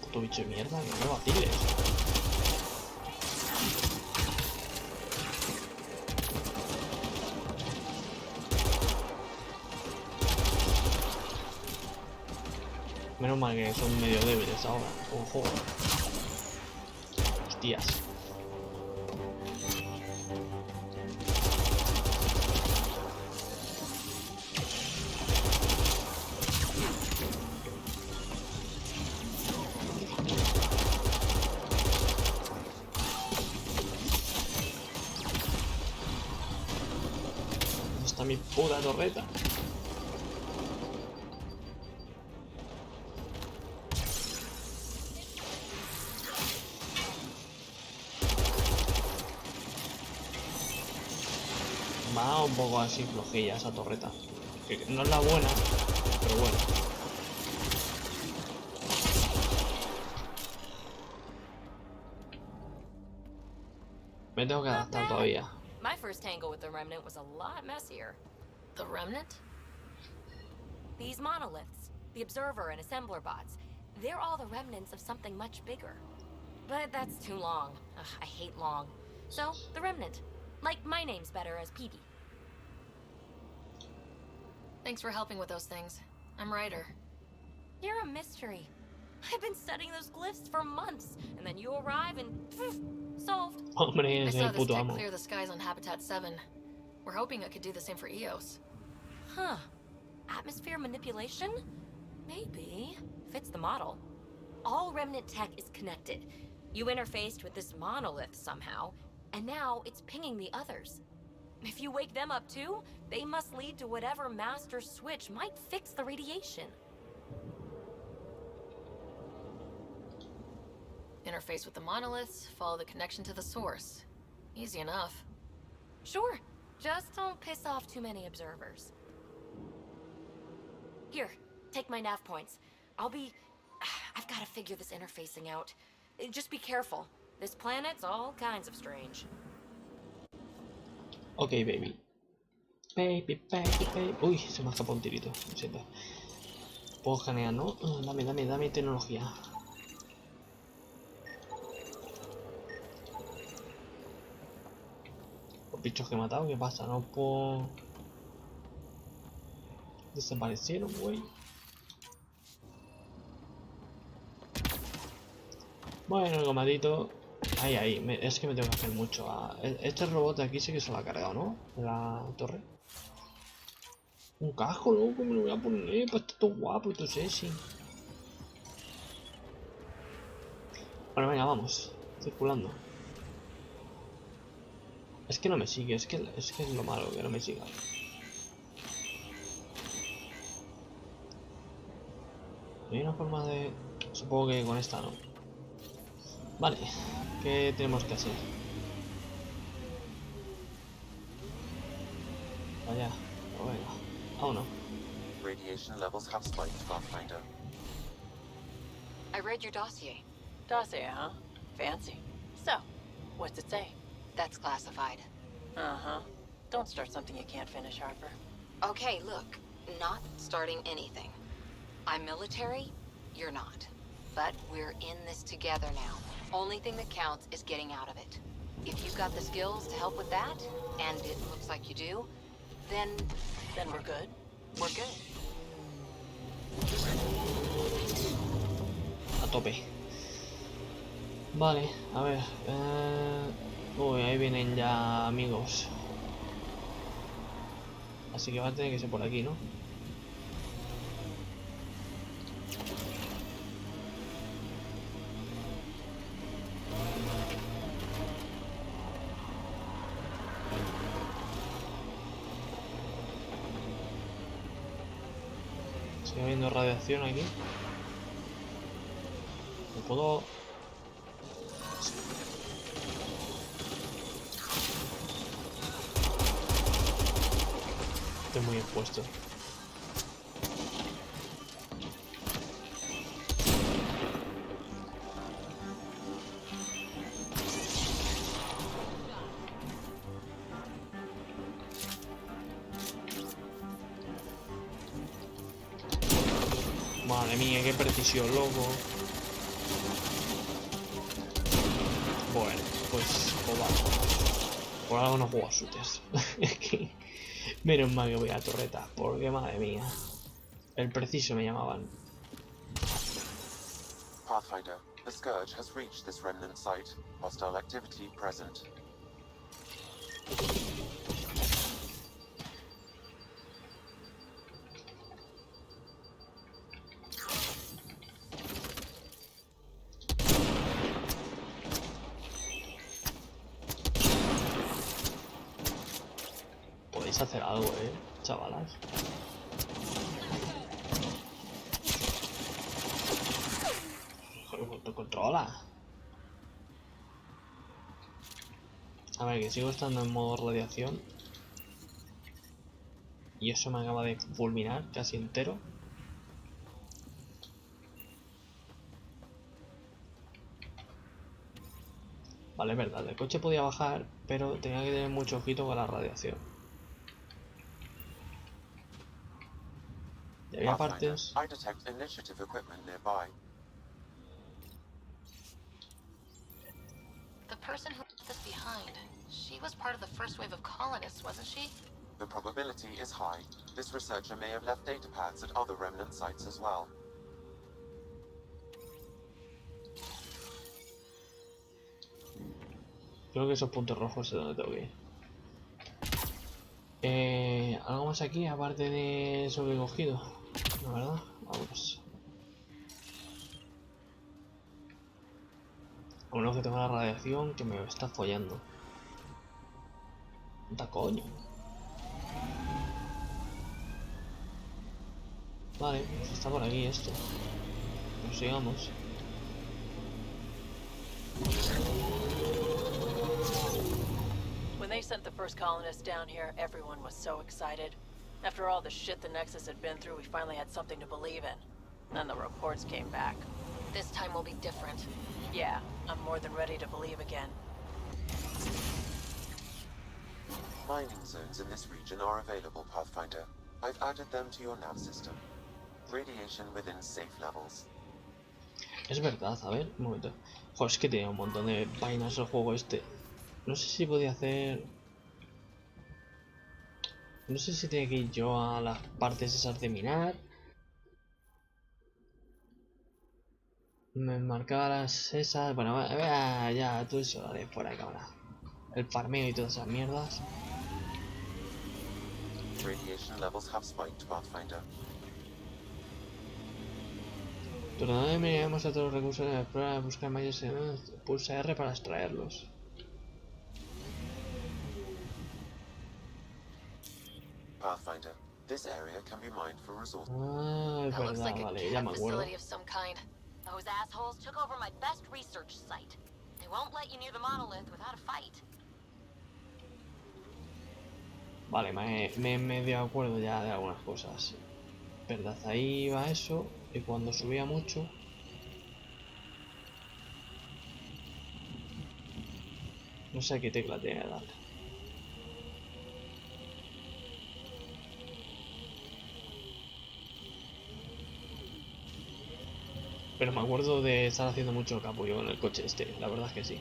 Puto bicho de mierda, que no me vaciles. Menos mal que son medio débiles ahora. Ojo. Hostias. ¿Dónde está mi puta torreta? Va un poco así flojilla esa torreta. Que no es la buena, pero bueno. Me tengo que adaptar todavía. My first tangle with the Remnant was a lot messier. The Remnant? These monoliths, the Observer and Assembler bots, they're all the remnants of something much bigger. But that's too long. Ugh, I hate long. So, the Remnant. Like, my name's better as Peavy. Thanks for helping with those things. I'm Ryder. You're a mystery. I've been studying those glyphs for months, and then you arrive and poof, solved. Hombre, I es saw el this puto tech amo. clear the skies on Habitat 7. We're hoping it could do the same for EOS. Huh. Atmosphere manipulation? Maybe. Fits the model. All Remnant tech is connected. You interfaced with this monolith somehow, and now it's pinging the others. If you wake them up too, they must lead to whatever master switch might fix the radiation. Interface with the monoliths, follow the connection to the source. Easy enough. Sure. Just don't piss off too many observers. Here, take my nav points. I've got to figure this interfacing out. Just be careful. This planet's all kinds of strange. Ok, baby. Baby. Uy, se me ha escapado un tirito. Lo siento. Puedo escanear, ¿no? Dame tecnología. Los bichos que he matado, ¿qué pasa? No puedo... Desaparecieron, güey. Bueno, el comadito. Ahí. Es que me tengo que hacer mucho. Este robot de aquí sí que se lo ha cargado, ¿no? De la torre. Un casco, loco, me lo voy a poner. Pues está todo guapo y todo sexy. Bueno, venga, vamos. Circulando. Es que no me sigue, es que es lo malo, que no me siga. Hay una forma de... Supongo que con esta no. Vale, ¿qué tenemos que hacer? Vaya, venga, vámonos. Radiation levels have spiked, Pathfinder. I read your dossier. Dossier, huh? Fancy. So, what's it say? That's classified. Uh-huh. Don't start something you can't finish, Harper. Okay, look. Not starting anything. I'm military, you're not. But we're in this together now. Only thing that counts is getting out of it. If you've got the skills to help with that, and it looks like you do, then we're good. We're good. A tope. Vale, a ver. Uy, ahí vienen ya amigos. Así que va a tener que ser por aquí, ¿no? Sigue habiendo radiación aquí. No puedo... Estoy muy expuesto. Madre mía, qué precisión, loco. Bueno, pues vale. Por algo no juego a shooters. Menos mal que voy a torreta, porque madre mía. El preciso me llamaban. Pathfinder, the Scourge has reached this remnant site. Hostile activity present. Podéis hacer algo, chavalas. Joder, controla. A ver, que sigo estando en modo radiación. Y eso me acaba de fulminar casi entero. Vale, es verdad, el coche podía bajar, pero tenía que tener mucho ojito con la radiación. Y había partes... I detect initiative equipment nearby. The person who left us behind, she was part of the first wave of colonists, wasn't she? The probability is high. This researcher may have left data pads at other remnant sites as well. Creo que esos puntos rojos es donde tengo que ir. ¿Algo más aquí aparte de eso que he cogido? ¿No, verdad? Vamos. Uno que tengo la radiación que me está follando. ¡Anda coño! Vale, pues está por aquí esto. Pues sigamos. When they sent the first colonists down here, everyone was so excited. After all the shit the Nexus had been through, we finally had something to believe in. Then the reports came back. This time will be different. Yeah, I'm more than ready to believe again. Mining zones in this region are available, Pathfinder. I've added them to your nav system. Radiation within safe levels. Es verdad, a ver, un momento. Joder, es que tiene un montón de vainas el juego este. No sé si podía hacer... No sé si tenía que ir yo a las partes esas de minar. Me marcaba las esas... Bueno, ya, todo eso lo haré fuera de cámara. El farmeo y todas esas mierdas. Radiation levels have spiked, Pathfinder. Durante donde miraremos a todos los recursos de la prueba de buscar Mayo, pulsa R para extraerlos. Pathfinder, this area can be mined for resources. Ah, es verdad, vale, ya me acuerdo. Those assholes took over my best research site. They won't let you near the monolith without a fight. Vale, me medio acuerdo ya de algunas cosas. Verdad, ahí va eso. Y cuando subía mucho... No sé a qué tecla tiene que dar. Pero me acuerdo de estar haciendo mucho capullo con el coche este, la verdad es que sí.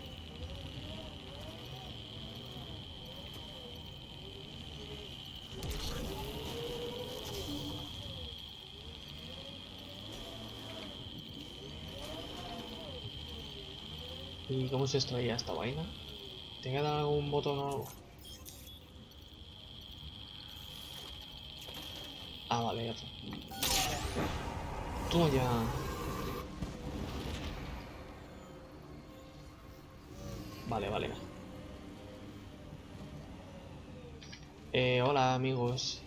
¿Y cómo se extraía esta vaina? ¿Tiene que dar algún botón o algo? Ah, vale, ya está. Toma ya. Vale, vale. Hola amigos.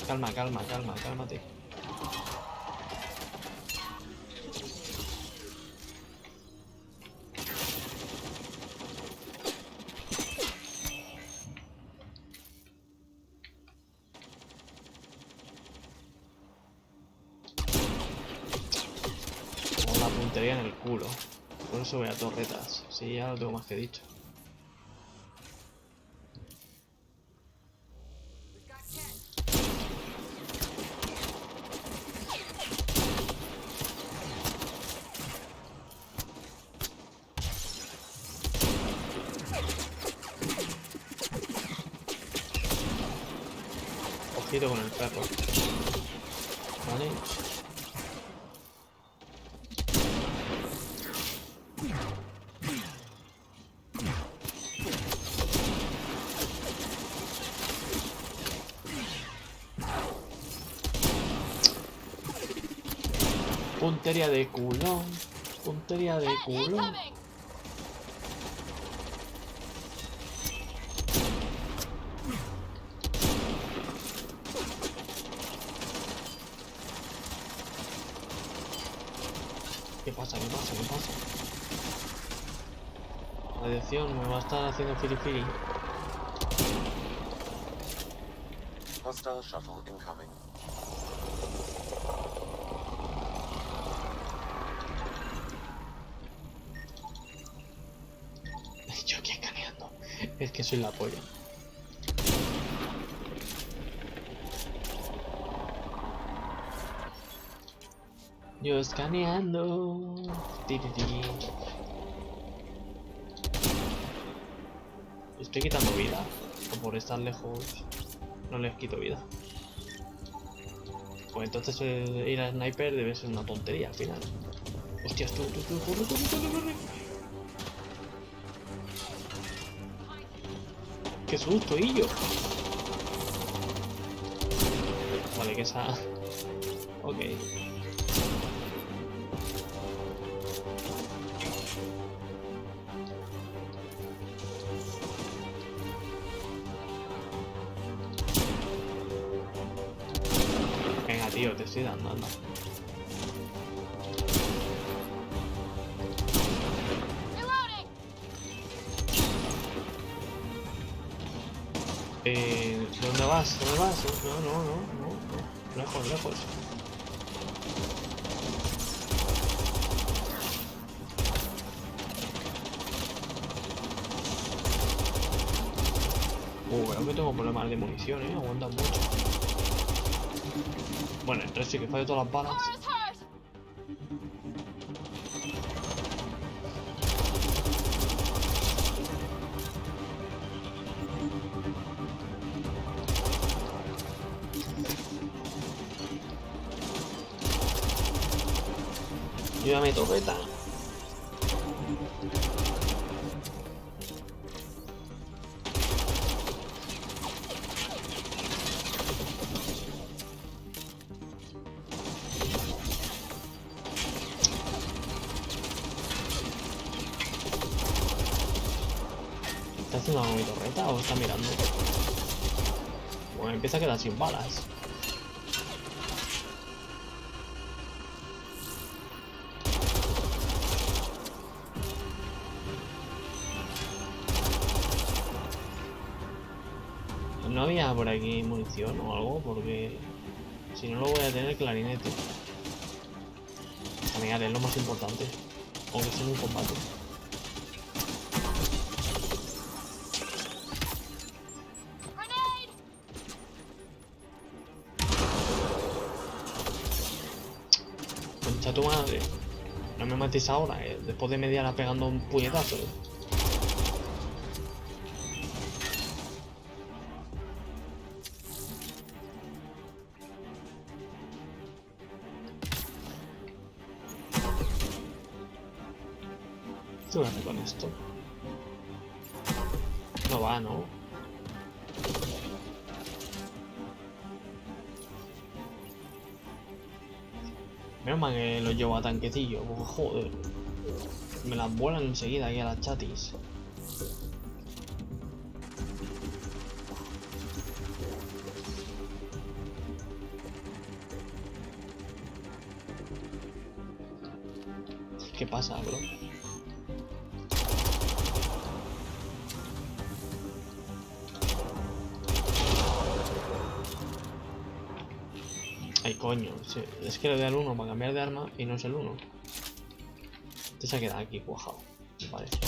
Calma, calma, calma, cálmate. Con la puntería en el culo. Por eso voy a torretas. Sí, ya lo tengo más que dicho. Ojito con el perro. Vale. Puntería de culo. Puntería de culo. ¿Qué pasa? ¿Qué pasa? ¿Qué pasa? La dirección me va a estar haciendo firifiri. Hostile shuttle incoming. Yo aquí escaneando. Es que soy la polla. Yo escaneando. Tiriri. Estoy quitando vida. O por estar lejos no les quito vida. Pues entonces ir a sniper debe ser una tontería al final. Hostias, tú, corre, corre, corre, corre. ¡Qué susto, Illo! Vale, que esa... Ok. Venga, tío, te estoy dando, anda. ¿Dónde vas? ¿Dónde vas? No. Lejos, lejos. Creo que tengo problemas de munición, aguantan mucho. Bueno, el 3 sí que fallo todas las balas. Ayúdame, torreta. ¿Está haciendo algo mi torreta o está mirando? Bueno, empieza a quedar sin balas. No había por aquí munición o algo, porque si no lo voy a tener clarinete. Genial, es lo más importante, aunque sea en un combate. concha tu madre. No me matéis ahora, después de media hora pegando un puñetazo. ¿Qué voy a hacer con esto? No va, ¿no? Menos mal que lo llevo a tanquecillo, porque, joder. Me las vuelan enseguida aquí a las chatis. ¿Qué pasa, bro? Ay, coño, es que le doy al 1 para cambiar de arma y no es el 1. Este se ha quedado aquí cuajado, me parece.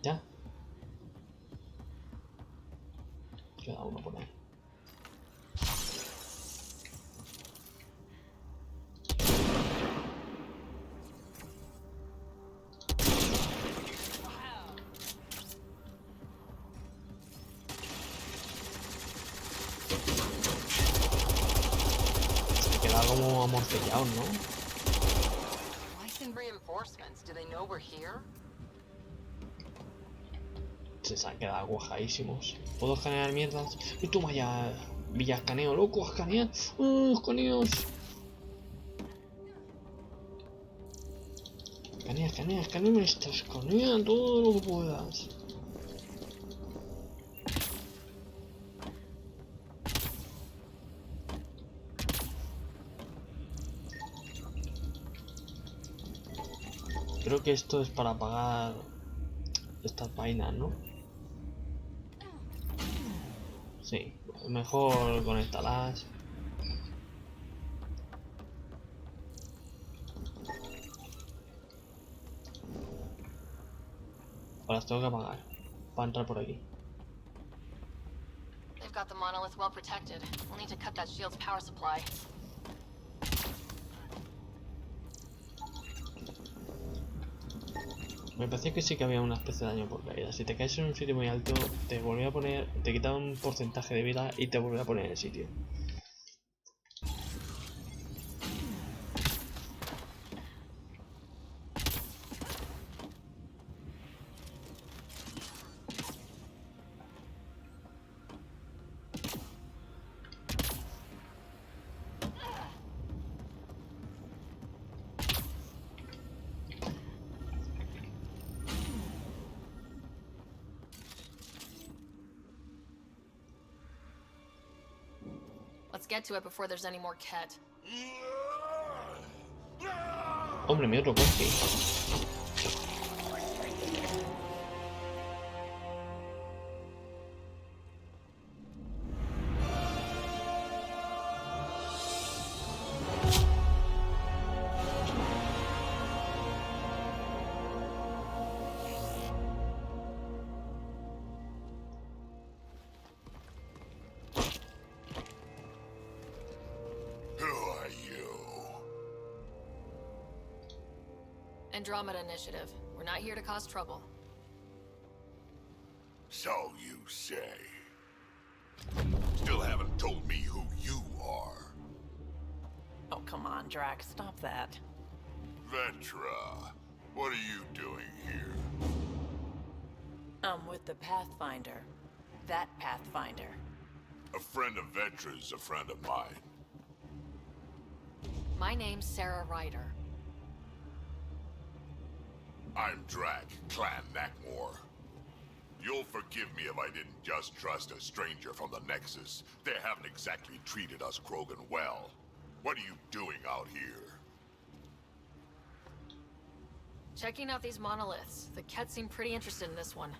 ¿Ya? Queda uno por ahí. Como amortillado, ¿no? Se han quedado guajadísimos. ¿Puedo escanear mierdas? Y toma ya, Villa escaneo, loco, escanea. Escaneos. Escanea, escanea todo lo que puedas. Creo que esto es para apagar estas vainas, ¿no? Sí, mejor conectarlas. Ahora las tengo que apagar para entrar por aquí. They've got the monolith well protected. We'll need to cut that shield's power supply. Me parece que sí que había una especie de daño por caída. Si te caes en un sitio muy alto, te volvía a poner, te quitaba un porcentaje de vida y te volvía a poner en el sitio. Let's get to it before there's any more Ket. Hombre, mi otro coche. Andromeda Initiative. We're not here to cause trouble. So you say. Still haven't told me who you are. Oh, come on, Drax. Stop that. Vetra, what are you doing here? I'm with the Pathfinder. That Pathfinder. A friend of Vetra's a friend of mine. My name's Sarah Ryder. I'm Drak, Clan Nakmor. You'll forgive me if I didn't just trust a stranger from the Nexus. They haven't exactly treated us Krogan well. What are you doing out here? Checking out these monoliths. The Ket seem pretty interested in this one.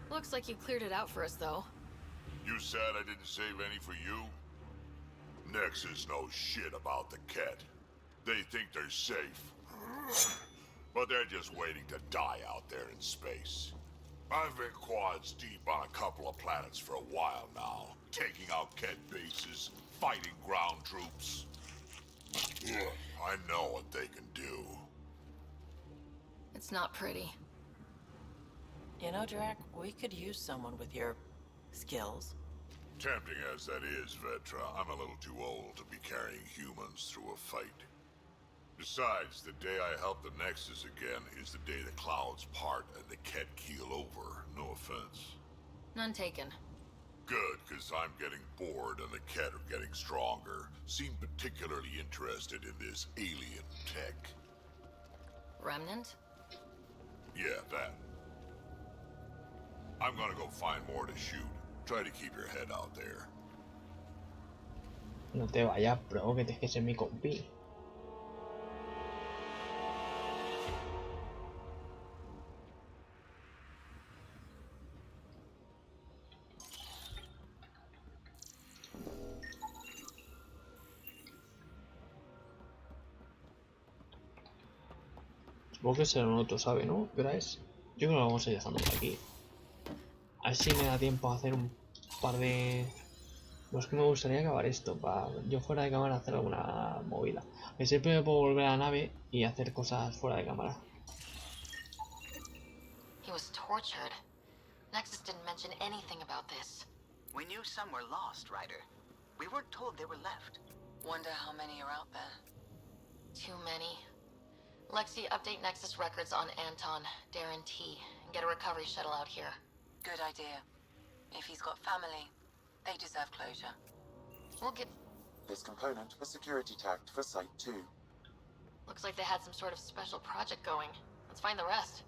Looks like you cleared it out for us, though. You said I didn't save any for you? Nexus knows shit about the Ket. They think they're safe. but they're just waiting to die out there in space. I've been quads deep on a couple of planets for a while now, taking out Ket bases, fighting ground troops. Ugh, I know what they can do. It's not pretty. You know, Drac, we could use someone with your skills. Tempting as that is, Vetra, I'm a little too old to be carrying humans through a fight. Besides, the day I help the Nexus again is the day the clouds part and the Ket keel over. No offense. None taken. Good, because I'm getting bored and the Ket are getting stronger. Seem particularly interested in this alien tech. Remnant? Yeah, that. I'm gonna go find more to shoot. Try to keep your head out there. No te vayas, bro, que tienes que ser mi compi. Supongo que será un otro, ¿sabe, no? ¿Qué hora es? Yo creo que lo vamos a ir dejando por aquí. A ver si me da tiempo a hacer un par de... Pues que me gustaría acabar esto, para yo fuera de cámara hacer alguna movida. Que siempre me puedo volver a la nave y hacer cosas fuera de cámara. He was tortured. Nexus didn't mention anything about this. We knew some were lost, Ryder. We weren't told they were left. Wonder how many are out there. Too many. Lexi, update Nexus records on Anton, Darren T, and get a recovery shuttle out here. Good idea. If he's got family, they deserve closure. We'll get... This component was security tagged for Site 2. Looks like they had some sort of special project going. Let's find the rest.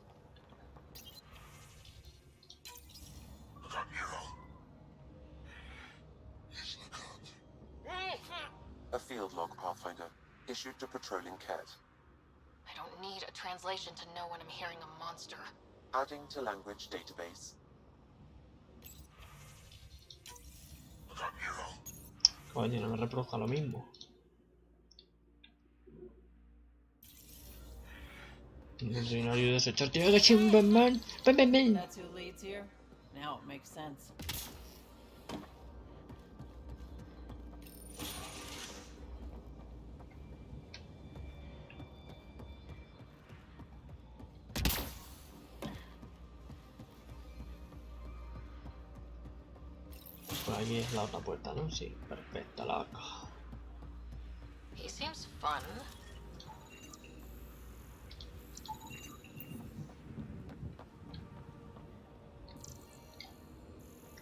A field log, Pathfinder, issued to patrolling Ket. I don't need a translation to know when I'm hearing a monster. Adding to language database. Coño, no me reproduzca lo mismo. No ayudes a echarte de chimbaman. That's who leads here. Now it makes sense. Por aquí es la otra puerta, ¿no? Sí, perfecto, la caja. He seems fun.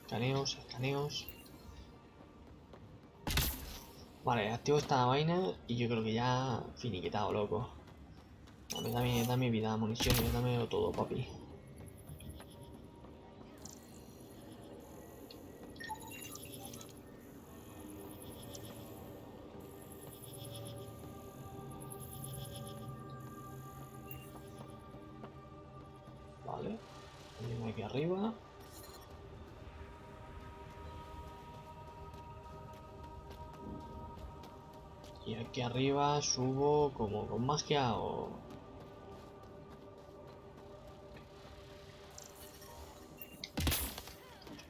Escaneos, escaneos. Vale, activo esta vaina y yo creo que ya finiquitado, loco. Dame vida, municiones, dame todo, papi. Vale, venimos aquí arriba. Y aquí arriba subo como con magia o...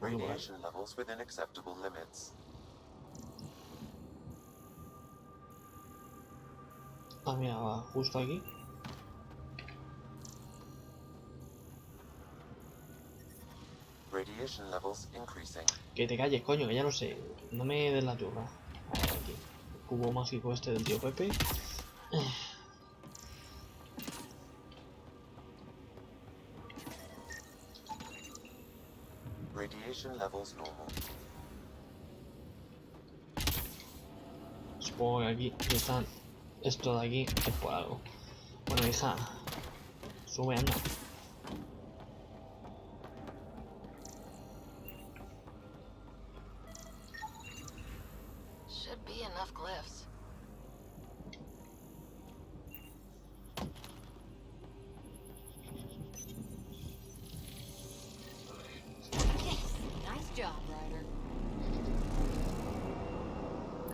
Radiation levels within acceptable limits. Ah, mira, va justo aquí. Radiation levels increasing. Que te calles, coño, que ya lo sé. No me des la turra. A ver, aquí. El cubo mágico este del tío Pepe. Radiation levels normal. Supongo que aquí están... Esto de aquí es por algo. Bueno, hija. Sube, anda. Should be enough glyphs. Nice job, Ryder.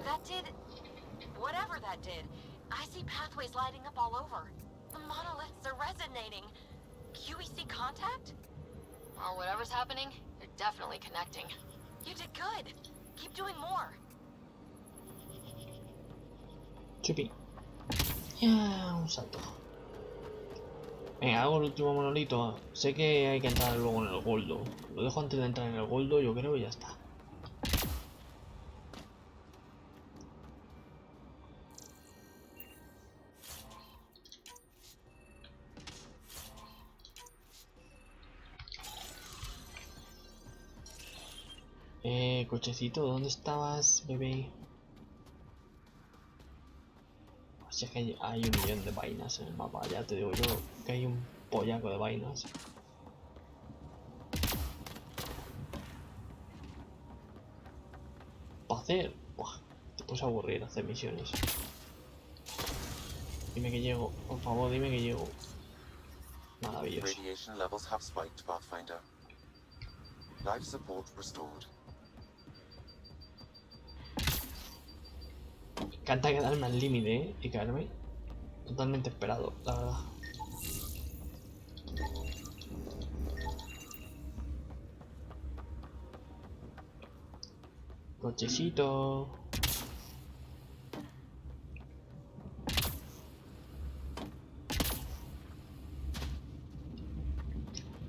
That did... whatever that did. I see pathways lighting up all over. The monoliths are resonating. QEC contact? Well, whatever's happening, you're definitely connecting. You did good. Keep doing more. Chupi. Ya, un salto. Venga, hago el último monolito. Sé que hay que entrar luego en el goldo. Lo dejo antes de entrar en el goldo, yo creo, y ya está. Cochecito, ¿dónde estabas, bebé? O sea, que hay un millón de vainas en el mapa, ya te digo yo que hay un pollaco de vainas. ¿Para hacer? Buah, te puedes aburrir hacer misiones. Dime que llego, por favor, dime que llego. Maravilloso. Radiation levels have spiked, Pathfinder. Life support restored. Me encanta quedarme al límite, y quedarme totalmente esperado, la verdad. Cochecito.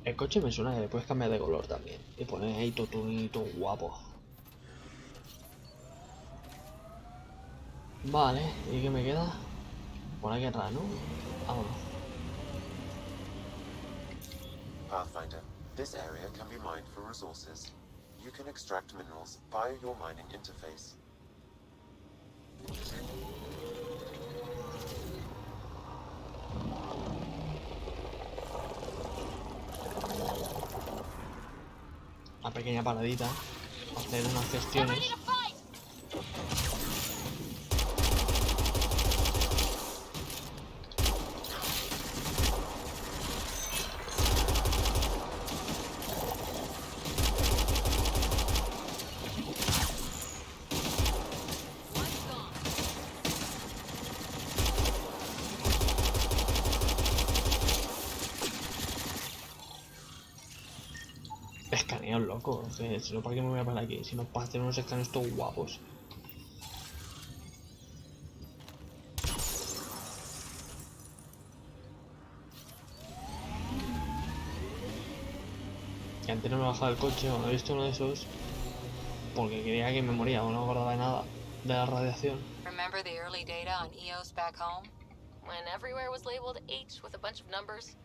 El coche me suena que le puedes cambiar de color también y poner ahí todo bonito, guapo. Vale, ¿y qué me queda? Por aquí atrás, ¿no? Vámonos. Pathfinder, this area can be mined for resources. You can extract minerals via your mining interface. Una pequeña paradita, hacer unas gestiones. Escaneos, loco, que si no, ¿para qué me voy a parar aquí? Si no, para hacer unos escaneos todos guapos. Que antes no me bajaba el coche cuando he visto uno de esos, porque quería que me moría o no acordaba de nada de la radiación. Remember the early data on EOS back home? When everywhere was labeled H with a bunch of numbers?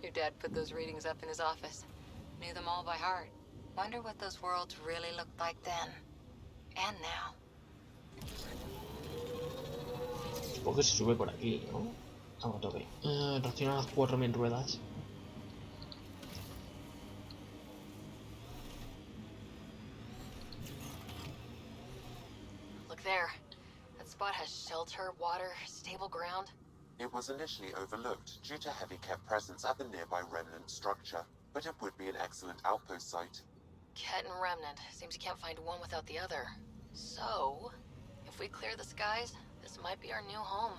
Your dad put those readings up in his office. Knew them all by heart. Wonder what those worlds really looked like then. And now. Supongo que se sube por aquí, ¿no? Vamos a tope. Reacciona a las 4000 ruedas. Look there. That spot has shelter, water, stable ground. It was initially overlooked due to heavy kept presence at the nearby remnant structure, but it would be an excellent outpost site. Ket and Remnant. Seems you can't find one without the other. So, if we clear the skies, this might be our new home.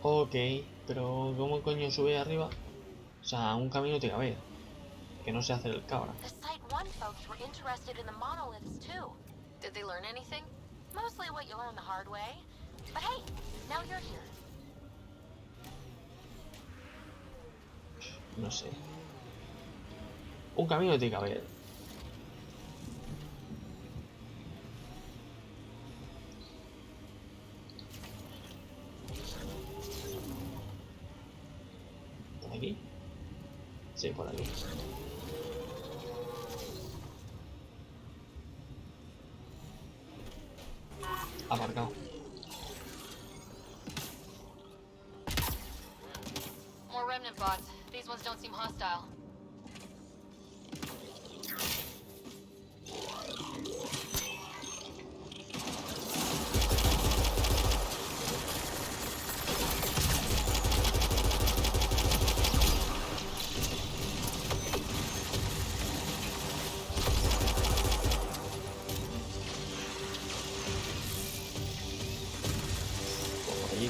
Ok, pero ¿cómo coño sube arriba? O sea, un camino tiene que haber. Que no se hace el cabra. The Site 1 folks were interested in the monoliths too. Did they learn anything? Mostly what you learn the hard way. But hey, now you're here. No sé. Un camino tiene que haber. ¿Por aquí? Sí, por aquí. Aparcado. More Remnant bots. These ones don't seem hostile.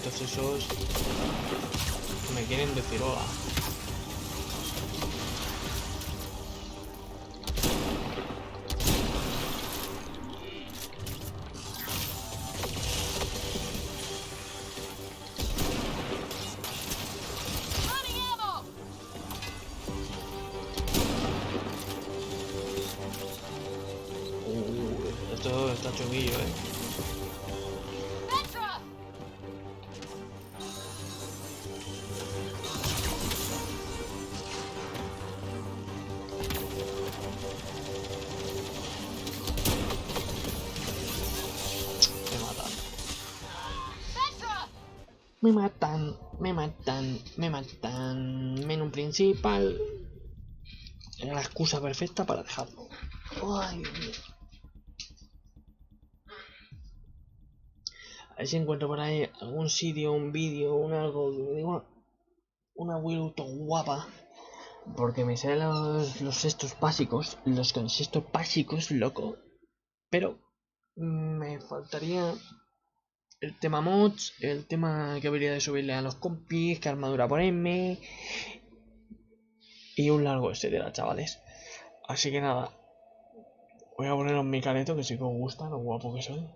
bichitos esos me quieren decir hola. Esto está chunguillo, Me matan, me matan, me matan. Menú principal. Era la excusa perfecta para dejarlo. Ay, Dios mío. A ver si encuentro por ahí algún sitio, un vídeo, un algo que me diga una Wiluto guapa. Porque me sé los estos básicos, los conceptos básicos, loco. Pero me faltaría el tema mods, el tema que habría de subirle a los compis, qué armadura ponerme y un largo etcétera, chavales. Así que nada, voy a poneros mi careto, que sí que os gusta, lo guapo que soy.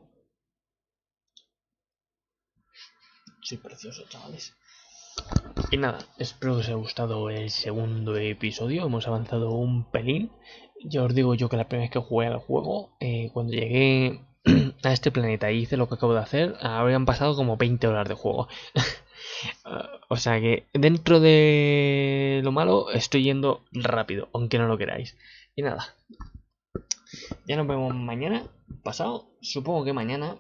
Soy precioso, chavales. Y nada, espero que os haya gustado el segundo episodio. Hemos avanzado un pelín. Ya os digo yo que la primera vez que jugué al juego, cuando llegué a este planeta y hice lo que acabo de hacer, habrían pasado como 20 horas de juego. O sea que dentro de lo malo estoy yendo rápido, aunque no lo queráis. Y nada, ya nos vemos mañana, pasado, supongo que mañana,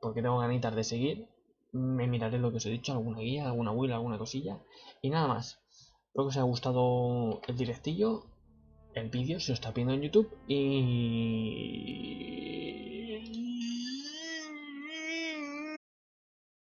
porque tengo ganitas de seguir. Me miraré lo que os he dicho, alguna guía, alguna will, alguna cosilla. Y nada más. Espero que os haya gustado el directillo, el vídeo, si os está viendo en YouTube. Y